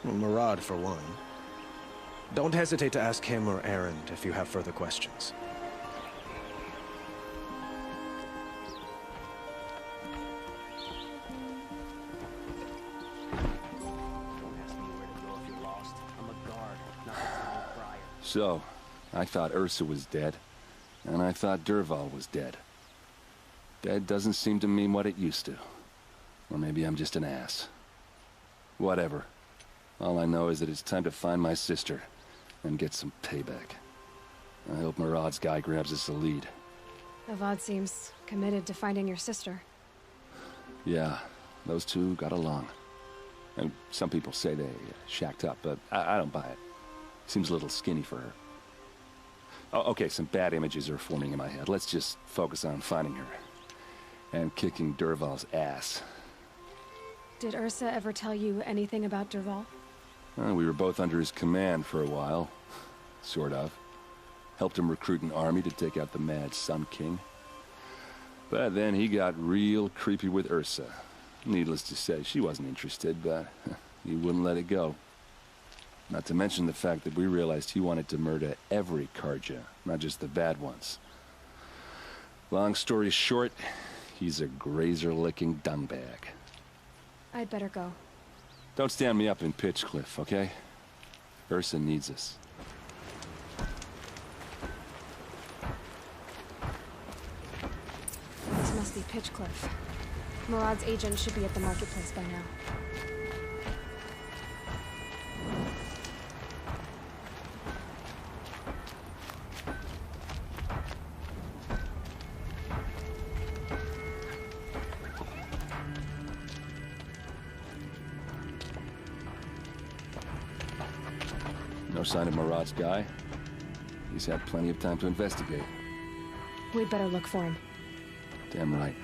Speaker 21: Well, Murad, for one. Don't hesitate to ask him or Erend if you have further questions.
Speaker 15: So, I thought Ursa was dead, and I thought Dervahl was dead. Dead doesn't seem to mean what it used to. Or maybe I'm just an ass. Whatever. All I know is that it's time to find my sister and get some payback. I hope Murad's guy grabs us a lead.
Speaker 4: Avad seems committed to finding your sister.
Speaker 15: Yeah, those two got along. And some people say they shacked up, but I don't buy it. Seems a little skinny for her. Oh, okay, some bad images are forming in my head. Let's just focus on finding her. And kicking Dervahl's ass.
Speaker 4: Did Ursa ever tell you anything about Dervahl?
Speaker 15: We were both under his command for a while. Sort of. Helped him recruit an army to take out the Mad Sun King. But then he got real creepy with Ursa. Needless to say, she wasn't interested, but he wouldn't let it go. Not to mention the fact that we realized he wanted to murder every Carja, not just the bad ones. Long story short, he's a grazer-licking dungbag.
Speaker 4: I'd better go.
Speaker 15: Don't stand me up in Pitchcliff, okay? Ursa needs us.
Speaker 4: This must be Pitchcliff. Murad's agent should be at the marketplace by now.
Speaker 15: No sign of Murad's guy. He's had plenty of time to investigate.
Speaker 4: We'd better look for him.
Speaker 15: Damn right.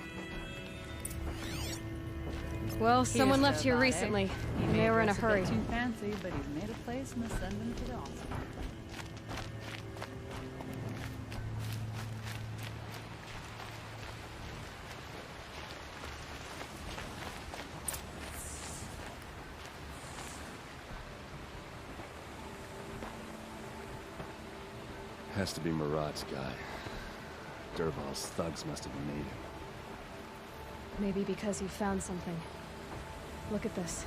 Speaker 4: Well, someone left here recently, and they were in a hurry.
Speaker 3: Too fancy, but he's made a place and send him to the office.
Speaker 15: Has to be Murad's guy. Dervahl's thugs must have made him.
Speaker 4: Maybe because he found something. Look at this.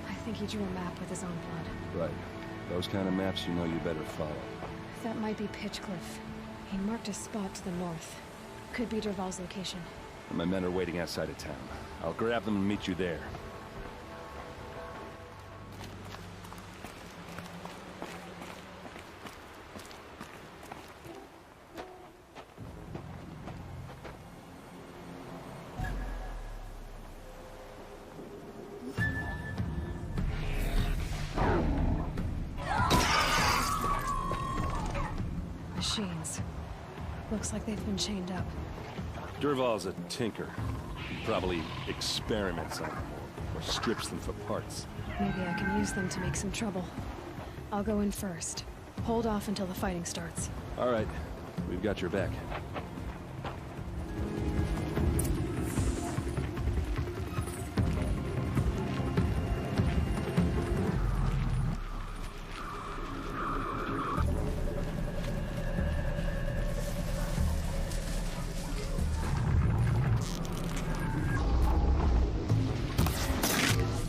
Speaker 4: I think he drew a map with his own blood.
Speaker 15: Right. Those kind of maps you know you better follow.
Speaker 4: That might be Pitchcliff. He marked a spot to the north. Could be Dervahl's location.
Speaker 15: And my men are waiting outside of town. I'll grab them and meet you there.
Speaker 4: Machines. Looks like they've been chained up.
Speaker 15: Dervahl's a tinker. He probably experiments on them or strips them for parts.
Speaker 4: Maybe I can use them to make some trouble. I'll go in first. Hold off until the fighting starts.
Speaker 15: All right. We've got your back.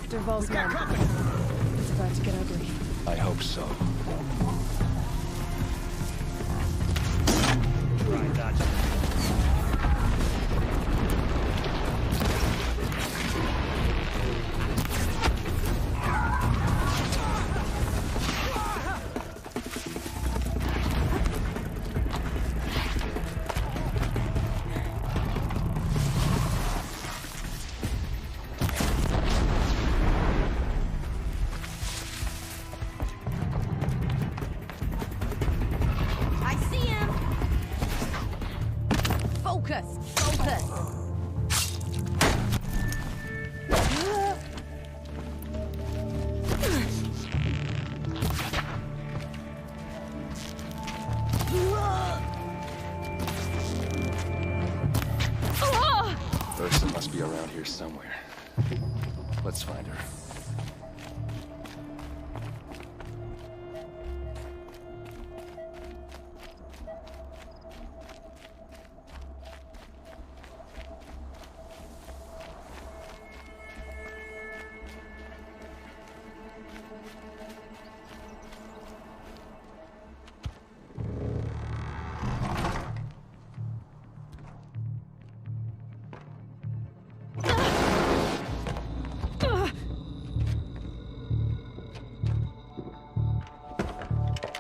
Speaker 4: Dervahl's gone. It's about to get ugly.
Speaker 15: I hope so.
Speaker 18: Try dodging.
Speaker 3: Focus! Focus!
Speaker 15: Ursa must be around here somewhere. Let's find her.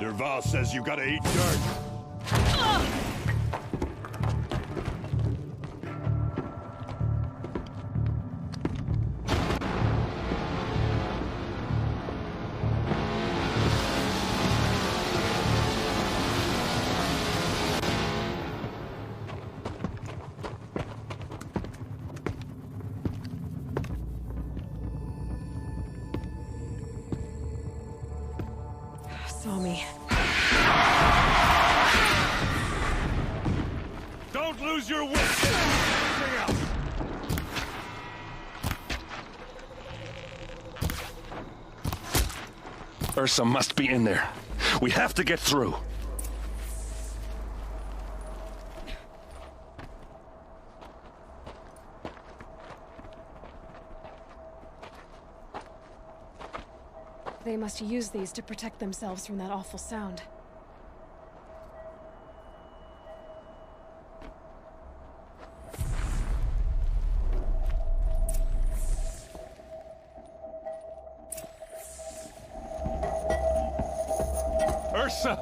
Speaker 12: Dervahl says you gotta eat dirt.
Speaker 4: Saw me.
Speaker 12: Don't lose your wits! Anything else?
Speaker 15: Ursa must be in there. We have to get through.
Speaker 4: They must use these to protect themselves from that awful sound.
Speaker 15: Ursa!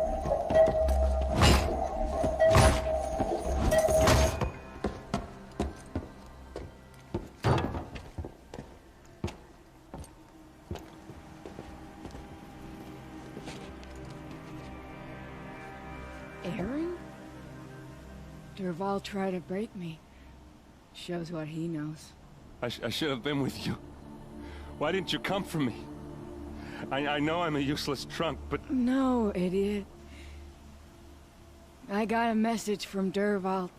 Speaker 7: Aaron? Dervahl tried to break me. Shows what he knows.
Speaker 15: I should have been with you. Why didn't you come for me? I know I'm a useless trunk, but...
Speaker 7: No, idiot. I got a message from Dervahl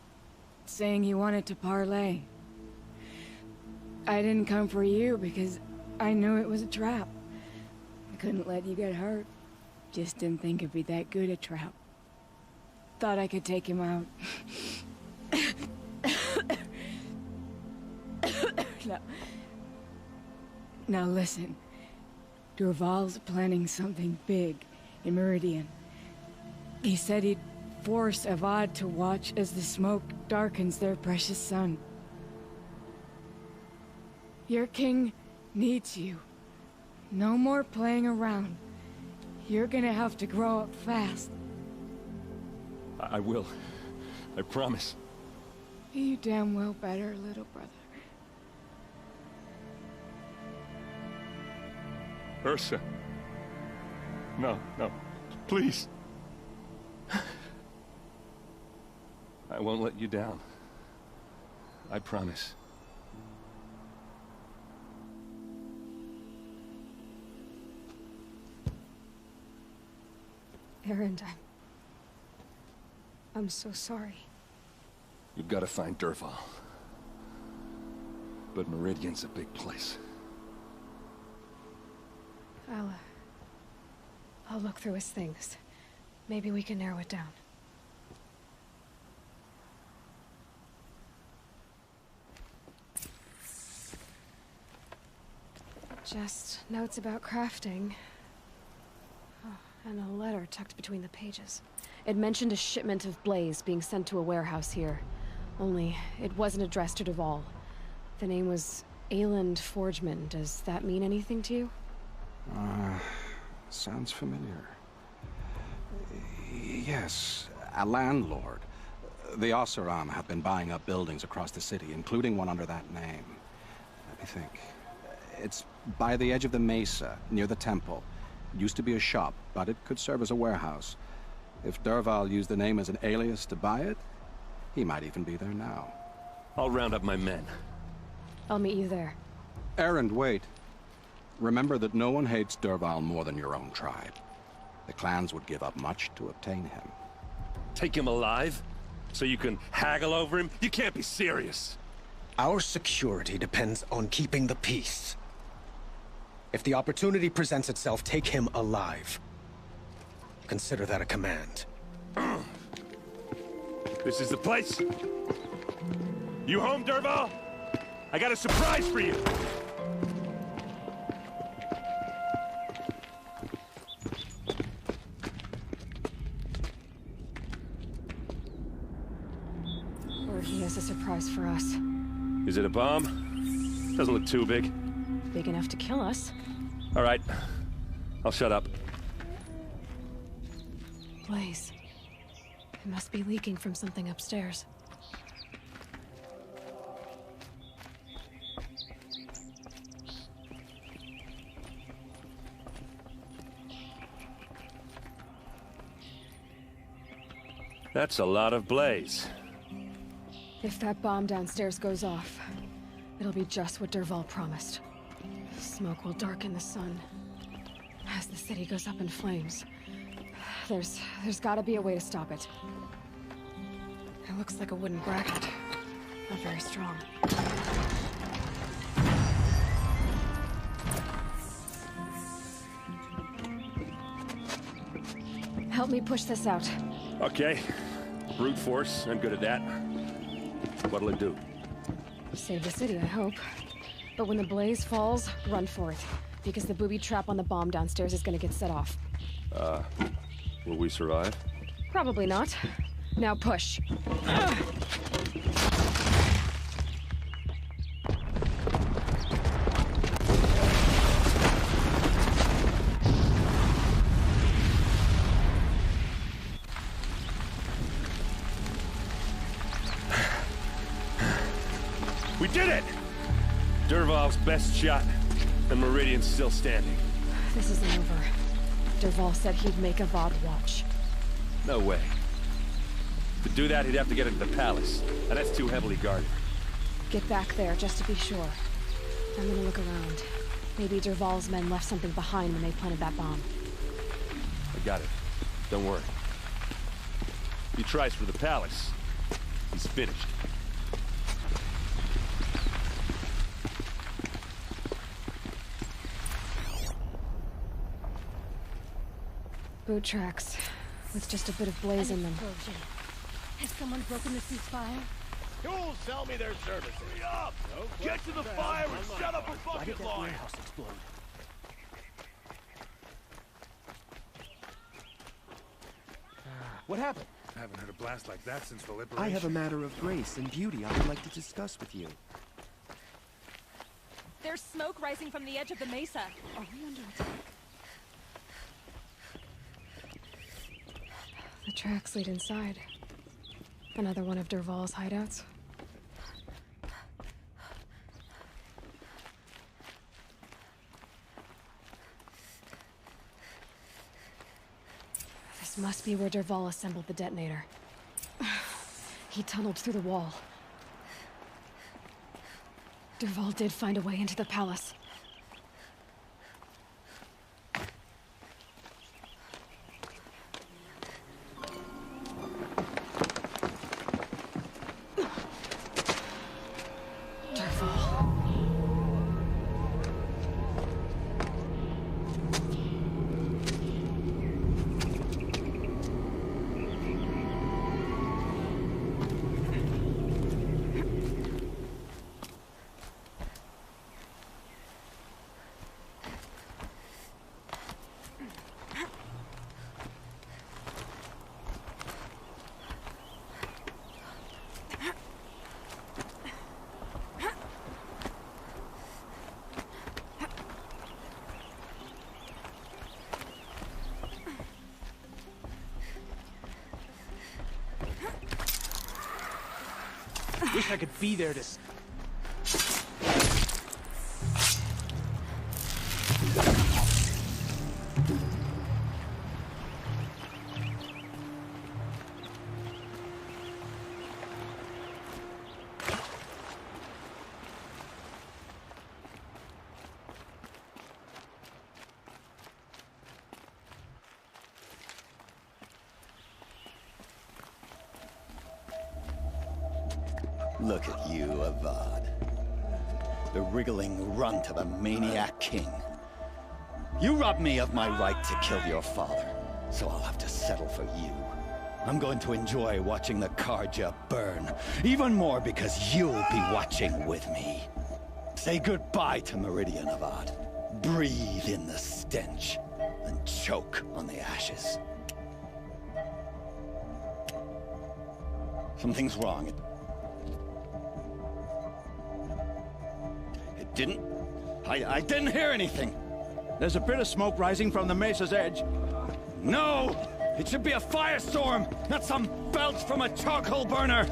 Speaker 7: saying he wanted to parlay. I didn't come for you because I knew it was a trap. I couldn't let you get hurt. Just didn't think it'd be that good a trap. Thought I could take him out. Now listen. Dervahl's planning something big in Meridian. He said he'd force Avad to watch as the smoke darkens their precious sun. Your king needs you. No more playing around. You're gonna have to grow up fast.
Speaker 15: I will. I promise.
Speaker 7: You damn well better, little brother.
Speaker 15: Ursa. No, no. Please. I won't let you down. I promise.
Speaker 4: Aaron, I'm so sorry.
Speaker 15: You've got to find Dervahl. But Meridian's a big place.
Speaker 4: I'll look through his things. Maybe we can narrow it down. Just notes about crafting. Oh, and a letter tucked between the pages. It mentioned a shipment of blaze being sent to a warehouse here. Only, it wasn't addressed to Dervahl. The name was Ayland Forgeman. Does that mean anything to you?
Speaker 2: Sounds familiar. Yes, a landlord. The Oseram have been buying up buildings across the city, including one under that name. Let me think. It's by the edge of the mesa, near the temple. Used to be a shop, but it could serve as a warehouse. If Dervahl used the name as an alias to buy it, He might even be there now.
Speaker 15: I'll round up my men.
Speaker 4: I'll meet you there.
Speaker 2: Erend, wait. Remember that no one hates Dervahl more than your own tribe. The clans would give up much to obtain him.
Speaker 15: Take him alive? So you can haggle over him? You can't be serious.
Speaker 21: Our security depends on keeping the peace. If the opportunity presents itself, take him alive. Consider that a command.
Speaker 12: This is the place. You home, Dervahl? I got a surprise for you.
Speaker 4: Or he has a surprise for us.
Speaker 15: Is it a bomb? Doesn't look too big.
Speaker 4: Big enough to kill us.
Speaker 15: All right. I'll shut up.
Speaker 4: Blaze. It must be leaking from something upstairs.
Speaker 15: That's a lot of blaze.
Speaker 4: If that bomb downstairs goes off, it'll be just what Dervahl promised. Smoke will darken the sun as the city goes up in flames. There's gotta be a way to stop it. It looks like a wooden bracket. Not very strong. Help me push this out.
Speaker 15: Okay. Brute force, I'm good at that. What'll it do?
Speaker 4: Save the city, I hope. But when the blaze falls, run for it. Because the booby trap on the bomb downstairs is gonna get set off.
Speaker 15: Will we survive?
Speaker 4: Probably not. Now push.
Speaker 15: We did it! Dervahl's best shot, and Meridian's still standing.
Speaker 4: This isn't over. Dervahl said he'd make Avad watch.
Speaker 15: No way. To do that, he'd have to get into the palace, and that's too heavily guarded.
Speaker 4: Get back there, just to be sure. I'm gonna look around. Maybe Dervahl's men left something behind when they planted that bomb.
Speaker 15: I got it. Don't worry. If he tries for the palace, he's finished.
Speaker 4: Boot tracks, with just a bit of blaze in them.
Speaker 7: Has someone broken the ceasefire?
Speaker 12: You'll sell me their services. Hurry up! Get to the fire and set up a bucket line!
Speaker 10: What happened?
Speaker 1: I haven't heard a blast like that since the liberation.
Speaker 10: I have a matter of grace and beauty I would like to discuss with you.
Speaker 7: There's smoke rising from the edge of the mesa. Are we under attack?
Speaker 4: The tracks lead inside. Another one of Dervahl's hideouts. This must be where Dervahl assembled the detonator. He tunneled through the wall. Dervahl did find a way into the palace.
Speaker 14: Wish I could be there to...
Speaker 8: Look at you, Avad. The wriggling runt of a maniac king. You robbed me of my right to kill your father, so I'll have to settle for you. I'm going to enjoy watching the Carja burn, even more because you'll be watching with me. Say goodbye to Meridian, Avad. Breathe in the stench, and choke on the ashes. Something's wrong. It didn't... I didn't hear anything.
Speaker 10: There's a bit of smoke rising from the mesa's edge.
Speaker 8: No! It should be a firestorm, not some belch from a charcoal burner!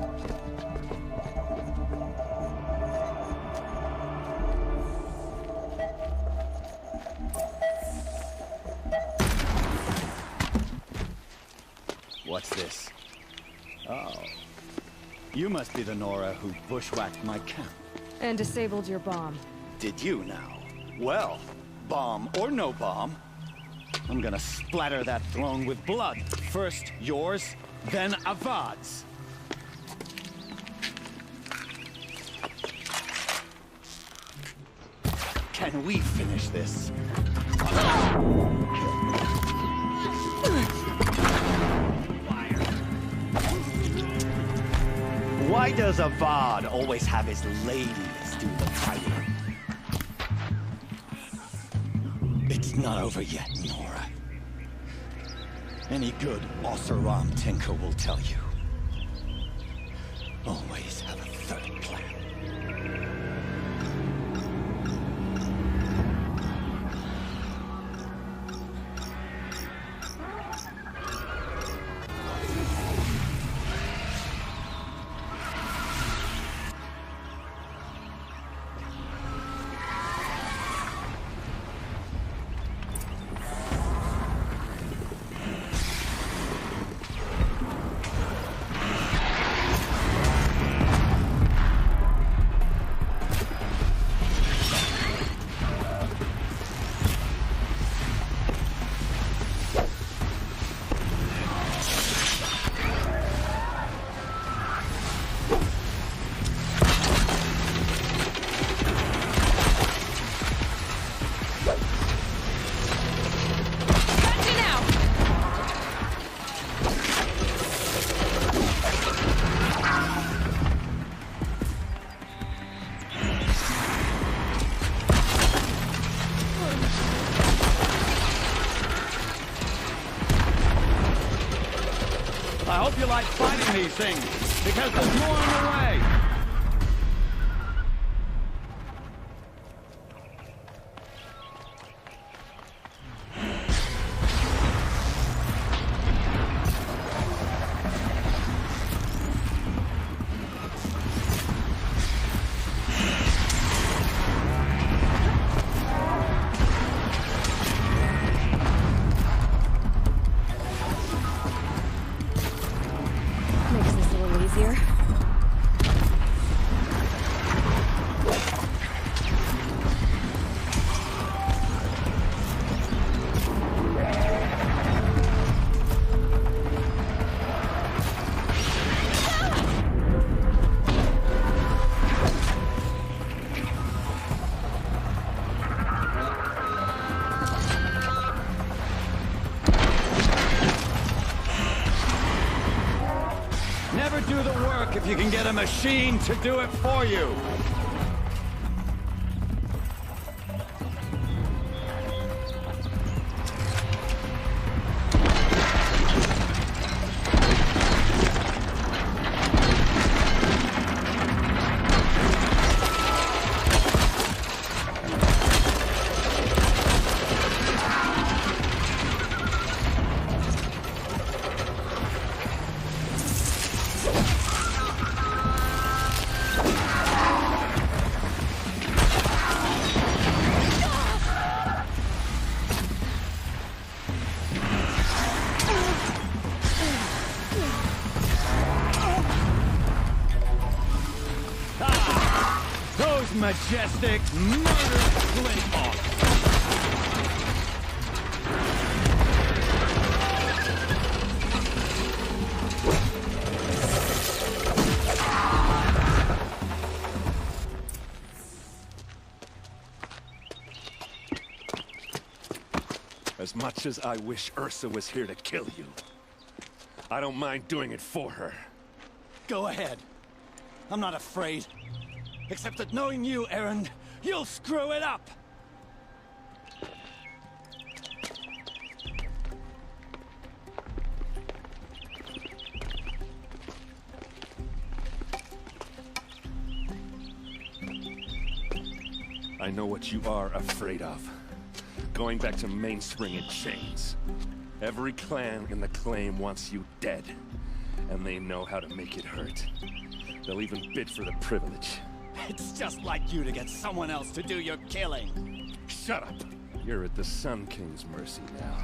Speaker 8: What's this? Oh. You must be the Nora who bushwhacked my camp.
Speaker 4: And disabled your bomb.
Speaker 8: Did you now? Well, bomb or no bomb, I'm gonna splatter that throne with blood. First yours, then Avad's. Can we finish this? Why does Avad always have his ladies do the fighting? It's not over yet, Nora. Any good Oseram tinker will tell you. Always have a third plan. I hope you like fighting these things, because there's more on the way! Never do the work if you can get a machine to do it for you. Majestic murder Flinthawk.
Speaker 12: Much as I wish Ursa was here to kill you, I don't mind doing it for her.
Speaker 8: Go ahead. I'm not afraid. Except that knowing you, Erend, you'll screw it up!
Speaker 12: I know what you are afraid of. Going back to Mainspring in chains. Every clan in the claim wants you dead. And they know how to make it hurt. They'll even bid for the privilege.
Speaker 8: It's just like you to get someone else to do your killing.
Speaker 12: Shut up! You're at the Sun King's mercy now.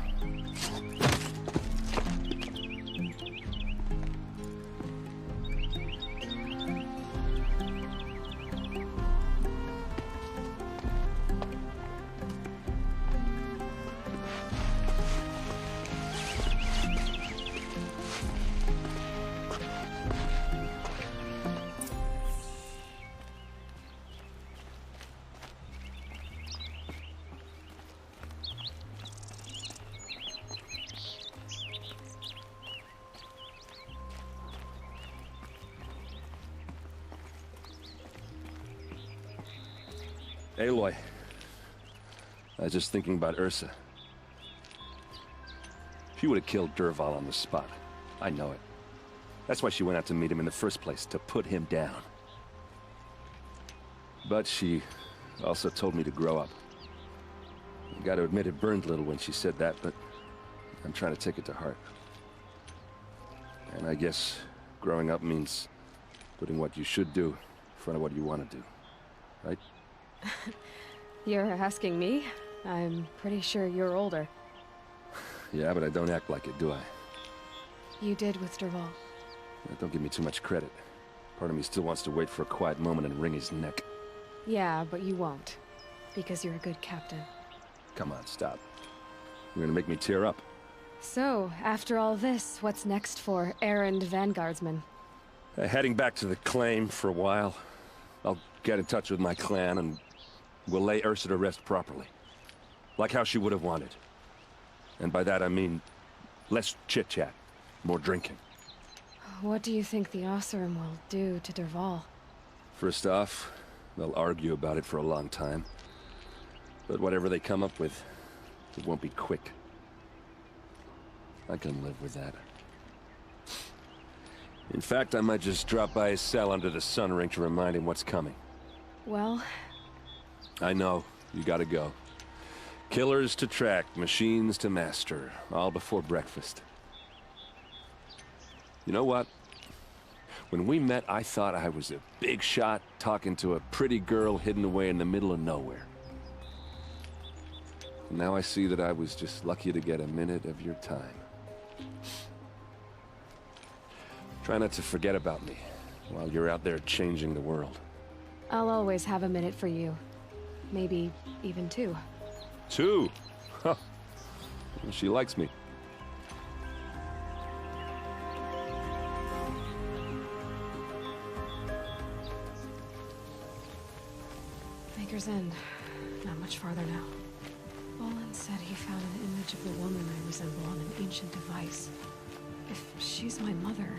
Speaker 12: Aloy, I was just thinking about Ursa. She would have killed Dervahl on the spot. I know it. That's why she went out to meet him in the first place, to put him down. But she also told me to grow up. I gotta admit it burned a little when she said that, but I'm trying to take it to heart. And I guess growing up means putting what you should do in front of what you want to do, right?
Speaker 4: You're asking me? I'm pretty sure you're older.
Speaker 12: Yeah, but I don't act like it, do I?
Speaker 4: You did with Dervahl.
Speaker 12: Don't give me too much credit. Part of me still wants to wait for a quiet moment and wring his neck.
Speaker 4: Yeah, but you won't. Because you're a good captain.
Speaker 12: Come on, stop. You're gonna make me tear up.
Speaker 4: So, after all this, what's next for Erend Vanguardsman?
Speaker 12: Heading back to the claim for a while. I'll get in touch with my clan and we'll lay Ursa to rest properly. Like how she would have wanted. And by that I mean less chit-chat, more drinking.
Speaker 4: What do you think the Oseram will do to Dervahl?
Speaker 12: First off, they'll argue about it for a long time. But whatever they come up with, it won't be quick. I can live with that. In fact, I might just drop by his cell under the sun ring to remind him what's coming.
Speaker 4: Well...
Speaker 12: I know. You gotta go. Killers to track, machines to master. All before breakfast. You know what? When we met, I thought I was a big shot talking to a pretty girl hidden away in the middle of nowhere. Now I see that I was just lucky to get a minute of your time. Try not to forget about me while you're out there changing the world.
Speaker 4: I'll always have a minute for you. Maybe even two.
Speaker 12: Two? Huh. She likes me.
Speaker 4: Maker's End. Not much farther now. Olin said he found an image of the woman I resemble on an ancient device. If she's my mother,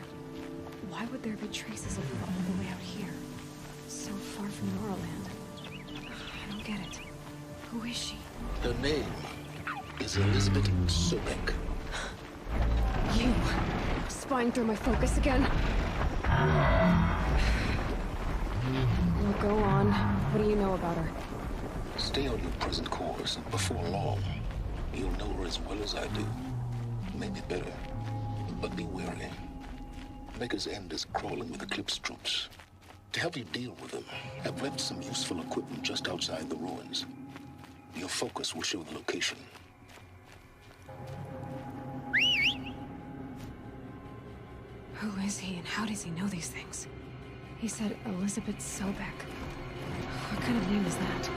Speaker 4: why would there be traces of her all the way out here? So far from Noraland. I don't get it. Who is she?
Speaker 13: Her name is Elizabeth Sobek.
Speaker 4: You! Spying through my focus again? Well, go on. What do you know about her?
Speaker 13: Stay on your present course, and before long, you'll know her as well as I do. Maybe better, but be wary. Maker's End is crawling with Eclipse troops. To help you deal with them, I've left some useful equipment just outside the ruins. Your focus will show the location.
Speaker 4: Who is he and how does he know these things? He said Elizabeth Sobek. What kind of name is that?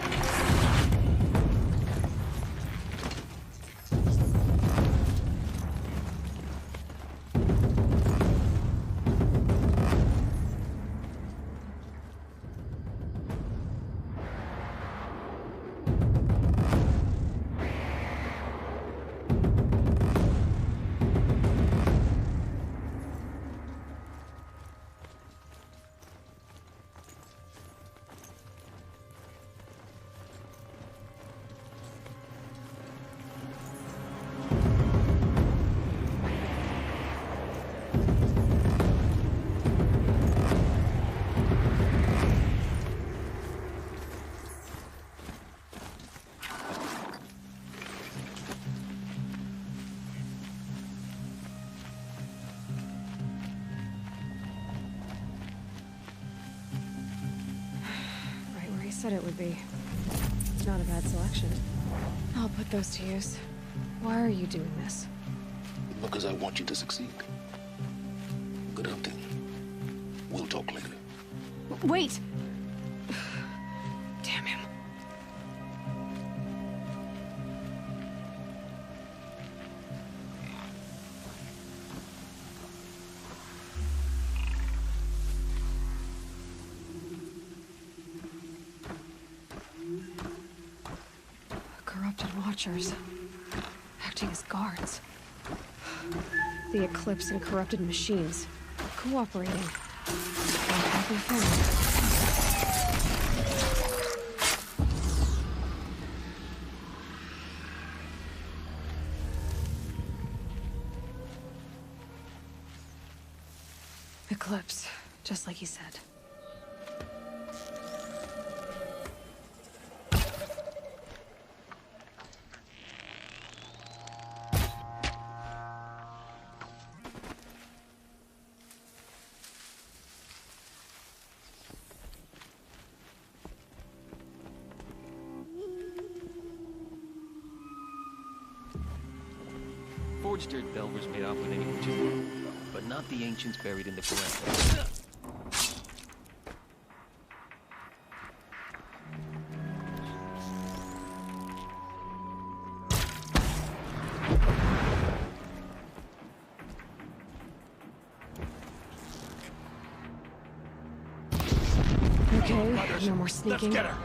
Speaker 4: said it would be. Not a bad selection. I'll put those to use. Why are you doing this?
Speaker 13: Because I want you to succeed. Good hunting. We'll talk later.
Speaker 4: Wait! Damn him. Corrupted Watchers. Acting as guards. The Eclipse and corrupted machines. Cooperating. A happy family. Eclipse, just like he said.
Speaker 11: Forged dirt Belver's made off with any witches, but not the ancients buried in the ground.
Speaker 4: Okay, no more sneaking.
Speaker 10: Let's get her!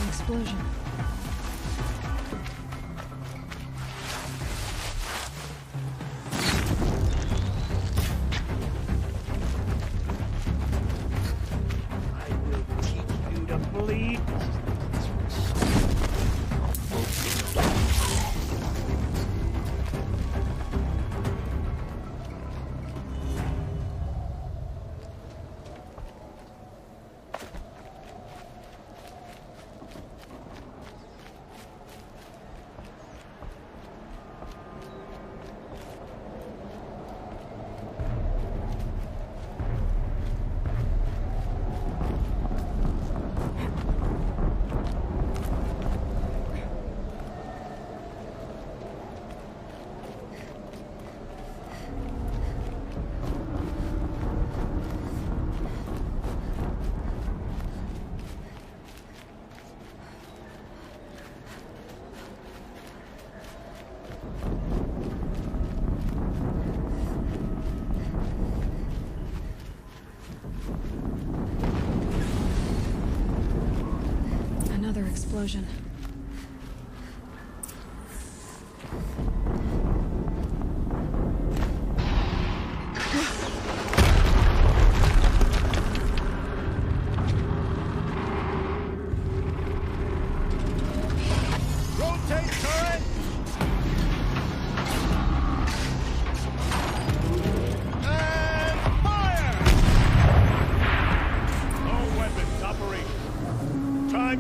Speaker 4: Explosion.
Speaker 18: I will teach you to bleed.
Speaker 4: Another explosion.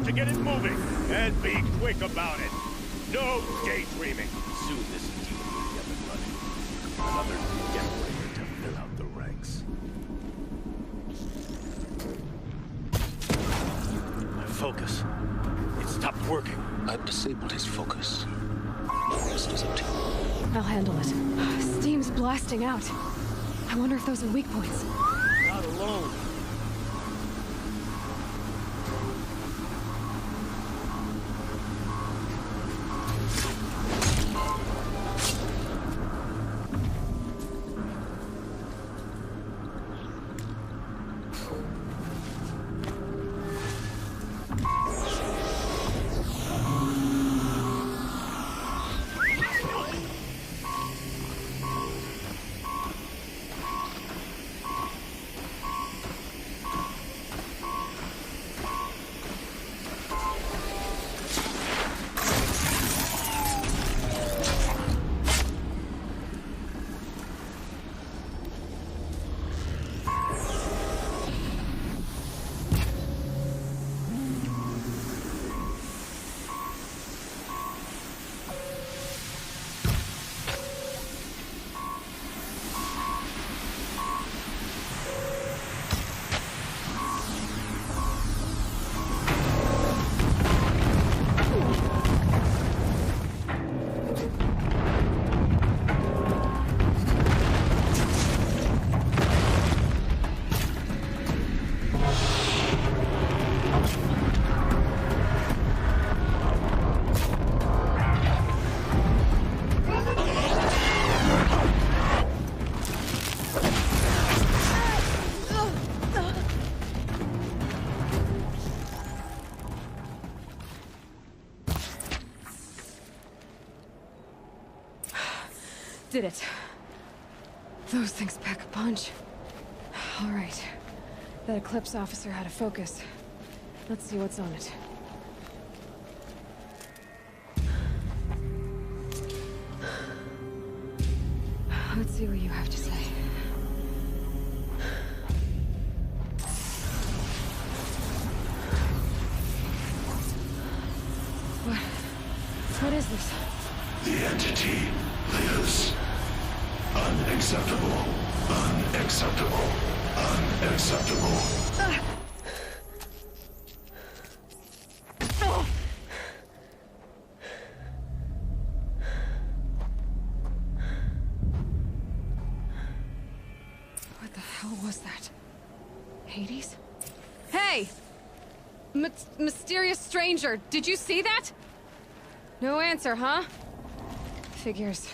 Speaker 12: to get it moving, and be quick about it. No daydreaming.
Speaker 11: Soon this team will be up and running. Another getaway to fill out the ranks.
Speaker 10: My focus. It stopped working.
Speaker 13: I've disabled his focus. The rest is up to you.
Speaker 4: I'll handle it. Steam's blasting out. I wonder if those are weak points.
Speaker 18: Not alone.
Speaker 4: Did it. Those things pack a punch. All right. That Eclipse officer had a focus. Let's see what's on it. Let's see what you have to say. What is this?
Speaker 17: The entity lives. Unacceptable. Unacceptable. Unacceptable.
Speaker 4: What the hell was that? Hades? Hey! Mysterious stranger, did you see that? No answer, huh? Figures.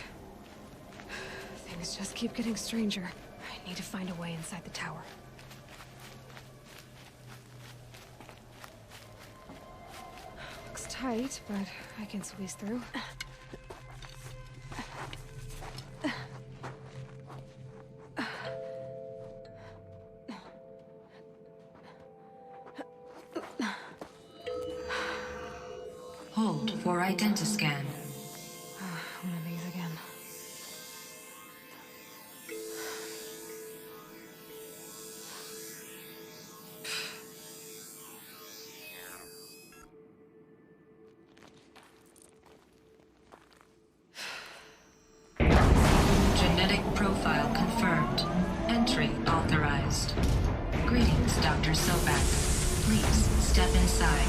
Speaker 4: Things just keep getting stranger. I need to find a way inside the tower. Looks tight, but I can squeeze through.
Speaker 19: Hold for identiscan.
Speaker 4: One of these again.
Speaker 19: Genetic profile confirmed. Entry authorized. Greetings, Dr. Sobek. Please step inside.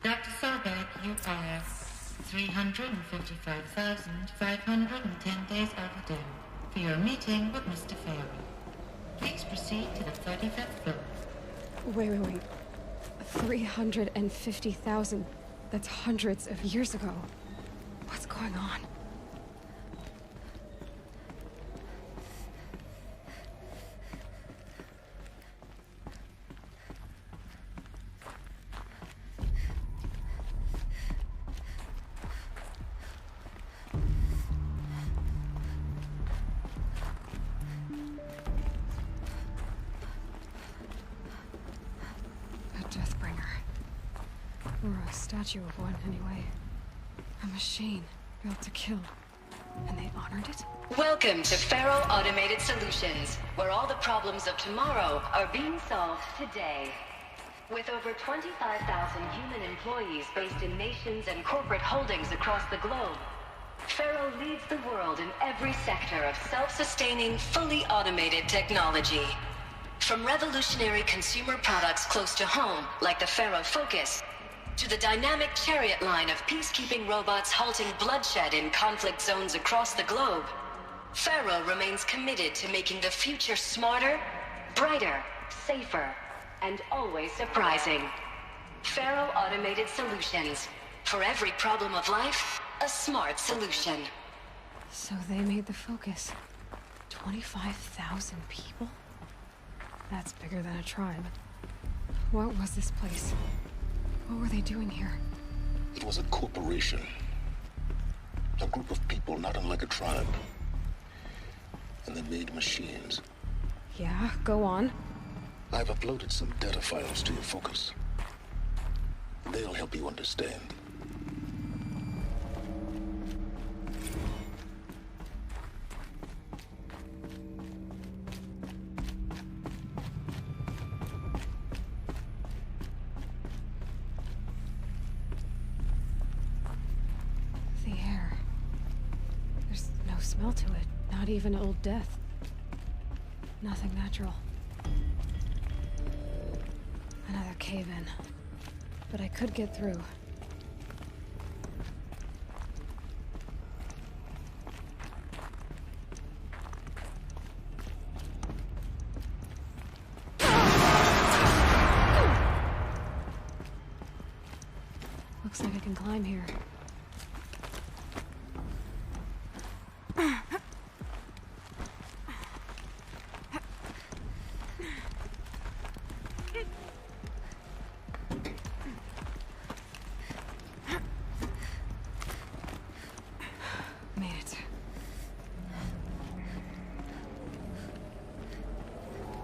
Speaker 22: Dr. Sobek, you are 355,510 days overdue for your meeting with Mr. Ferry. Please proceed to the 35th floor.
Speaker 4: Wait. 350,000. That's hundreds of years ago. What's going on? Or a statue of one, anyway. A machine built to kill. And they honored it?
Speaker 5: Welcome to Faro Automated Solutions, where all the problems of tomorrow are being solved today. With over 25,000 human employees based in nations and corporate holdings across the globe, Faro leads the world in every sector of self-sustaining, fully automated technology. From revolutionary consumer products close to home, like the Faro Focus, to the dynamic Chariot line of peacekeeping robots halting bloodshed in conflict zones across the globe, Faro remains committed to making the future smarter, brighter, safer, and always surprising. Faro Automated Solutions. For every problem of life, a smart solution.
Speaker 4: So they made the Focus. 25,000 people? That's bigger than a tribe. What was this place? What were they doing here?
Speaker 13: It was a corporation. A group of people not unlike a tribe. And they made machines.
Speaker 4: Yeah, go on.
Speaker 13: I've uploaded some data files to your Focus. They'll help you understand.
Speaker 4: The air. There's no smell to it. Not even old death. Nothing natural. Another cave-in. But I could get through. Looks like I can climb here. Made it.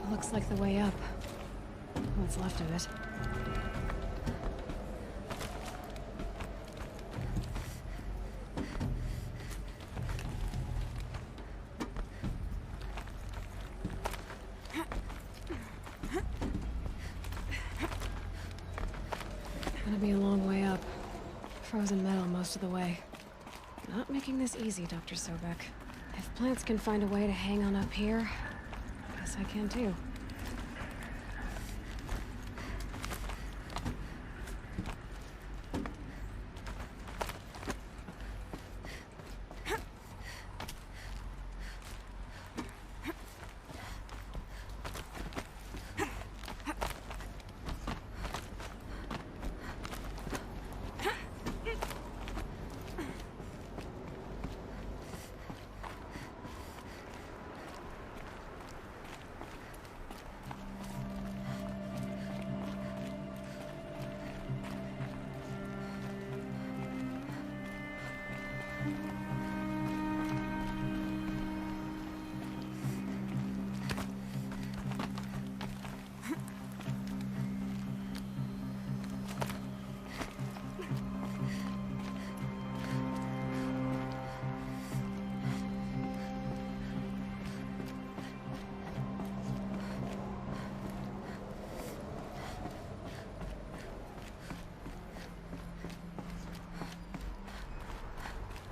Speaker 4: Looks like the way up. What's left of it. Gonna be a long way up. Frozen metal most of the way. Not making this easy, Dr. Sobek. If plants can find a way to hang on up here, guess I can too.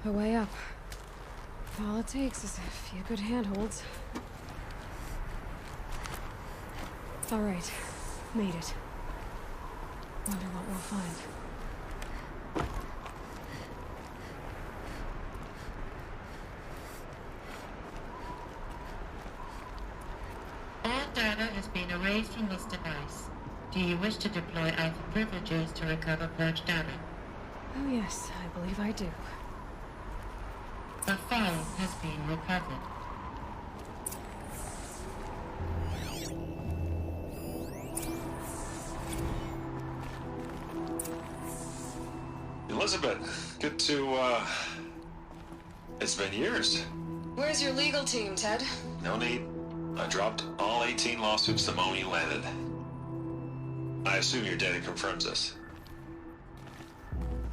Speaker 4: A way up. All it takes is a few good handholds. All right, made it. Wonder what we'll find.
Speaker 22: All data has been erased from this device. Do you wish to deploy Alpha privileges to recover purged data?
Speaker 4: Oh yes, I believe I do.
Speaker 22: The file has been recovered.
Speaker 6: Elizabeth, good to, it's been years.
Speaker 23: Where's your legal team, Ted?
Speaker 6: No need. I dropped all 18 lawsuits the moment you landed. I assume your data confirms this.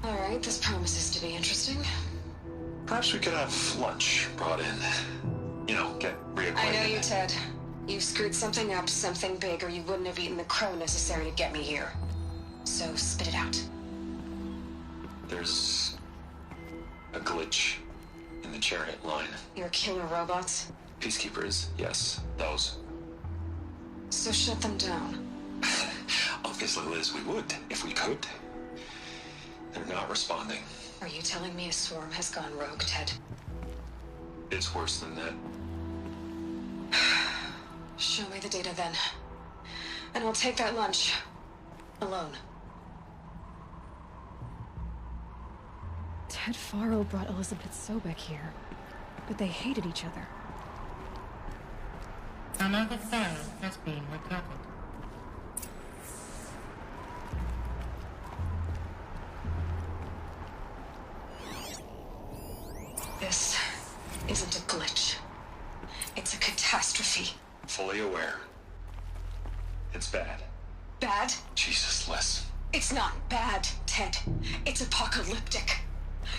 Speaker 23: Alright, this promises to be interesting.
Speaker 6: Perhaps we could have lunch brought in. You know, get reacquainted.
Speaker 23: I know you, Ted. You screwed something up, something big, or you wouldn't have eaten the crow necessary to get me here. So, spit it out.
Speaker 6: There's a glitch in the chariot line.
Speaker 23: Your killer robots?
Speaker 6: Peacekeepers, yes, those.
Speaker 23: So shut them down.
Speaker 6: Obviously, Liz, we would, if we could. They're not responding.
Speaker 23: Are you telling me a swarm has gone rogue, Ted?
Speaker 6: It's worse than that.
Speaker 23: Show me the data then. And I'll take that lunch. Alone.
Speaker 4: Ted Faro brought Elizabeth Sobek here, but they hated each other.
Speaker 22: Another file has been recovered.
Speaker 23: This isn't a glitch. It's a catastrophe.
Speaker 6: Fully aware. It's bad.
Speaker 23: Bad?
Speaker 6: Jesus, Liz.
Speaker 23: It's not bad, Ted. It's apocalyptic.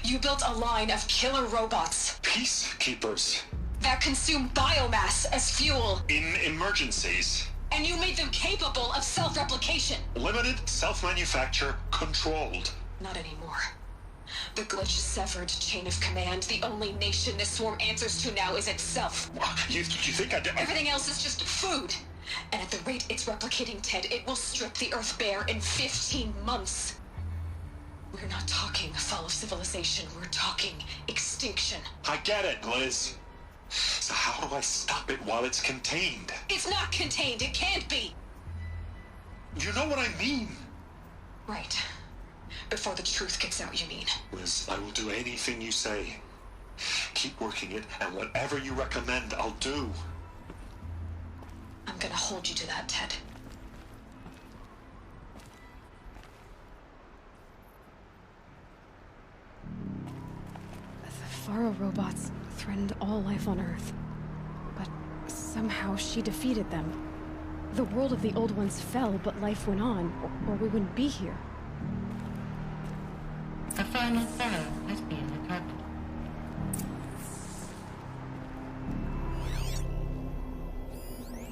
Speaker 23: You built a line of killer robots.
Speaker 6: Peacekeepers.
Speaker 23: That consume biomass as fuel.
Speaker 6: In emergencies.
Speaker 23: And you made them capable of self-replication.
Speaker 6: Limited, self-manufacture, controlled.
Speaker 23: Not anymore. The glitch severed chain of command. The only nation this swarm answers to now is itself.
Speaker 6: You think I did?
Speaker 23: Everything else is just food. And at the rate it's replicating, Ted, it will strip the Earth bare in 15 months. We're not talking fall of civilization. We're talking extinction.
Speaker 6: I get it, Liz. So how do I stop it while it's contained?
Speaker 23: It's not contained. It can't be.
Speaker 6: You know what I mean?
Speaker 23: Right. Before the truth gets out, you mean?
Speaker 6: Liz, I will do anything you say. Keep working it, and whatever you recommend, I'll do.
Speaker 23: I'm gonna hold you to that, Ted.
Speaker 4: The Faro robots threatened all life on Earth. But somehow she defeated them. The world of the Old Ones fell, but life went on, or we wouldn't be here.
Speaker 22: A final file has been recovered.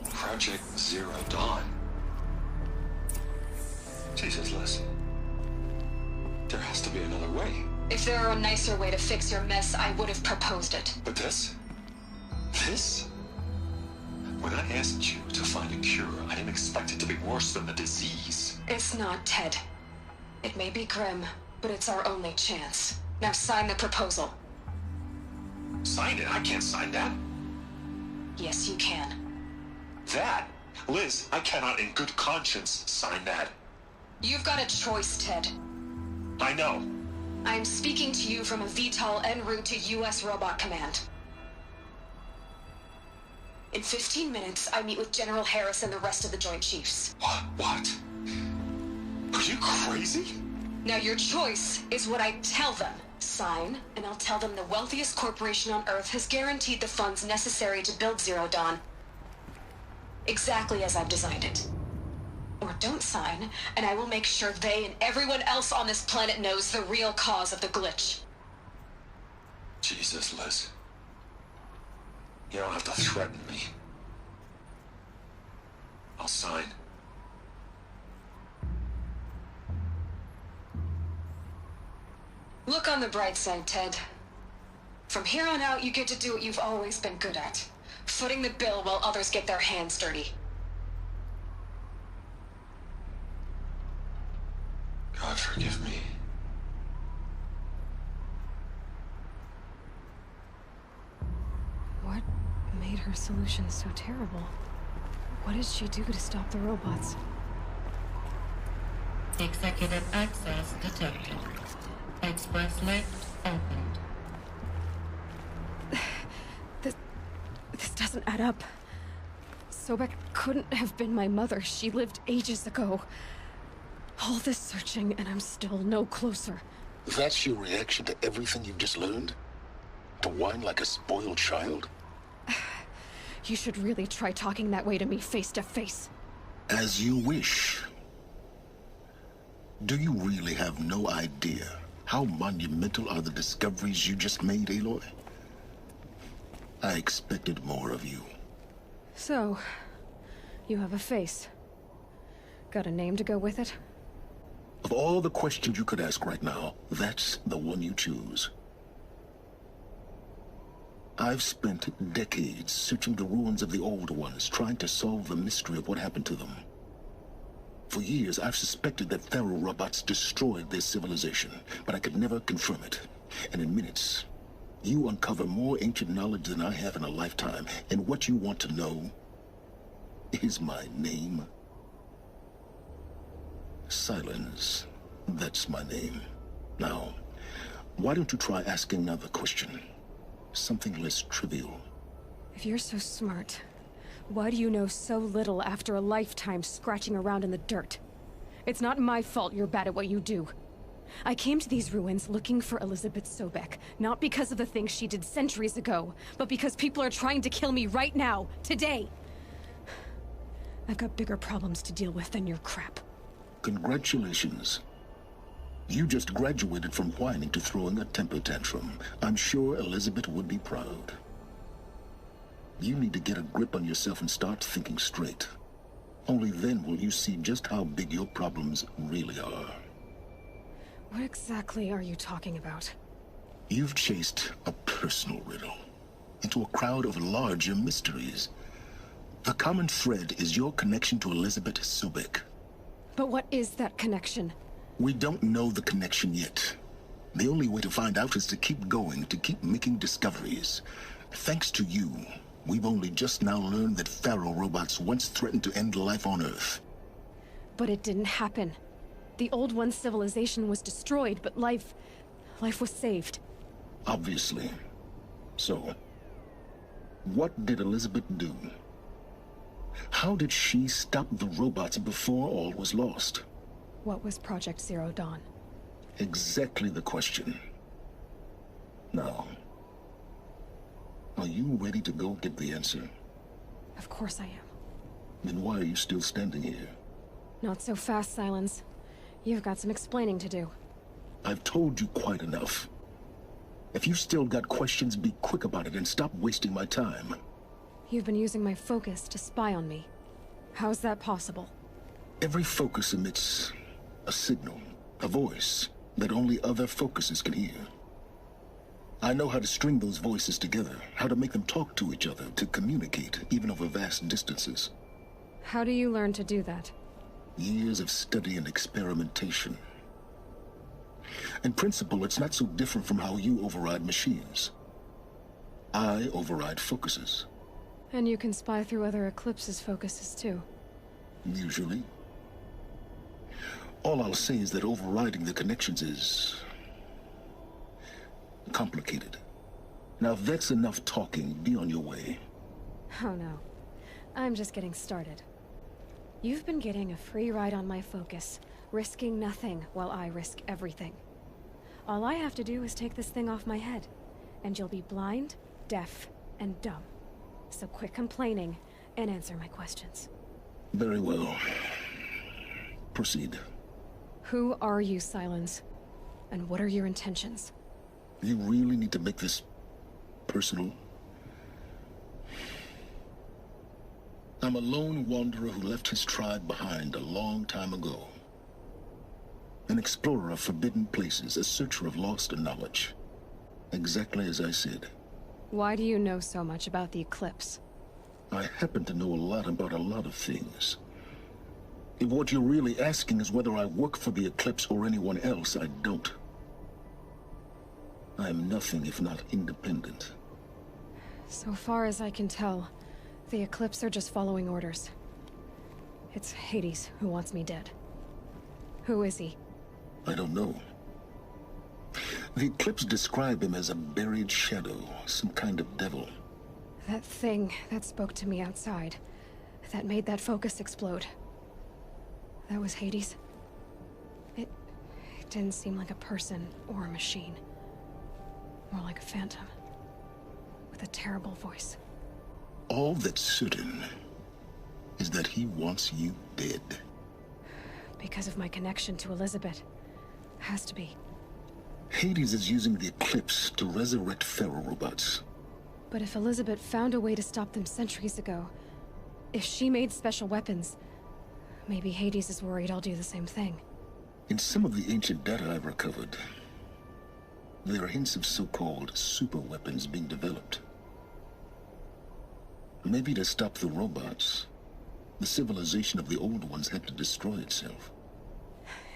Speaker 6: Project Zero Dawn. Jesus, Liz. There has to be another way.
Speaker 23: If there were a nicer way to fix your mess, I would have proposed it.
Speaker 6: But this? This? When I asked you to find a cure, I didn't expect it to be worse than the disease.
Speaker 23: It's not, Ted. It may be grim, but it's our only chance. Now sign the proposal.
Speaker 6: Sign it? I can't sign that.
Speaker 23: Yes, you can.
Speaker 6: That? Liz, I cannot in good conscience sign that.
Speaker 23: You've got a choice, Ted.
Speaker 6: I know.
Speaker 23: I am speaking to you from a VTOL en route to U.S. Robot Command. In 15 minutes, I meet with General Harris and the rest of the Joint Chiefs.
Speaker 6: What? Are you crazy?
Speaker 23: Now your choice is what I tell them. Sign, and I'll tell them the wealthiest corporation on Earth has guaranteed the funds necessary to build Zero Dawn. Exactly as I've designed it. Or don't sign, and I will make sure they and everyone else on this planet knows the real cause of the glitch.
Speaker 6: Jesus, Liz. You don't have to threaten me. I'll sign.
Speaker 23: Look on the bright side, Ted. From here on out, you get to do what you've always been good at. Footing the bill while others get their hands dirty.
Speaker 6: God forgive me.
Speaker 4: What made her solution so terrible? What did she do to stop the robots?
Speaker 22: Executive access detected. Express lift opened.
Speaker 4: This doesn't add up. Sobek couldn't have been my mother. She lived ages ago. All this searching, and I'm still no closer.
Speaker 13: That's your reaction to everything you've just learned? To whine like a spoiled child?
Speaker 4: You should really try talking that way to me face to face.
Speaker 13: As you wish. Do you really have no idea How monumental are the discoveries you just made, Aloy? I expected more of you.
Speaker 4: So, you have a face. Got a name to go with it?
Speaker 13: Of all the questions you could ask right now, that's the one you choose. I've spent decades searching the ruins of the old ones, trying to solve the mystery of what happened to them. For years, I've suspected that Faro robots destroyed their civilization, but I could never confirm it. And in minutes, you uncover more ancient knowledge than I have in a lifetime, and what you want to know is my name. Silence. That's my name. Now, why don't you try asking another question? Something less trivial.
Speaker 4: If you're so smart, why do you know so little after a lifetime scratching around in the dirt? It's not my fault you're bad at what you do. I came to these ruins looking for Elizabeth Sobek, not because of the things she did centuries ago, but because people are trying to kill me right now, today. I've got bigger problems to deal with than your crap.
Speaker 13: Congratulations. You just graduated from whining to throwing a temper tantrum. I'm sure Elizabeth would be proud. You need to get a grip on yourself and start thinking straight. Only then will you see just how big your problems really are.
Speaker 4: What exactly are you talking about?
Speaker 13: You've chased a personal riddle into a crowd of larger mysteries. The common thread is your connection to Elizabeth Sobek.
Speaker 4: But what is that connection?
Speaker 13: We don't know the connection yet. The only way to find out is to keep going, to keep making discoveries. Thanks to you, we've only just now learned that Faro robots once threatened to end life on Earth.
Speaker 4: But it didn't happen. The Old One's civilization was destroyed, but life was saved.
Speaker 13: Obviously. So, what did Elizabeth do? How did she stop the robots before all was lost?
Speaker 4: What was Project Zero Dawn?
Speaker 13: Exactly the question. Now, are you ready to go get the answer?
Speaker 4: Of course I am.
Speaker 13: Then why are you still standing here?
Speaker 4: Not so fast, Silence. You've got some explaining to do.
Speaker 13: I've told you quite enough. If you've still got questions, be quick about it and stop wasting my time.
Speaker 4: You've been using my focus to spy on me. How's that possible?
Speaker 13: Every focus emits a signal, a voice, that only other focuses can hear. I know how to string those voices together, how to make them talk to each other, to communicate, even over vast distances.
Speaker 4: How do you learn to do that?
Speaker 13: Years of study and experimentation. In principle, it's not so different from how you override machines. I override focuses.
Speaker 4: And you can spy through other Eclipse's focuses, too.
Speaker 13: Usually. All I'll say is that overriding the connections is complicated. Now, if that's enough talking, be on your way.
Speaker 4: Oh no. I'm just getting started. You've been getting a free ride on my focus, risking nothing while I risk everything. All I have to do is take this thing off my head, and you'll be blind, deaf, and dumb. So quit complaining and answer my questions.
Speaker 13: Very well. Proceed.
Speaker 4: Who are you, Silence? And what are your intentions?
Speaker 13: You really need to make this personal? I'm a lone wanderer who left his tribe behind a long time ago. An explorer of forbidden places, a searcher of lost knowledge. Exactly as I said.
Speaker 4: Why do you know so much about the Eclipse?
Speaker 13: I happen to know a lot about a lot of things. If what you're really asking is whether I work for the Eclipse or anyone else, I don't. I am nothing if not independent.
Speaker 4: So far as I can tell, the Eclipse are just following orders. It's Hades who wants me dead. Who is he?
Speaker 13: I don't know. The Eclipse describe him as a buried shadow, some kind of devil.
Speaker 4: That thing that spoke to me outside, that made that focus explode. That was Hades. It didn't seem like a person or a machine. More like a phantom. With a terrible voice.
Speaker 13: All that's certain is that he wants you dead.
Speaker 4: Because of my connection to Elizabeth. Has to be.
Speaker 13: Hades is using the Eclipse to resurrect Pharaoh robots.
Speaker 4: But if Elizabeth found a way to stop them centuries ago, if she made special weapons, maybe Hades is worried I'll do the same thing.
Speaker 13: In some of the ancient data I've recovered, there are hints of so-called super weapons being developed. Maybe to stop the robots, the civilization of the old ones had to destroy itself.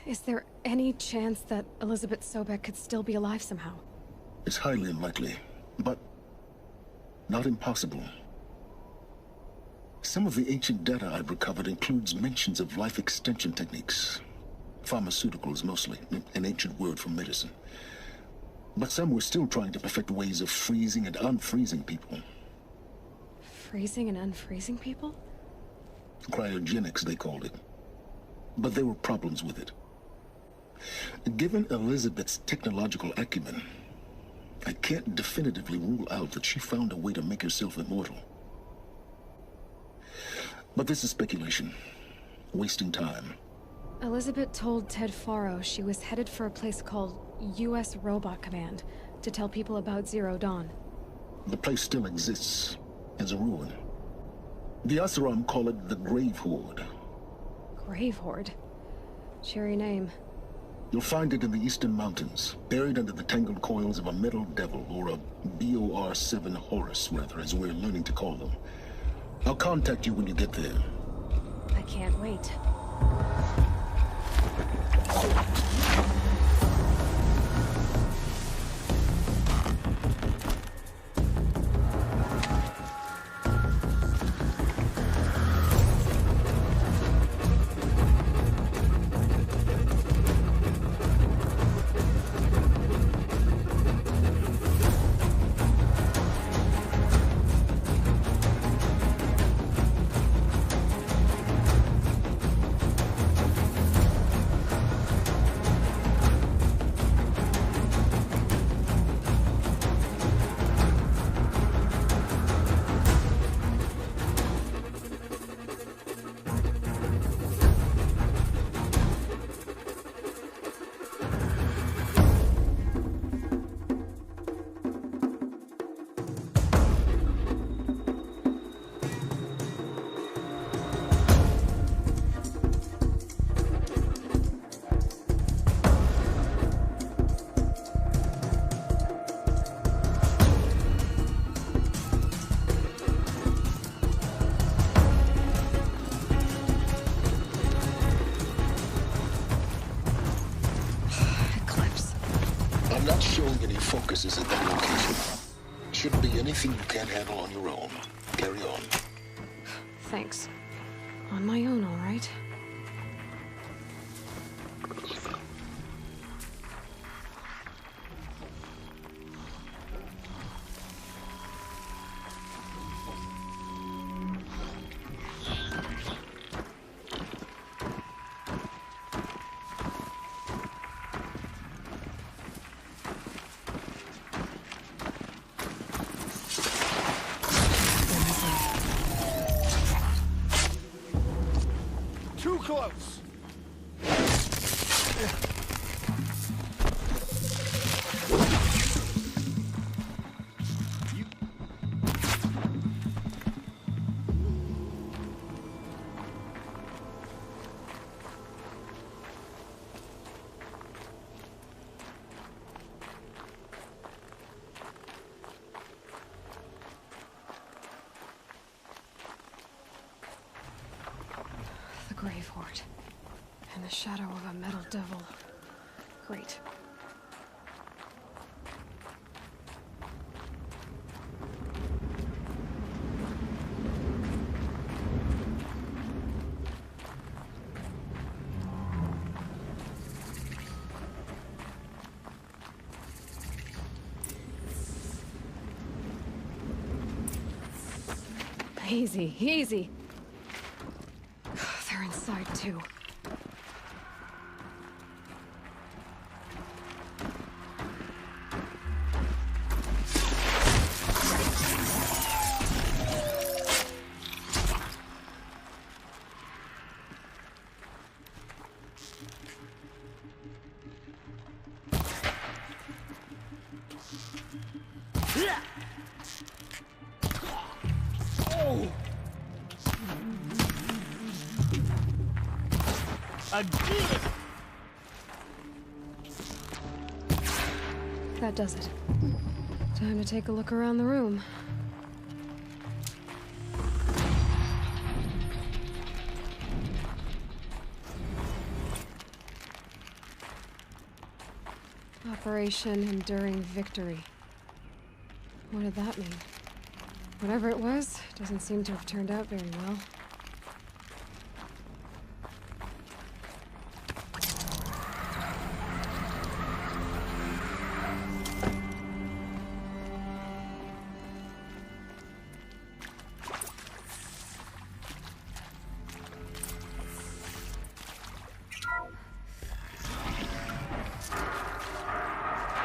Speaker 4: Is there any chance that Elizabeth Sobek could still be alive somehow?
Speaker 13: It's highly unlikely, but not impossible. Some of the ancient data I've recovered includes mentions of life extension techniques. Pharmaceuticals mostly, an ancient word for medicine. But some were still trying to perfect ways of freezing and unfreezing people.
Speaker 4: Freezing and unfreezing people?
Speaker 13: Cryogenics, they called it. But there were problems with it. Given Elizabeth's technological acumen, I can't definitively rule out that she found a way to make herself immortal. But this is speculation. Wasting time.
Speaker 4: Elizabeth told Ted Faro she was headed for a place called U.S. Robot Command to tell people about Zero Dawn.
Speaker 13: The place still exists as a ruin. The Oseram call it the Grave Horde.
Speaker 4: Grave Horde? Cheery name.
Speaker 13: You'll find it in the Eastern Mountains, buried under the tangled coils of a metal devil, or a BOR-7 Horus, rather, as we're learning to call them. I'll contact you when you get there.
Speaker 4: I can't wait.
Speaker 13: Focuses at that location. Shouldn't be anything you can't handle on your own. Carry on.
Speaker 4: Thanks. On my own, all right?
Speaker 12: Too close!
Speaker 4: Grave Horde. In the shadow of a metal devil. Great. Easy, easy. They're inside, too.
Speaker 10: Again!
Speaker 4: That does it. Time to take a look around the room. Operation Enduring Victory. What did that mean? Whatever it was, doesn't seem to have turned out very well.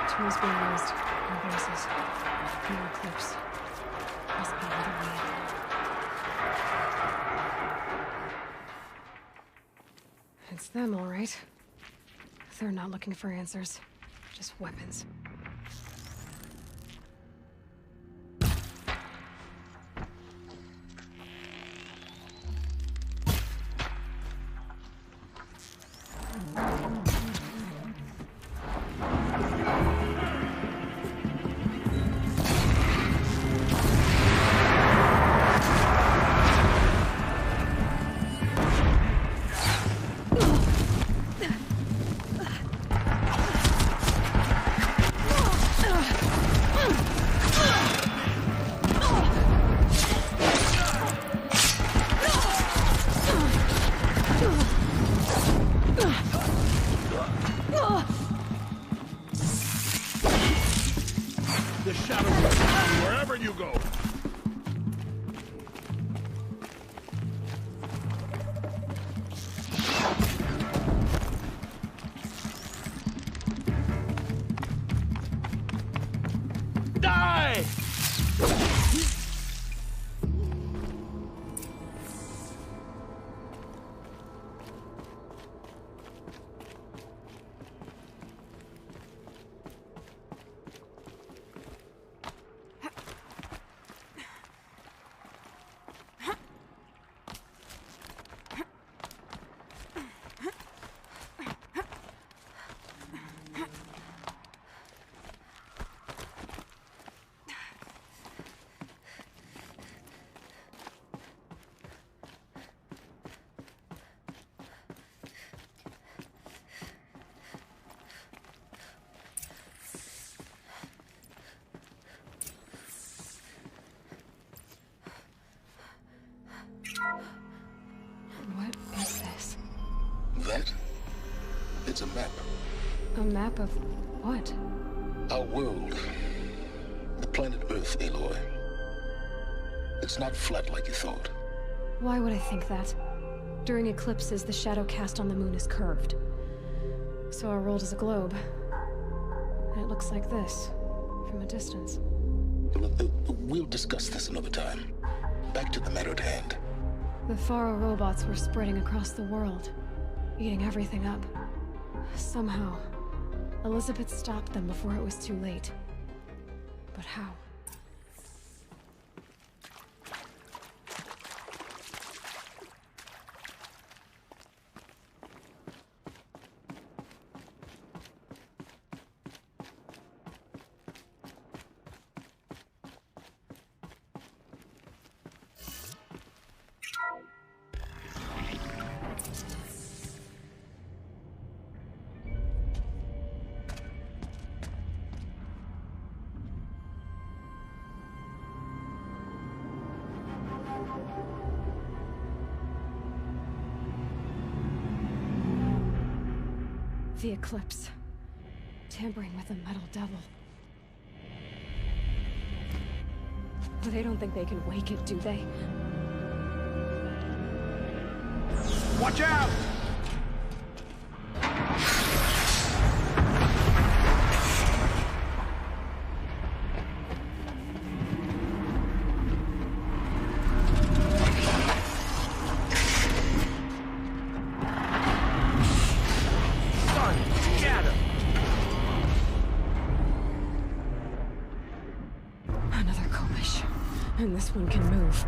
Speaker 4: Tools being used. No voices. No eclipse. Must be another way. It's them, all right. They're not looking for answers. Just weapons.
Speaker 10: The shadow will come wherever you go. Die! What is this?
Speaker 13: That? It's a map.
Speaker 4: A map of what?
Speaker 13: Our world. The planet Earth, Aloy. It's not flat like you thought.
Speaker 4: Why would I think that? During eclipses, the shadow cast on the moon is curved. So our world is a globe. And it looks like this, from a distance.
Speaker 13: We'll discuss this another time. Back to the matter at hand.
Speaker 4: The Faro robots were spreading across the world, eating everything up. Somehow, Elizabeth stopped them before it was too late. But how? The eclipse. Tampering with a metal devil. But they don't think they can wake it, do they?
Speaker 10: Watch out!
Speaker 4: Another Kobish. And this one can move.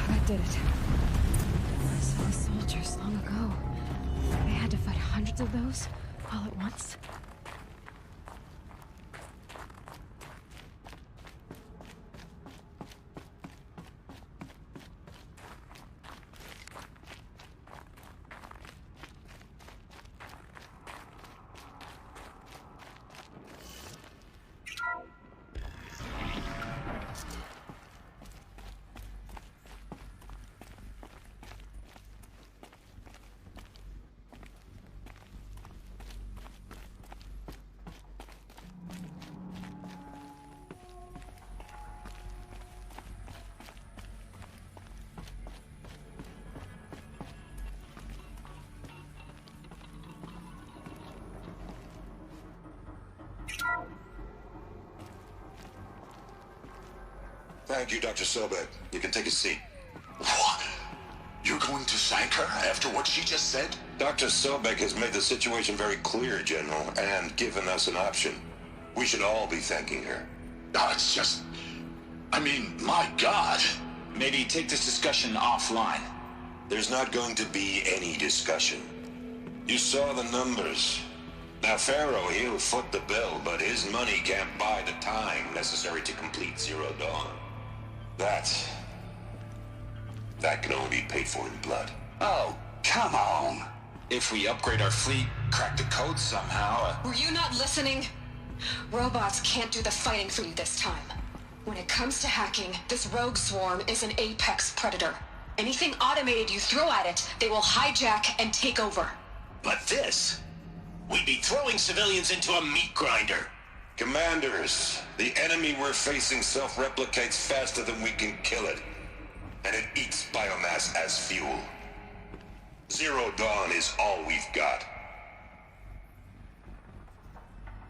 Speaker 4: That did it. I saw the soldiers long ago. They had to fight hundreds of those all at once.
Speaker 6: Thank you, Dr. Sobek. You can take a seat.
Speaker 13: What? You're going to thank her after what she just said?
Speaker 6: Dr. Sobek has made the situation very clear, General, and given us an option. We should all be thanking her.
Speaker 13: It's just... I mean, my God.
Speaker 9: Maybe take this discussion offline.
Speaker 6: There's not going to be any discussion. You saw the numbers. Now, Pharaoh, he'll foot the bill, but his money can't buy the time necessary to complete Zero Dawn. That can only be paid for in blood.
Speaker 9: Oh, come on. If we upgrade our fleet, crack the code somehow...
Speaker 23: Were you not listening? Robots can't do the fighting for you this time. When it comes to hacking, this rogue swarm is an apex predator. Anything automated you throw at it, they will hijack and take over.
Speaker 9: But this... We'd be throwing civilians into a meat grinder.
Speaker 6: Commanders, the enemy we're facing self-replicates faster than we can kill it. And it eats biomass as fuel. Zero Dawn is all we've got.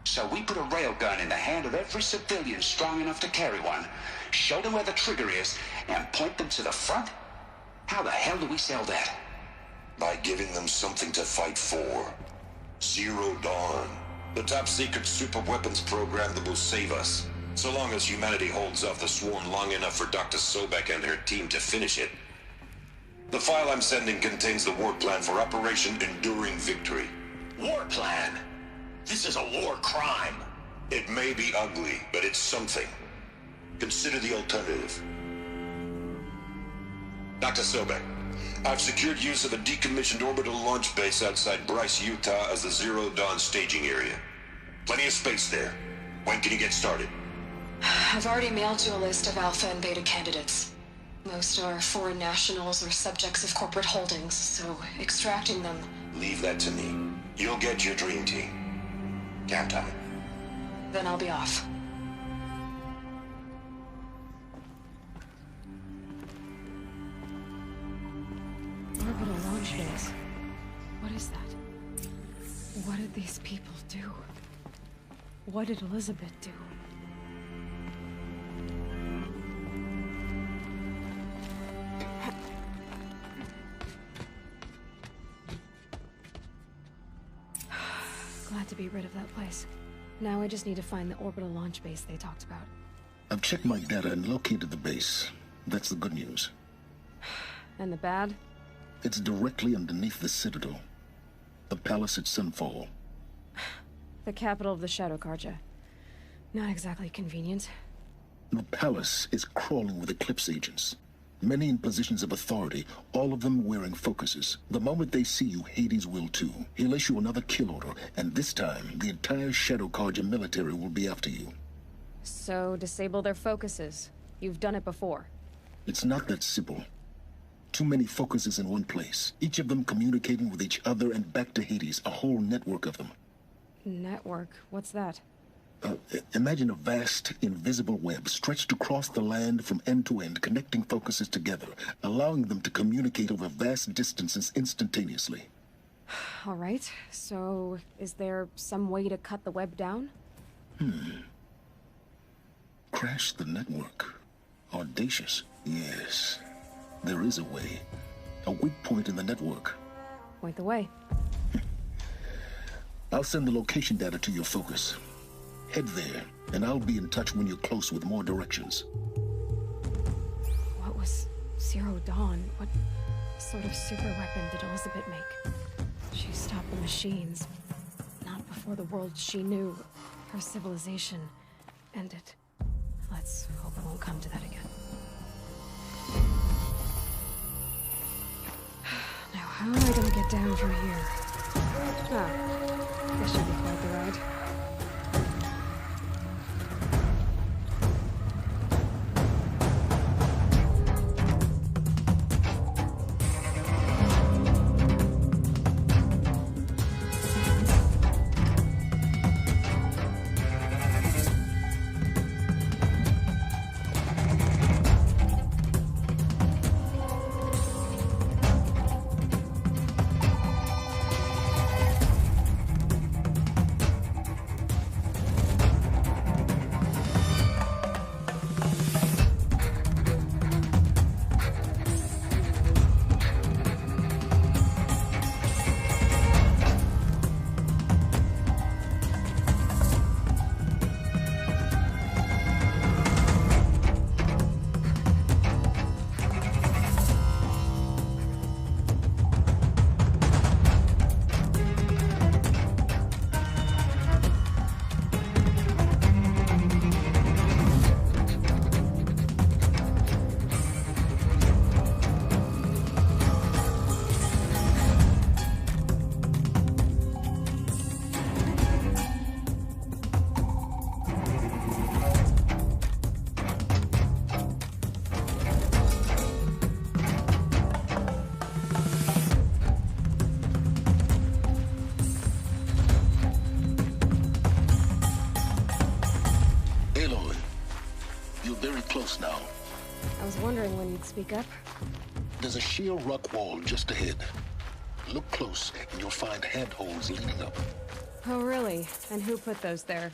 Speaker 9: So we put a railgun in the hand of every civilian strong enough to carry one, show them where the trigger is, and point them to the front? How the hell do we sell that?
Speaker 6: By giving them something to fight for. Zero Dawn. The top-secret super-weapons program that will save us. So long as humanity holds off the swarm long enough for Dr. Sobek and her team to finish it. The file I'm sending contains the war plan for Operation Enduring Victory.
Speaker 9: War plan? This is a war crime.
Speaker 6: It may be ugly, but it's something. Consider the alternative. Dr. Sobek, I've secured use of a decommissioned orbital launch base outside Bryce, Utah as the Zero Dawn staging area. Plenty of space there. When can you get started?
Speaker 23: I've already mailed you a list of Alpha and Beta candidates. Most are foreign nationals or subjects of corporate holdings, so extracting them...
Speaker 6: Leave that to me. You'll get your dream team. Count on it.
Speaker 23: Then I'll be off.
Speaker 4: Orbital launch base. What is that? What did these people do? What did Elizabeth do? Glad to be rid of that place. Now I just need to find the orbital launch base they talked about.
Speaker 13: I've checked my data and located the base. That's the good news.
Speaker 4: And the bad?
Speaker 13: It's directly underneath the Citadel. The palace at Sunfall.
Speaker 4: The capital of the Shadow Carja. Not exactly convenient.
Speaker 13: The palace is crawling with Eclipse agents. Many in positions of authority, all of them wearing focuses. The moment they see you, Hades will too. He'll issue another kill order, and this time, the entire Shadow Carja military will be after you.
Speaker 4: So, disable their focuses. You've done it before.
Speaker 13: It's not that simple. Too many focuses in one place, each of them communicating with each other and back to Hades, a whole network of them.
Speaker 4: Network? What's that?
Speaker 13: Imagine a vast, invisible web stretched across the land from end to end, connecting focuses together, allowing them to communicate over vast distances instantaneously.
Speaker 4: All right, so is there some way to cut the web down?
Speaker 13: Crash the network. Audacious. Yes. There is a way. A weak point in the network.
Speaker 4: Point the way.
Speaker 13: I'll send the location data to your focus. Head there, and I'll be in touch when you're close with more directions.
Speaker 4: What was Zero Dawn? What sort of super weapon did Elizabeth make? She stopped the machines. Not before the world she knew, her civilization, ended. Let's hope it won't come to that again. Now, how am I gonna get down from here? Oh, this should be quite the ride.
Speaker 13: Now.
Speaker 4: I was wondering when you'd speak up.
Speaker 13: There's a sheer rock wall just ahead. Look close, and you'll find handholds leading up.
Speaker 4: Oh, really? And who put those there,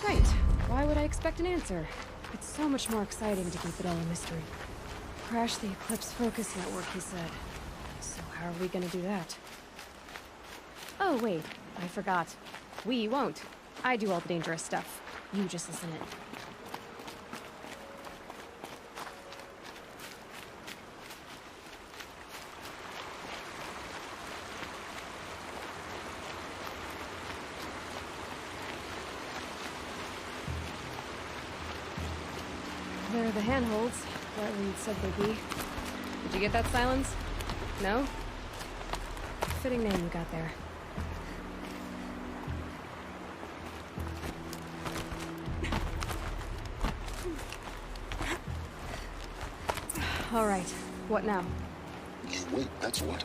Speaker 4: Right. Why would I expect an answer? It's so much more exciting to keep it all a mystery. Crash the Eclipse Focus Network, he said. So how are we gonna do that? Oh, wait. I forgot. We won't. I do all the dangerous stuff. You just listen in. There are the handholds, right where you'd said they'd be. Did you get that, Silence? No? Fitting name you got there. All right. What now?
Speaker 13: You wait, that's what.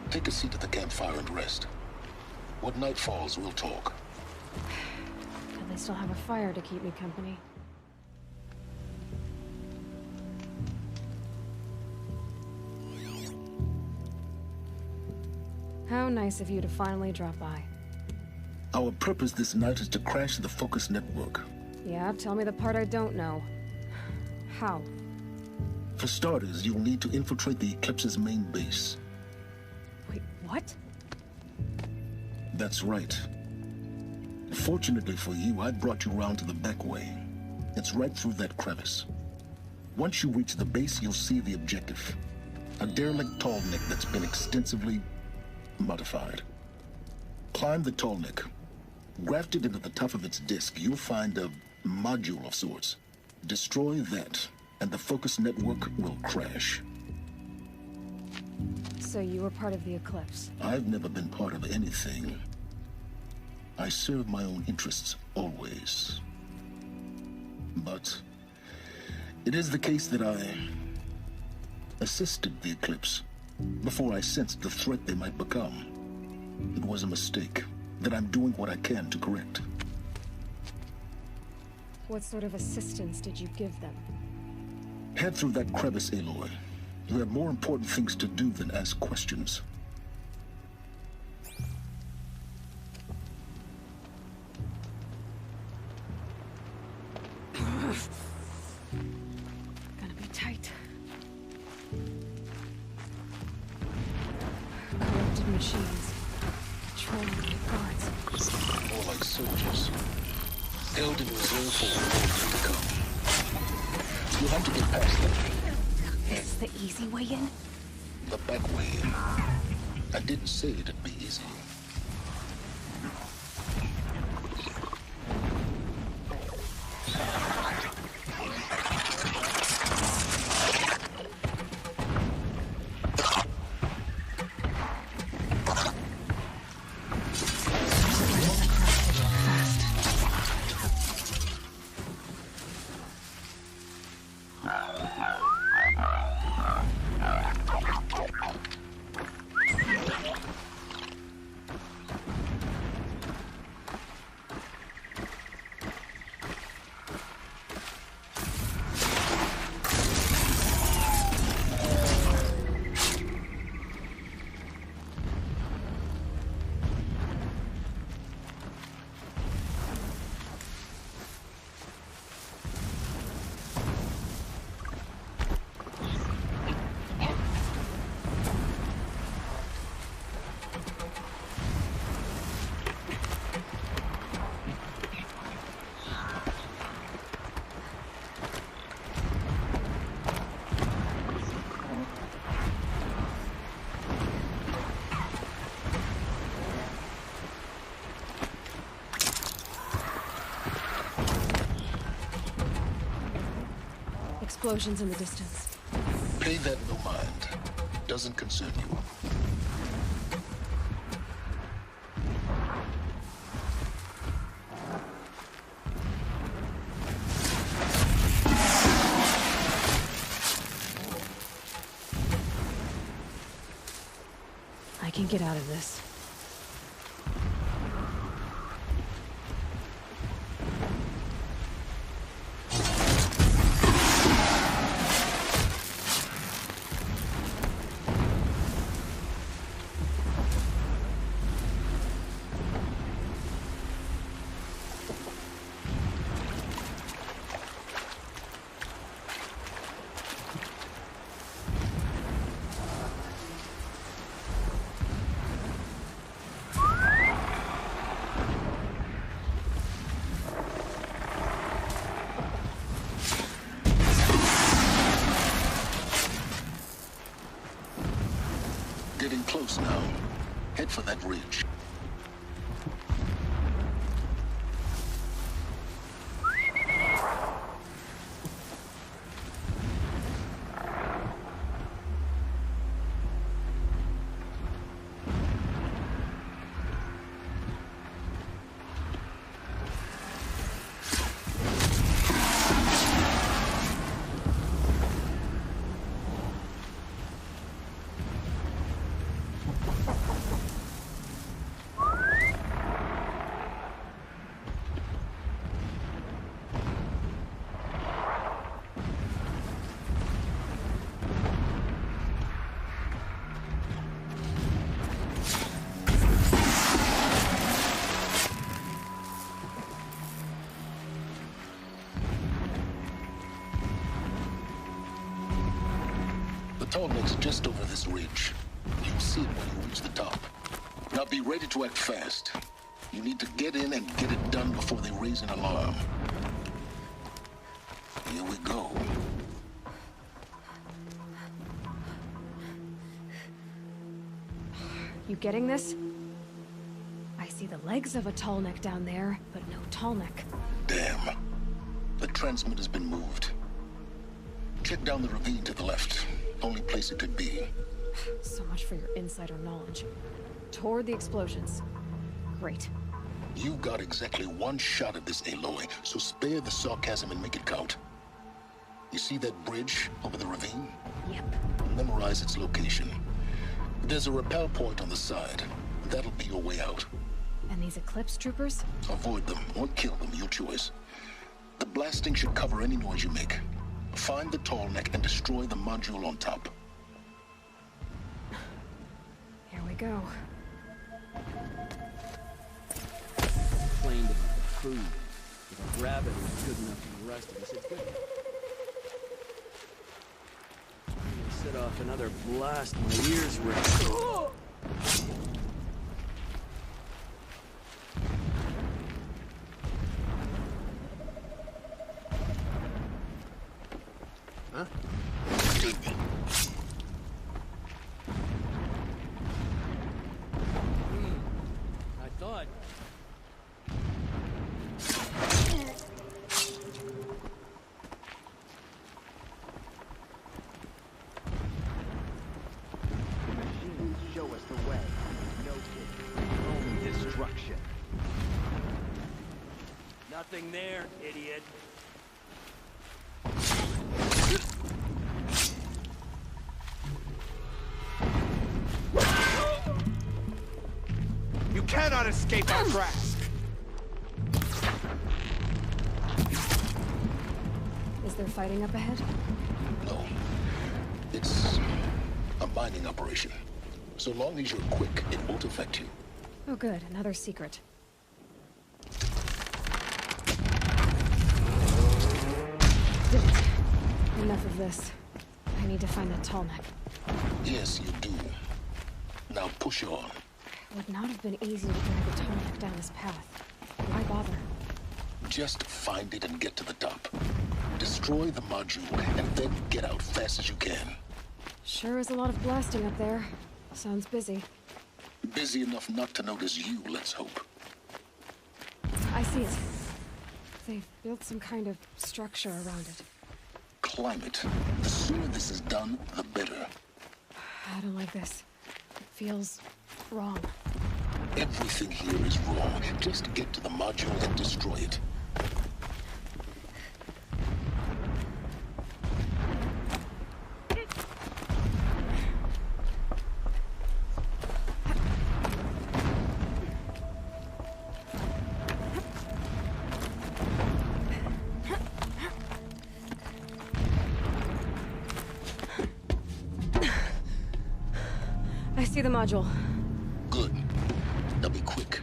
Speaker 13: Take a seat at the campfire and rest. When night falls, we'll talk.
Speaker 4: But they still have a fire to keep me company. How nice of you to finally drop by.
Speaker 13: Our purpose this night is to crash the Focus Network.
Speaker 4: Yeah, tell me the part I don't know. How?
Speaker 13: For starters, you'll need to infiltrate the Eclipse's main base.
Speaker 4: Wait, what?
Speaker 13: That's right. Fortunately for you, I brought you around to the back way. It's right through that crevice. Once you reach the base, you'll see the objective. A derelict tallneck that's been extensively modified. Climb the tallneck. Grafted into the top of its disk, you'll find a module of sorts. Destroy that, and the Focus Network will crash.
Speaker 4: So you were part of the Eclipse?
Speaker 13: I've never been part of anything. I serve my own interests, always. But it is the case that I assisted the Eclipse before I sensed the threat they might become. It was a mistake that I'm doing what I can to correct.
Speaker 4: What sort of assistance did you give them?
Speaker 13: Head through that crevice, Aloy. You have more important things to do than ask questions.
Speaker 4: Gonna be tight. Corrupted machines. Patrolling the guards.
Speaker 13: More like soldiers. Held in reserve for war to come. have to get past them.
Speaker 4: This is the easy way in?
Speaker 13: The back way in. I didn't say it'd be easy.
Speaker 4: Explosions in the distance.
Speaker 13: Pay that no mind. Doesn't concern you.
Speaker 4: I can get out of this.
Speaker 13: Getting close now. Head for that ridge. Tallneck's just over this ridge. You'll see it when you reach the top. Now be ready to act fast. You need to get in and get it done before they raise an alarm. Here we go.
Speaker 4: You getting this? I see the legs of a Tallneck down there, but no Tallneck.
Speaker 13: Damn. The transmitter's been moved. Check down the ravine to the left. Only place it could be.
Speaker 4: So much for your insider knowledge. Toward the explosions. Great.
Speaker 13: You've got exactly one shot at this, Aloy, so spare the sarcasm and make it count. You see that bridge over the ravine?
Speaker 4: Yep.
Speaker 13: Memorize its location. There's a rappel point on the side. That'll be your way out.
Speaker 4: And these Eclipse troopers?
Speaker 13: Avoid them or kill them, your choice. The blasting should cover any noise you make. Find the Tallneck and destroy the module on top.
Speaker 4: Here we go.
Speaker 14: Complained about the food. If a rabbit is good enough for the rest of us, it's good enough. I'm gonna set off another blast. My ears were... Huh? I thought...
Speaker 18: The machines show us the way. No kidding. Only destruction.
Speaker 14: Nothing there, idiot.
Speaker 10: You cannot escape our grasp!
Speaker 4: Is there fighting up ahead?
Speaker 13: No. It's a mining operation. So long as you're quick, it won't affect you.
Speaker 4: Oh good, another secret. Did it. Enough of this. I need to find that Tallneck.
Speaker 13: Yes, you do. Now push on.
Speaker 4: It would not have been easy to drag the Tallneck down this path. Why bother?
Speaker 13: Just find it and get to the top. Destroy the module, and then get out fast as you can.
Speaker 4: Sure is a lot of blasting up there. Sounds busy.
Speaker 13: Busy enough not to notice you, let's hope.
Speaker 4: I see it. They've built some kind of structure around it.
Speaker 13: Climb it. The sooner this is done, the better.
Speaker 4: I don't like this. It feels wrong.
Speaker 13: Everything here is wrong. Just get to the module and destroy it.
Speaker 4: I see the module.
Speaker 13: Good. Now be quick.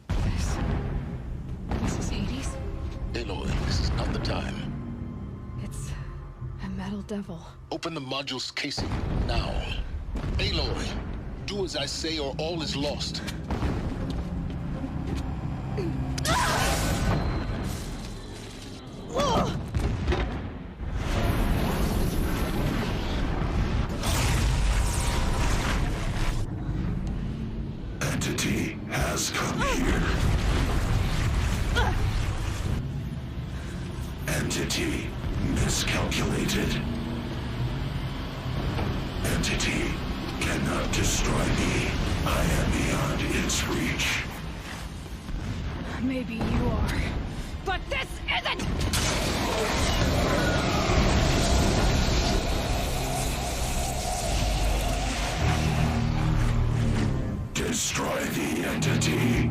Speaker 4: This is Hades?
Speaker 13: Aloy, this is not the time.
Speaker 4: It's a metal devil.
Speaker 13: Open the module's casing, now. Aloy, do as I say or all is lost.
Speaker 17: Entity has come here. Entity miscalculated. Entity cannot destroy me. I am beyond its reach.
Speaker 7: Maybe you are. But this isn't!
Speaker 17: Destroy the entity.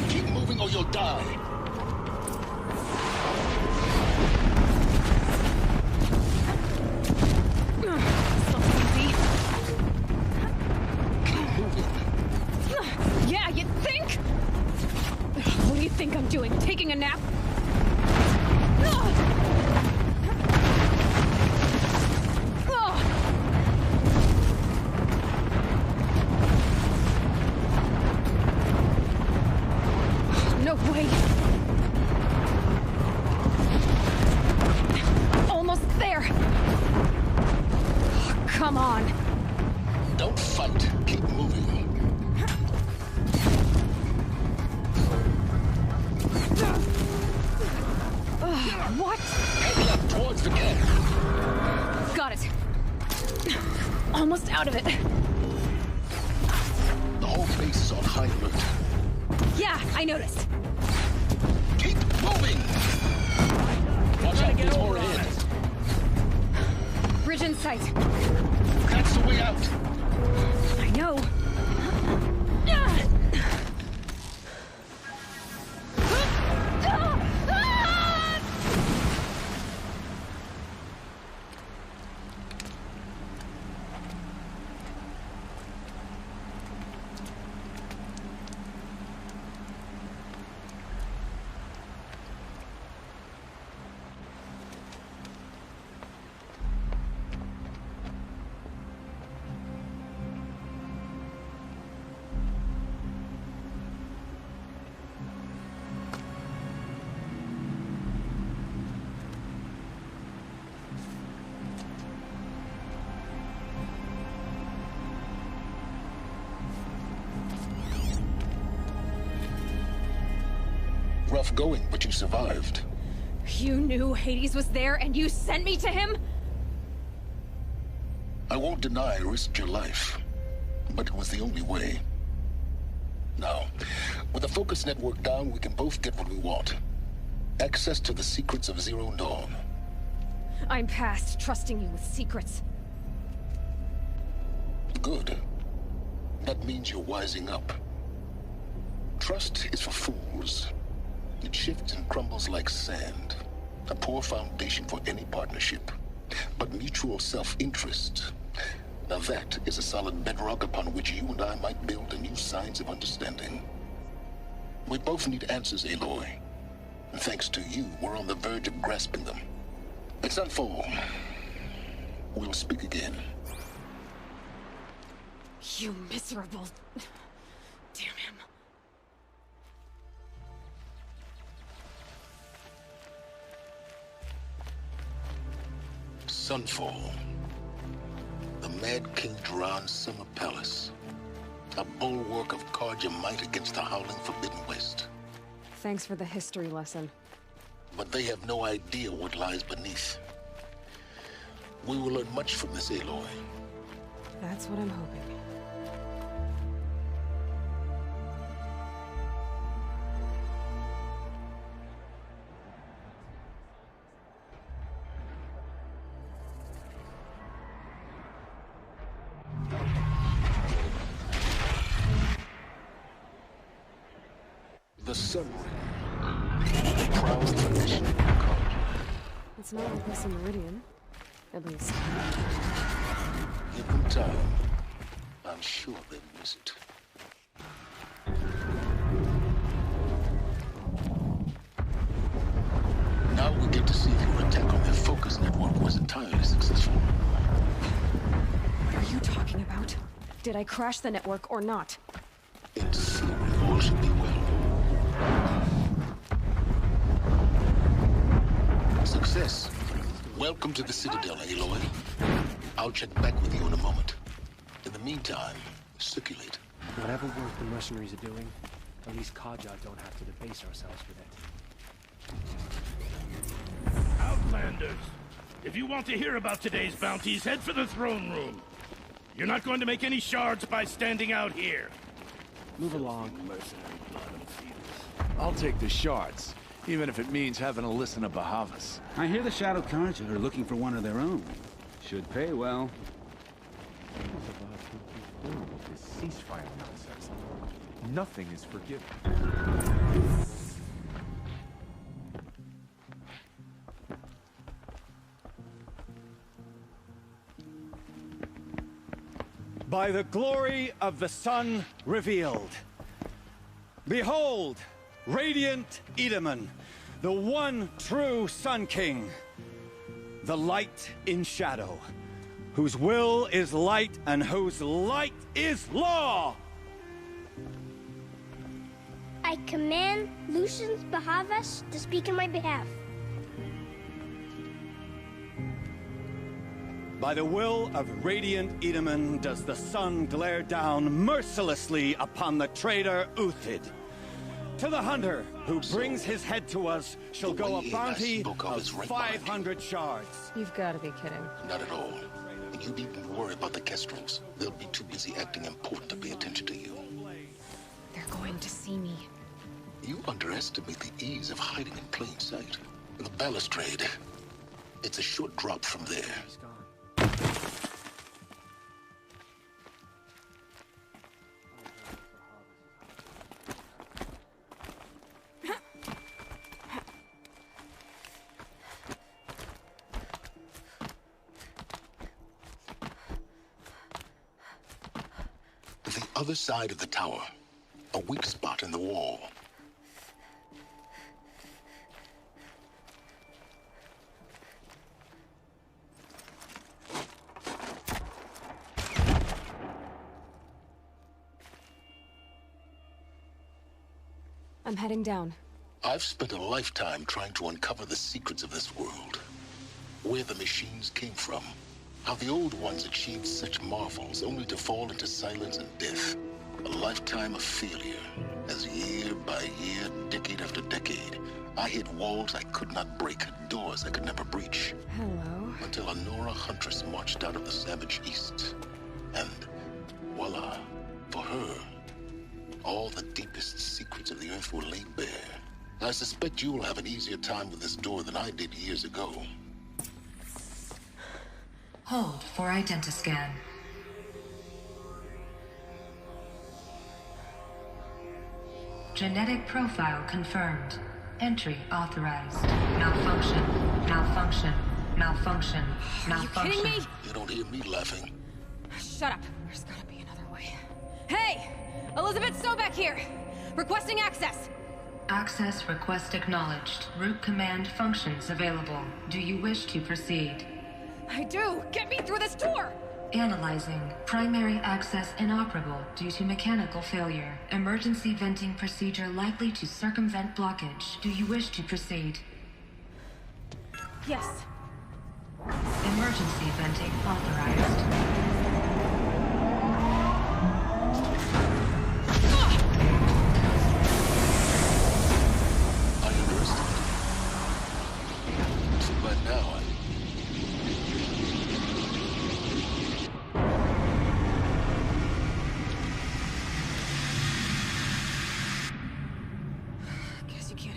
Speaker 13: Keep moving or you'll die.
Speaker 7: Yeah, you think? What do you think I'm doing? Taking a nap? No way! Almost there! Come on!
Speaker 13: Don't fight. Keep moving.
Speaker 7: What?
Speaker 13: Head up towards the camp.
Speaker 7: Got it. Almost out of it.
Speaker 13: The whole base is on high alert.
Speaker 7: Yeah, I noticed.
Speaker 13: Keep moving! Watch out, there's more ahead.
Speaker 7: Bridge in sight.
Speaker 13: That's the way out.
Speaker 7: I know.
Speaker 13: rough going, but you survived.
Speaker 7: You knew Hades was there and you sent me to him?
Speaker 13: I won't deny I risked your life, but it was the only way. Now, with the focus network down, we can both get what we want. Access to the secrets of Zero Dawn.
Speaker 7: I'm past trusting you with secrets.
Speaker 13: Good. That means you're wising up. Trust is for fools. It shifts and crumbles like sand. A poor foundation for any partnership. But mutual self-interest, now that is a solid bedrock upon which you and I might build a new science of understanding. We both need answers, Aloy. And thanks to you, we're on the verge of grasping them. It's Sunfall. We'll speak again.
Speaker 7: You miserable... Damn him.
Speaker 13: Sunfall. The Mad King Duran's summer palace. A bulwark of Carja might against the howling Forbidden West.
Speaker 4: Thanks for the history lesson.
Speaker 13: But they have no idea what lies beneath. We will learn much from this, Aloy.
Speaker 4: That's what I'm hoping.
Speaker 13: The Sun Ring. The proud tradition of Carja.
Speaker 4: It's not like this in Meridian. At least.
Speaker 13: Give them time. I'm sure they'll miss it. Now we get to see if your attack on their focus network was entirely successful.
Speaker 4: What are you talking about? Did I crash the network or not?
Speaker 13: In theory, all should be well. Success. Welcome to the Citadel, Aloy. I'll check back with you in a moment. In the meantime, circulate.
Speaker 14: Whatever work the mercenaries are doing, at least Carja don't have to debase ourselves with it.
Speaker 1: Outlanders, if you want to hear about today's bounties, head for the throne room. You're not going to make any shards by standing out here.
Speaker 14: Move along.
Speaker 10: Mercenary blood and fetus. I'll take the shards, even if it means having to listen to Bahavas.
Speaker 3: I hear the Shadow Carja are looking for one of their own. Should pay well.
Speaker 16: This ceasefire nonsense. Nothing is forgiven.
Speaker 18: By the glory of the sun revealed. Behold, radiant Edaman, the one true Sun King. The light in shadow, whose will is light and whose light is law.
Speaker 20: I command Lucius Bahavas to speak in my behalf.
Speaker 18: By the will of radiant Edaman does the sun glare down mercilessly upon the traitor Uthid. To the hunter who brings his head to us shall go a bounty of 500 shards.
Speaker 4: You've got to be kidding.
Speaker 13: Not at all. You needn't worry about the Kestrels. They'll be too busy acting important to pay attention to you.
Speaker 4: They're going to see me.
Speaker 13: You underestimate the ease of hiding in plain sight. The balustrade. It's a short drop from there. The other side of the tower. A weak spot in the wall.
Speaker 4: I'm heading down.
Speaker 13: I've spent a lifetime trying to uncover the secrets of this world. Where the machines came from. How the old ones achieved such marvels only to fall into silence and death. A lifetime of failure, as year by year, decade after decade, I hit walls I could not break, doors I could never breach.
Speaker 4: Hello.
Speaker 13: Until a Nora huntress marched out of the savage east. And voila, for her, all the deepest secrets of the earth were laid bare. I suspect you will have an easier time with this door than I did years ago.
Speaker 19: Hold for identiscan. Genetic profile confirmed. Entry authorized. Malfunction. Malfunction. Malfunction. Malfunction.
Speaker 7: Are you kidding me?
Speaker 13: You don't hear me laughing.
Speaker 7: Shut up. There's gotta be another way. Hey! Elizabeth Sobek here! Requesting access!
Speaker 19: Access request acknowledged. Root command functions available. Do you wish to proceed?
Speaker 7: I do! Get me through this door!
Speaker 19: Analyzing. Primary access inoperable due to mechanical failure. Emergency venting procedure likely to circumvent blockage. Do you wish to proceed?
Speaker 7: Yes.
Speaker 19: Emergency venting authorized.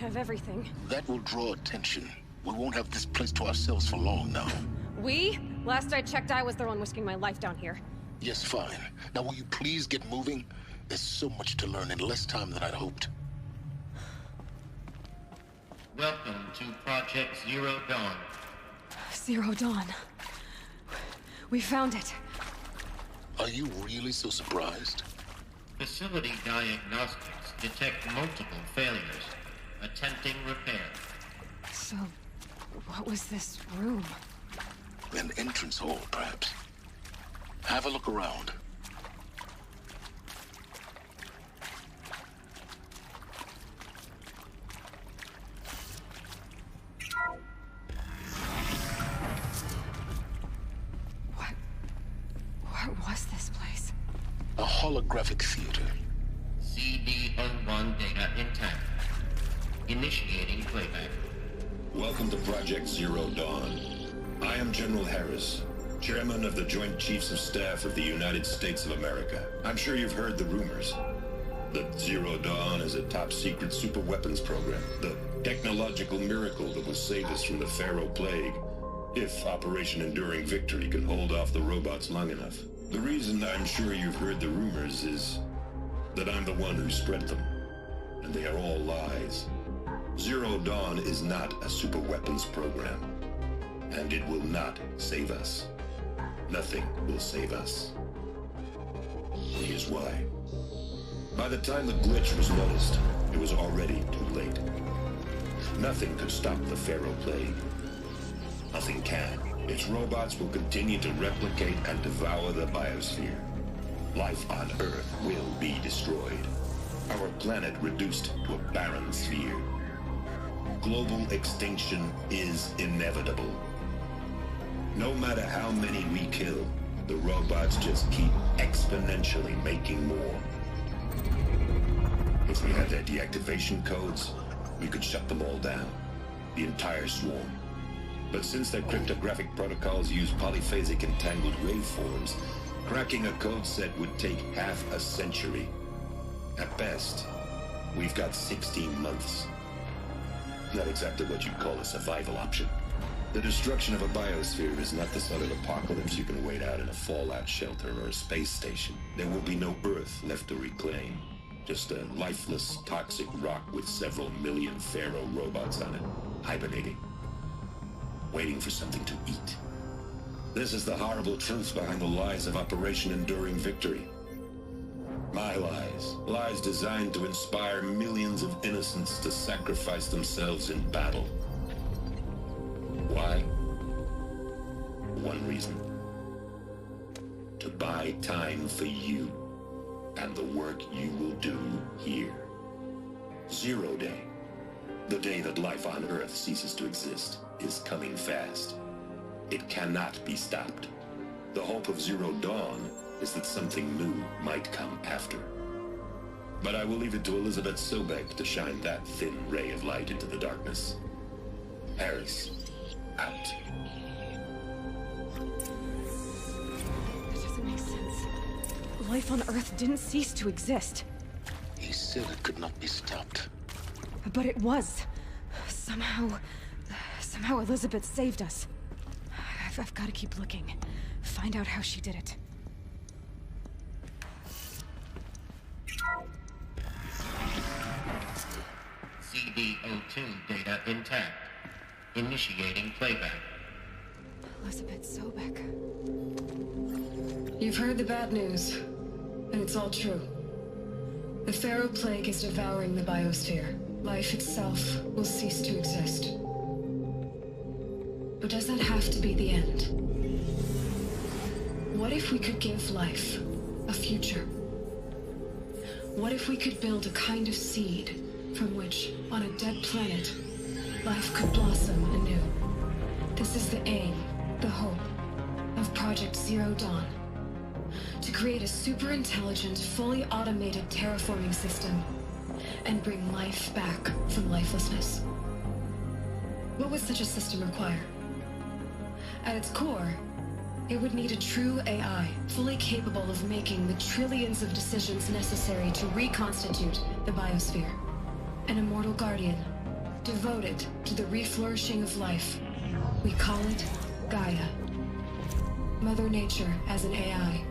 Speaker 7: Of everything.
Speaker 13: That will draw attention. We won't have this place to ourselves for long now.
Speaker 7: We? Last I checked, I was the one risking my life down here.
Speaker 13: Yes, fine. Now will you please get moving? There's so much to learn in less time than I'd hoped.
Speaker 22: Welcome to Project Zero Dawn.
Speaker 7: Zero Dawn. We found it.
Speaker 13: Are you really so surprised?
Speaker 22: Facility diagnostics detect multiple failures. Attempting repair.
Speaker 7: So, what was this room?
Speaker 13: An entrance hall, perhaps. Have a look around.
Speaker 7: What was this place?
Speaker 13: A holographic theater.
Speaker 22: CD01 data intact. Initiating playback.
Speaker 17: Welcome to Project Zero Dawn. I am General Harris, Chairman of the Joint Chiefs of Staff of the United States of America. I'm sure you've heard the rumors. That Zero Dawn is a top-secret superweapons program. The technological miracle that will save us from the Pharaoh Plague, if Operation Enduring Victory can hold off the robots long enough. The reason I'm sure you've heard the rumors is that I'm the one who spread them. And they are all lies. Zero Dawn is not a superweapons program, and it will not save us. Nothing will save us. Here's why. By the time the glitch was noticed, it was already too late. Nothing could stop the Pharaoh Plague. Nothing can. Its robots will continue to replicate and devour the biosphere. Life on Earth will be destroyed. Our planet reduced to a barren sphere. Global extinction is inevitable. No matter how many we kill, the robots just keep exponentially making more. If we had their deactivation codes, we could shut them all down. The entire swarm. But since their cryptographic protocols use polyphasic entangled waveforms, cracking a code set would take half a century. At best, we've got 16 months. Not exactly what you'd call a survival option. The destruction of a biosphere is not the sort of apocalypse you can wait out in a fallout shelter or a space station. There will be no Earth left to reclaim. Just a lifeless, toxic rock with several million Pharaoh robots on it, hibernating. Waiting for something to eat. This is the horrible truth behind the lies of Operation Enduring Victory. My lies. Lies designed to inspire millions of innocents to sacrifice themselves in battle. Why? One reason. To buy time for you and the work you will do here. Zero Day. The day that life on Earth ceases to exist is coming fast. It cannot be stopped. The hope of Zero Dawn is that something new might come after. But I will leave it to Elizabeth Sobek to shine that thin ray of light into the darkness. Harris, out.
Speaker 4: That doesn't make sense. Life on Earth didn't cease to exist.
Speaker 13: He said it could not be stopped.
Speaker 4: But it was. Somehow Elizabeth saved us. I've got to keep looking. Find out how she did it.
Speaker 22: CD02 data intact. Initiating playback.
Speaker 4: Elizabeth Sobek.
Speaker 7: You've heard the bad news, and it's all true. The Pharaoh Plague is devouring the biosphere. Life itself will cease to exist. But does that have to be the end? What if we could give life a future? What if we could build a kind of seed from which, on a dead planet, life could blossom anew? This is the aim, the hope, of Project Zero Dawn. To create a super-intelligent, fully automated terraforming system and bring life back from lifelessness. What would such a system require? At its core, it would need a true AI, fully capable of making the trillions of decisions necessary to reconstitute the biosphere. An immortal guardian, devoted to the reflourishing of life. We call it Gaia. Mother Nature as an AI.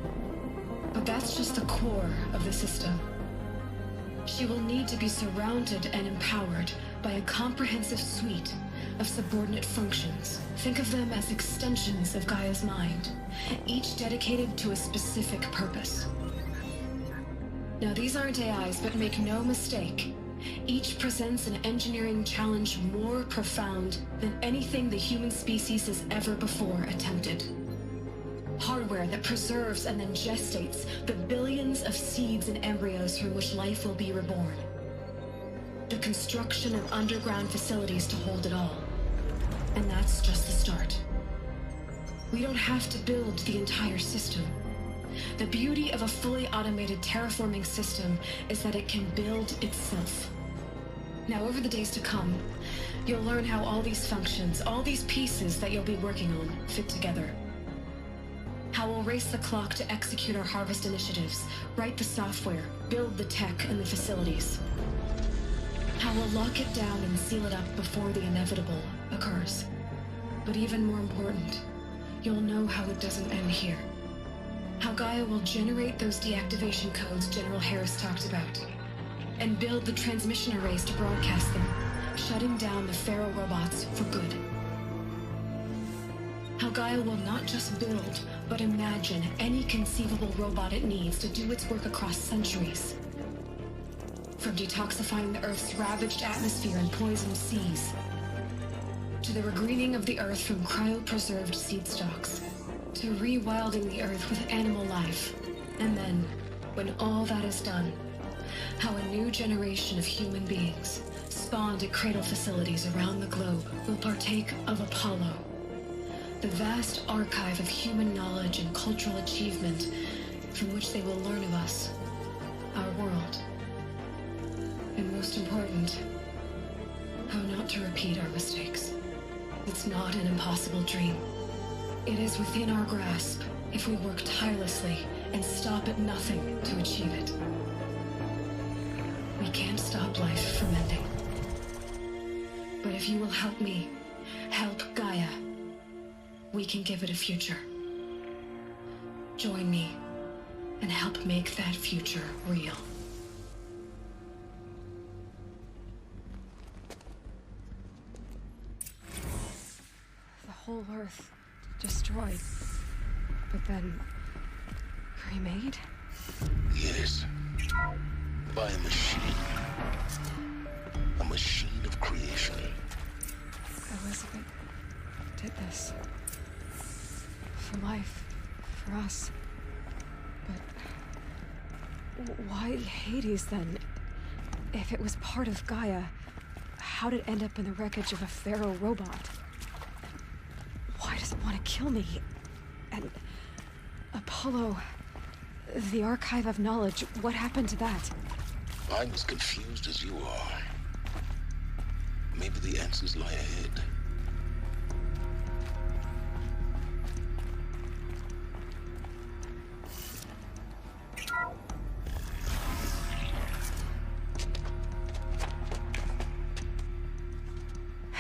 Speaker 7: But that's just the core of the system. She will need to be surrounded and empowered by a comprehensive suite of subordinate functions. Think of them as extensions of Gaia's mind, each dedicated to a specific purpose. Now, these aren't AIs, but make no mistake, each presents an engineering challenge more profound than anything the human species has ever before attempted. Hardware that preserves and then gestates the billions of seeds and embryos from which life will be reborn. The construction of underground facilities to hold it all. And that's just the start. We don't have to build the entire system. The beauty of a fully automated terraforming system is that it can build itself. Now, over the days to come, you'll learn how all these functions, all these pieces that you'll be working on, fit together. How we'll race the clock to execute our harvest initiatives, write the software, build the tech and the facilities. How we'll lock it down and seal it up before the inevitable occurs. But even more important, you'll know how it doesn't end here. How Gaia will generate those deactivation codes General Harris talked about, and build the transmission arrays to broadcast them, shutting down the Pharaoh robots for good. How Gaia will not just build, but imagine any conceivable robot it needs to do its work across centuries. From detoxifying the Earth's ravaged atmosphere and poisoned seas, to the regreening of the Earth from cryopreserved seed stalks, to rewilding the Earth with animal life. And then, when all that is done, how a new generation of human beings, spawned at cradle facilities around the globe, will partake of Apollo, the vast archive of human knowledge and cultural achievement from which they will learn of us, our world. And most important, how not to repeat our mistakes. It's not an impossible dream. It is within our grasp if we work tirelessly and stop at nothing to achieve it. We can't stop life from ending. But if you will help me, help Gaia, we can give it a future. Join me and help make that future real.
Speaker 4: The whole Earth destroyed, but then remade?
Speaker 13: Yes. By a machine. A machine of creation.
Speaker 4: Elizabeth did this. For life. For us. But why Hades then? If it was part of Gaia, how did it end up in the wreckage of a Pharaoh robot? Why does it want to kill me? And Apollo, the archive of knowledge, what happened to that?
Speaker 13: I'm as confused as you are. Maybe the answers lie ahead.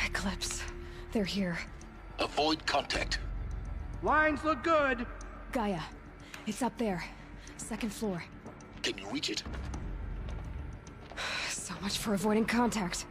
Speaker 4: Eclipse. They're here.
Speaker 13: Avoid contact.
Speaker 1: Lines look good.
Speaker 4: Gaia. It's up there. 2nd floor.
Speaker 13: Can you reach it?
Speaker 4: So much for avoiding contact.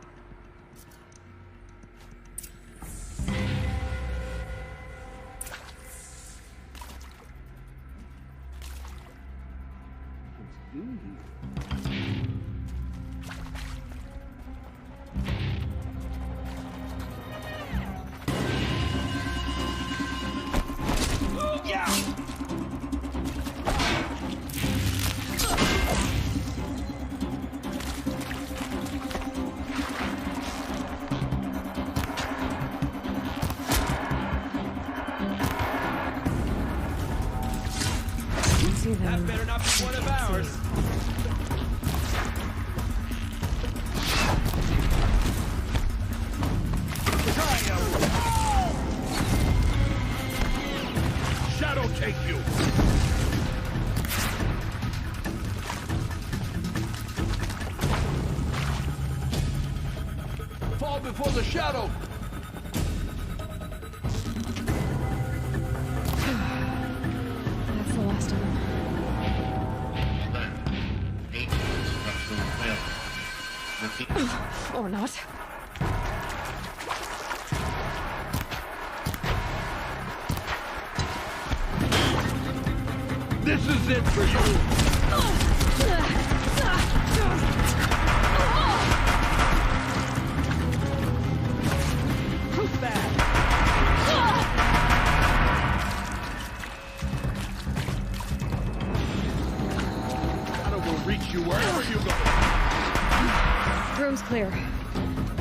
Speaker 14: That better not be one of ours.
Speaker 1: Shadow take you.
Speaker 10: Fall before the shadow.
Speaker 4: That's the last of them. Or not.
Speaker 1: This is it for you.
Speaker 14: Who's that?
Speaker 1: Shadow will reach you wherever you go.
Speaker 4: Room's clear.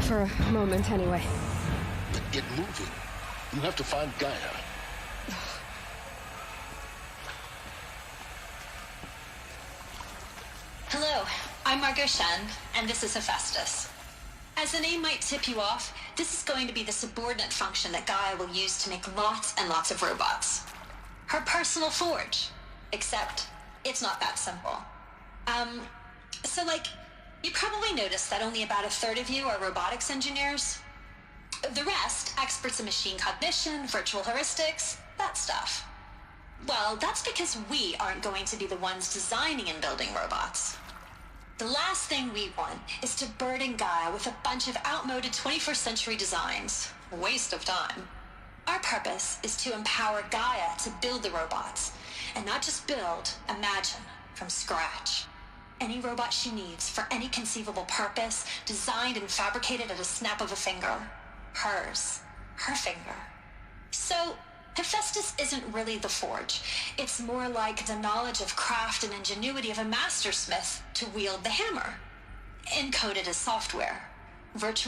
Speaker 4: For a moment, anyway.
Speaker 13: Get moving. You have to find Gaia.
Speaker 23: Hello, I'm Margot Shen, and this is Hephaestus. As the name might tip you off, this is going to be the subordinate function that Gaia will use to make lots and lots of robots. Her personal forge. Except, it's not that simple. You probably noticed that only about 1/3 of you are robotics engineers. The rest, experts in machine cognition, virtual heuristics, that stuff. Well, that's because we aren't going to be the ones designing and building robots. The last thing we want is to burden Gaia with a bunch of outmoded 21st century designs. Waste of time. Our purpose is to empower Gaia to build the robots, and not just build, imagine, from scratch. Any robot she needs for any conceivable purpose, designed and fabricated at a snap of a finger. Hers. Her finger. So, Hephaestus isn't really the forge. It's more like the knowledge of craft and ingenuity of a mastersmith to wield the hammer. Encoded as software. Virtual